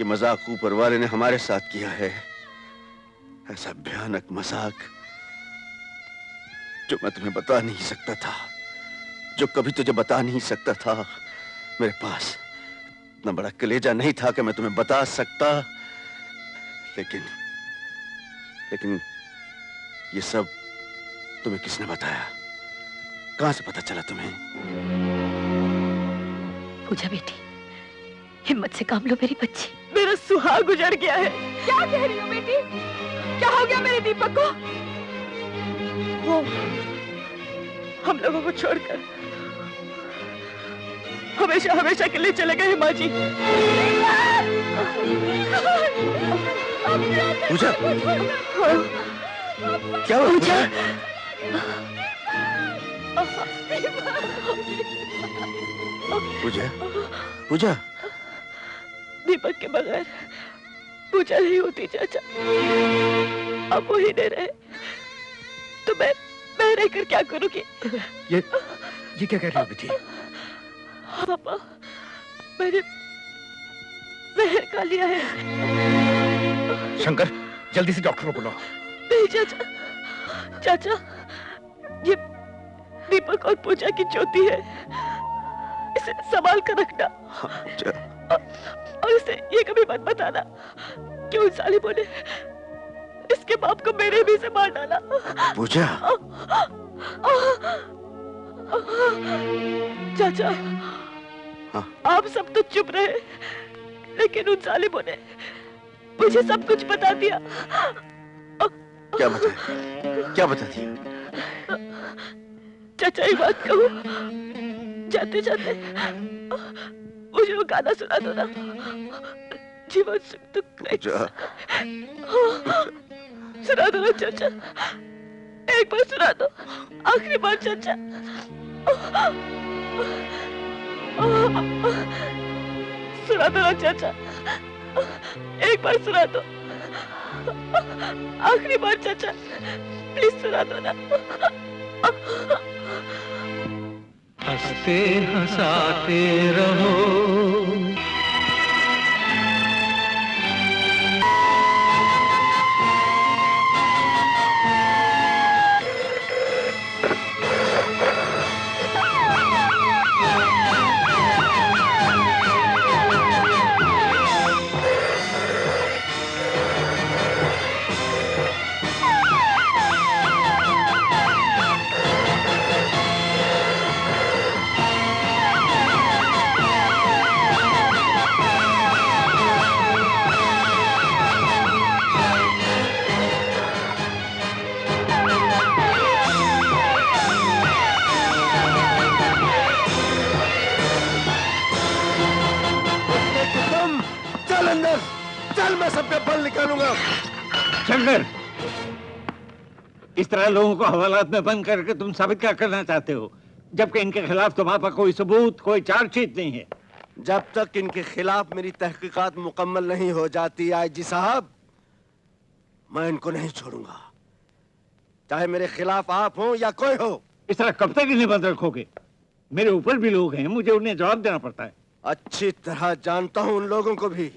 Speaker 2: मजाक ऊपर वाले ने हमारे साथ किया है। ऐसा भयानक मजाक जो मैं तुम्हें बता नहीं सकता था, जो कभी तुझे बता नहीं सकता था। मेरे पास इतना बड़ा कलेजा नहीं था कि मैं तुम्हें बता सकता, लेकिन ये सब तुम्हें किसने बताया? कहां से पता चला तुम्हें?
Speaker 4: पूजा बेटी, हिम्मत से काम लो मेरी बच्ची।
Speaker 16: मेरा मेरा सुहाग गुजर गया है। क्या कह रही हो बेटी? क्या हो गया मेरे दीपक को? वो हम लोगों को छोड़कर हमेशा हमेशा के लिए चले गए माँ जी।
Speaker 2: पूजा, क्या हुआ पूजा? पूजा, पूजा,
Speaker 16: दीपक के बगैर पूजा नहीं होती चाचा। अब वो ही नहीं रहे तो मैं रहकर क्या करूंगी?
Speaker 6: ये क्या कह रही हो बेटी?
Speaker 16: पापा, मैंने जहर खा लिया है।
Speaker 6: शंकर, जल्दी से डॉक्टर को बुलाओ।
Speaker 16: नहीं चाचा, चाचा, ये दीपक और पूजा की ज्योति है, इसे संभाल कर रखना। और इसे ये कभी मत बताना कि उन सालिमों ने इसके बाप को मेरे भी से मार डाला।
Speaker 2: पूजा,
Speaker 16: चाचा, आप सब तो चुप रहे, लेकिन उन सालिमों ने मुझे सब कुछ बता दिया।
Speaker 2: क्या बताया? क्या बता दिया?
Speaker 16: चाचा, एक बात कहूँ, जाते जाते मुझे वो गाना सुना दो ना, जीवन सुख दुख। सुना दो ना चाचा, एक बार सुना दो, आखिरी बार चाचा। सुना दो ना चाचा, एक बार सुना दो, आखिरी बार चाचा, प्लीज सुना दो ना।
Speaker 11: हंसते हंसाते रहो।
Speaker 2: चल, मैं सब पे बल निकालूंगा।
Speaker 18: शंकर, इस तरह लोगों को हवालात में बंद करके तुम साबित क्या करना चाहते हो, जबकि इनके खिलाफ तुम्हारे पास कोई सबूत, कोई चार्जशीट नहीं है?
Speaker 2: जब तक इनके खिलाफ मेरी तहकीकात मुकम्मल नहीं हो जाती आईजी साहब, मैं इनको नहीं छोड़ूंगा, चाहे मेरे खिलाफ आप हो या कोई हो।
Speaker 18: इस तरह कब तक इन्हें बंद रखोगे? मेरे ऊपर भी लोग हैं, मुझे उन्हें जवाब देना पड़ता है।
Speaker 2: अच्छी तरह जानता हूं उन लोगों को भी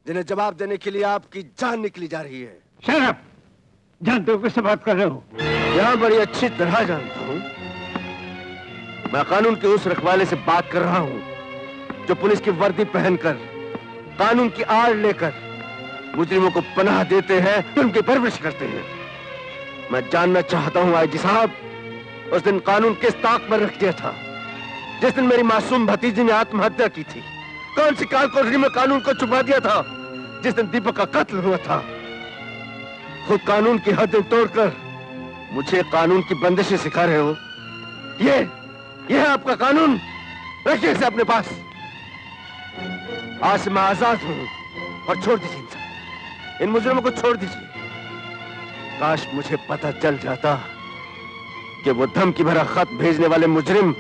Speaker 2: जिन्हें जवाब देने के लिए आपकी जान निकली जा रही है।
Speaker 18: शराब जानते हो किससे बात कर रहे हो?
Speaker 2: यहां बड़ी अच्छी तरह जानता हूं। मैं कानून के उस रखवाले से बात कर रहा हूं जो पुलिस की वर्दी पहनकर, कानून की आड़ लेकर मुजरिमों को पनाह देते हैं, उनकी परवरिश करते हैं। मैं जानना चाहता हूं आईजी साहब, उस दिन कानून किस ताक पर रख दिया था जिस दिन मेरी मासूम भतीजी ने आत्महत्या की थी? कौन सी कालकोठरी में कानून को छुपा दिया था जिस दिन दीपक का कत्ल हुआ था? खुद कानून की हदें तोड़कर मुझे कानून की बंदिशें सिखा रहे हो। ये है आपका कानून, रखिए इसे अपने पास। आज से मैं आजाद हूं और छोड़ दीजिए इन मुजरिमों को, छोड़ दीजिए। काश मुझे पता चल जाता कि वो धमकी भरा खत भेजने वाले मुजरिम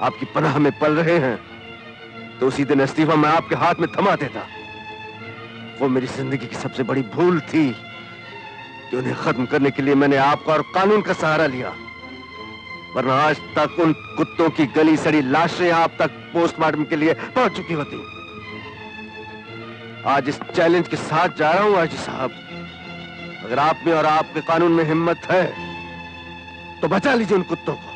Speaker 2: आपकी पनाह में पल रहे हैं, तो उसी दिन इस्तीफा मैं आपके हाथ में थमा देता। वो मेरी जिंदगी की सबसे बड़ी भूल थी कि उन्हें खत्म करने के लिए मैंने आपका और कानून का सहारा लिया, वरना आज तक उन कुत्तों की गली सड़ी लाशें आप तक पोस्टमार्टम के लिए पहुंच चुकी होती। आज इस चैलेंज के साथ जा रहा हूं आईजी साहब, अगर आप में और आपके कानून में हिम्मत है तो बचा लीजिए उन कुत्तों को।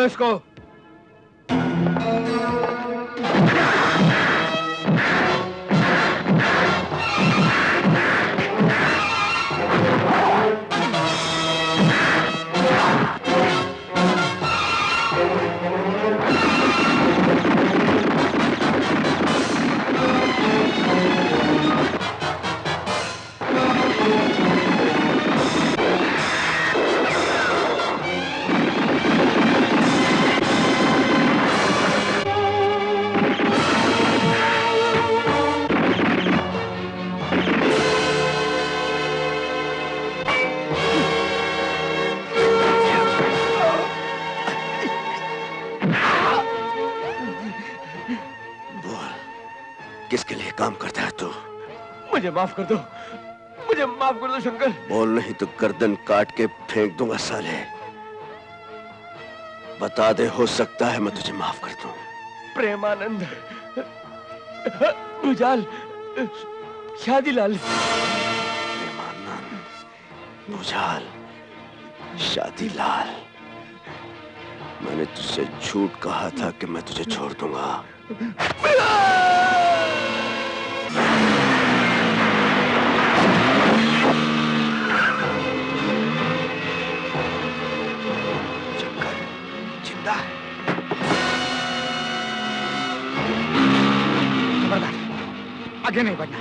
Speaker 6: इसको।
Speaker 2: किसके लिए काम करता है तू?
Speaker 7: मुझे माफ कर दो, मुझे माफ कर दो शंकर।
Speaker 2: बोल नहीं तो गर्दन काट के फेंक दूंगा साले। बता दे, हो सकता है मैं तुझे माफ कर दूं।
Speaker 7: प्रेमानंद, भुजाल, शादीलाल।
Speaker 2: प्रेमानंद, भुजाल, शादीलाल। मैंने तुझसे झूठ कहा था कि मैं तुझे छोड़ दूंगा।
Speaker 6: आगे नहीं बढ़ना,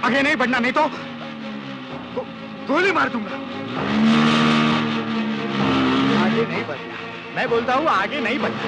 Speaker 6: आगे नहीं बढ़ना, नहीं तो गोली मार दूंगा। आगे नहीं बढ़ना, मैं बोलता हूँ आगे नहीं बढ़ना।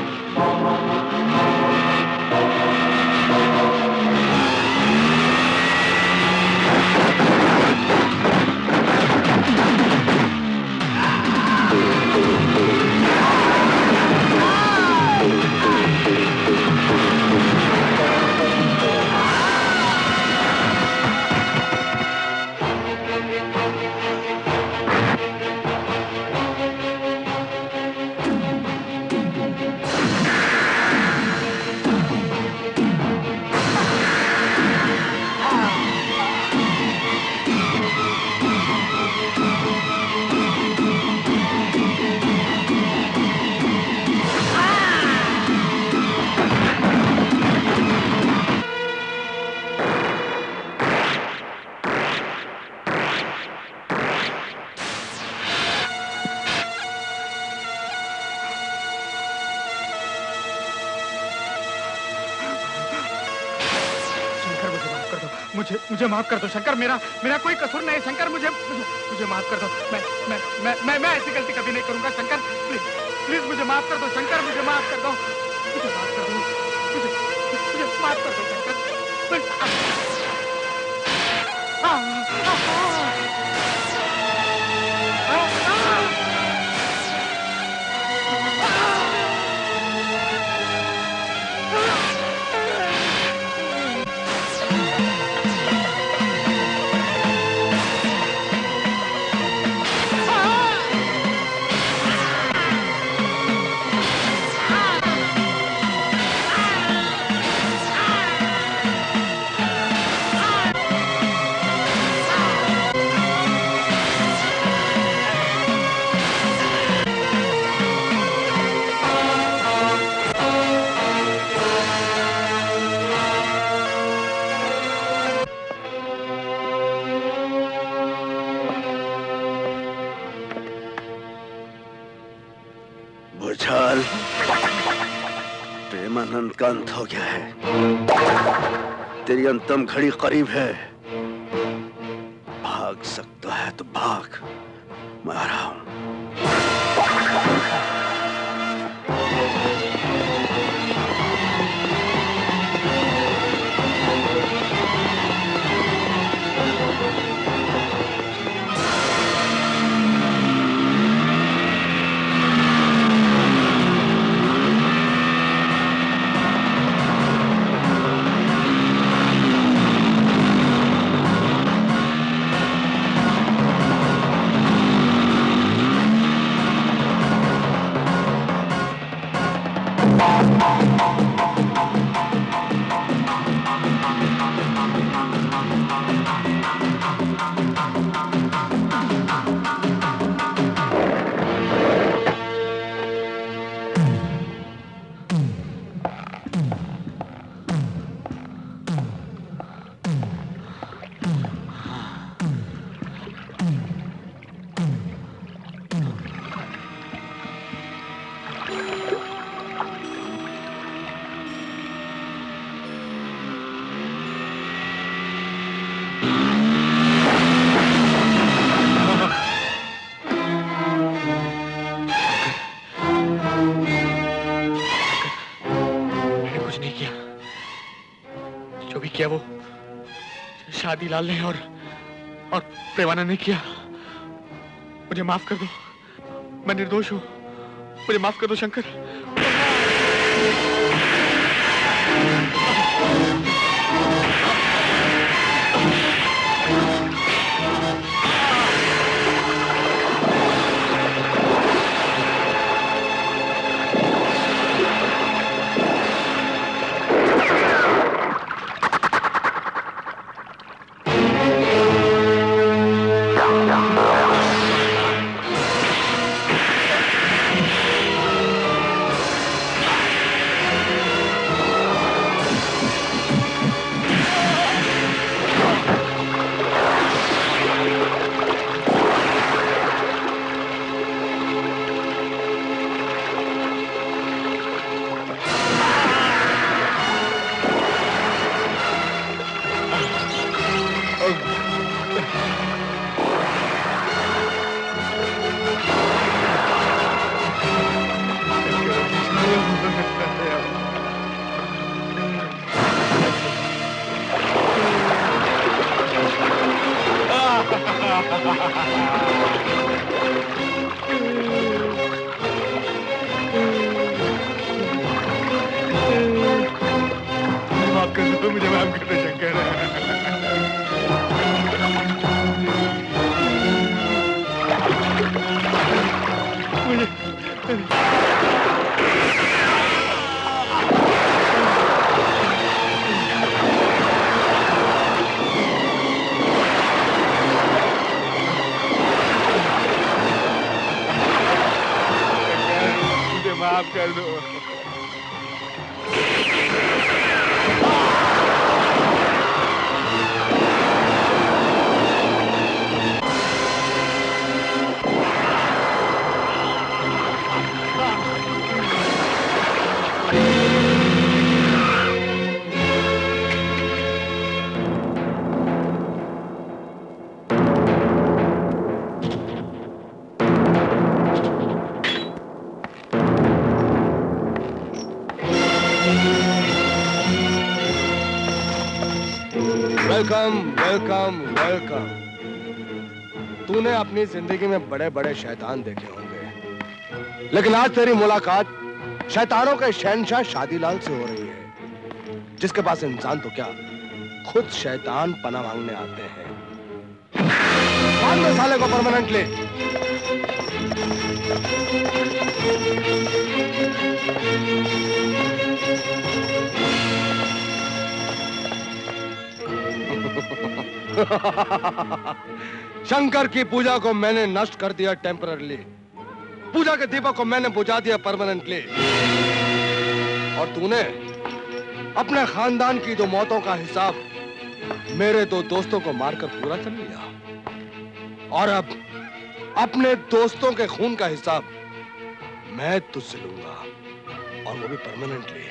Speaker 6: मुझे माफ कर दो शंकर, मेरा कोई कसूर नहीं शंकर, मुझे माफ कर दो। मैं ऐसी गलती कभी नहीं करूंगा शंकर, प्लीज मुझे माफ कर दो शंकर, मुझे माफ कर दो, मुझे माफ कर दो, मुझे माफ कर दो शंकर।
Speaker 2: भुजाल, प्रेमानंद का अंत हो गया है। तेरी अंतिम घड़ी करीब है। भाग सकता है तो भाग, मैं आ रहा हूं।
Speaker 8: नहीं किया। जो भी किया वो शादीलाल ने और प्रेमानंद ने किया। मुझे माफ कर दो, मैं निर्दोष हूँ। मुझे माफ कर दो शंकर। मुझे माफ कर दो शंकर। मुझे माफ कर दो।
Speaker 10: Welcome welcome welcome. तूने अपनी जिंदगी में बड़े बड़े शैतान देखे होंगे, लेकिन आज तेरी मुलाकात शैतानों के शहंशाह शादीलाल से हो रही है, जिसके पास इंसान तो क्या खुद शैतान पनाह मांगने आते हैं। बांध दो साले को परमानेंटली। शंकर की पूजा को मैंने नष्ट कर दिया टेम्पररली, पूजा के दीपक को मैंने बुझा दिया परमानेंटली, और तूने अपने खानदान की 2 मौतों का हिसाब मेरे 2 दोस्तों को मारकर पूरा कर लिया, और अब अपने दोस्तों के खून का हिसाब मैं तुझसे लूंगा, और वो भी परमानेंटली।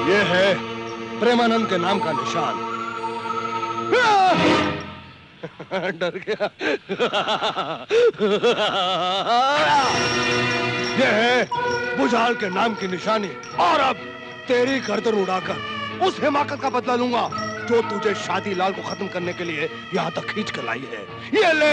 Speaker 10: ये है प्रेमानंद के नाम का निशान। डर गया। ये है बुझाल के नाम की निशानी, और अब तेरी गर्दन उड़ाकर उस हिमाकत का बदला लूंगा जो तुझे शादीलाल को खत्म करने के लिए यहाँ तक खींच कर लाई है। ये ले।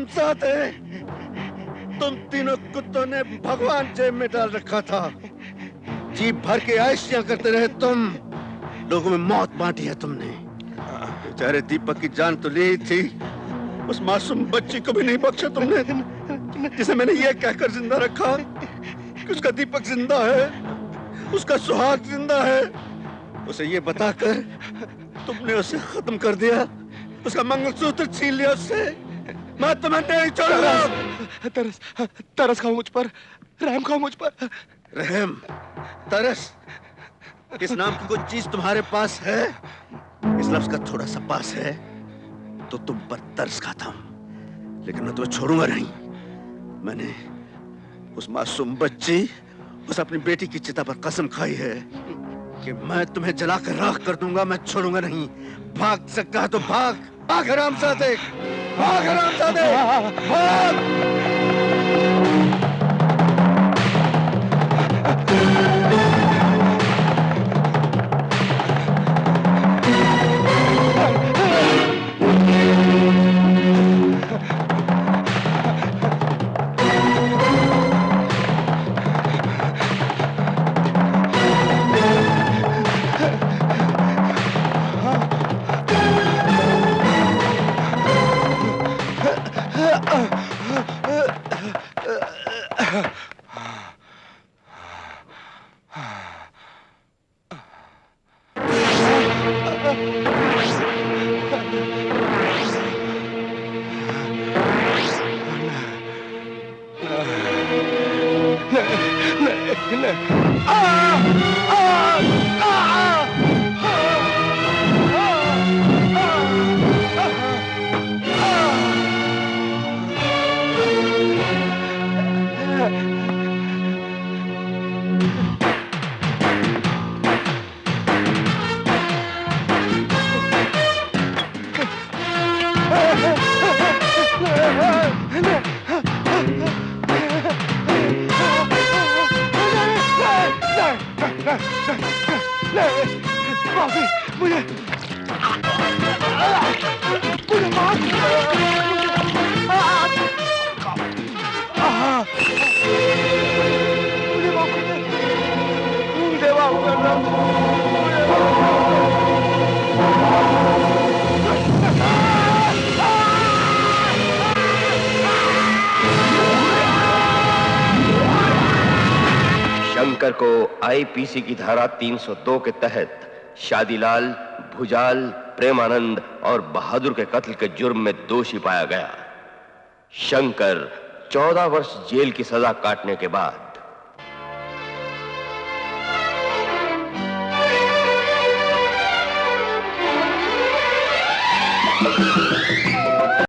Speaker 2: हरामजादे, तुम तीनों कुत्तों ने भगवान जेब में डाल रखा था। जीप भर के आयशियां करते रहे तुम, लोगों में मौत बांटी है तुमने। बेचारे दीपक की जान तो ली थी, उस मासूम बच्ची को भी नहीं बख्शा तुमने, जिसे मैंने ये कहकर जिंदा रखा कि उसका दीपक जिंदा है, उसका सुहाग जिंदा है। उसे ये बताकर तुमने उसे खत्म कर दिया, उसका मंगलसूत्र छीन लिया उससे। मैं तुम्हें नहीं छोड़ूंगा।
Speaker 8: तरस तरस खाओ मुझ पर, रहम खाओ मुझ पर।
Speaker 2: रहम, तरस, इस नाम की कोई चीज तुम्हारे पास है? इस लफ्ज का थोड़ा सा पास है तो तुम पर तरस खाता हूं, लेकिन मैं तुम्हें छोड़ूंगा नहीं। मैंने उस मासूम बच्ची, उस अपनी बेटी की चिता पर कसम खाई है कि मैं तुम्हें जलाकर राख कर दूंगा, मैं छोड़ूंगा नहीं। भाग सकता है तो भाग, भाग हरामजादे, भाग हरामजादे, भाग।
Speaker 15: शंकर को आईपीसी की धारा 302 के तहत शादीलाल, भुजाल, प्रेमानंद और बहादुर के कत्ल के जुर्म में दोषी पाया गया। शंकर 14 वर्ष जेल की सजा काटने के बाद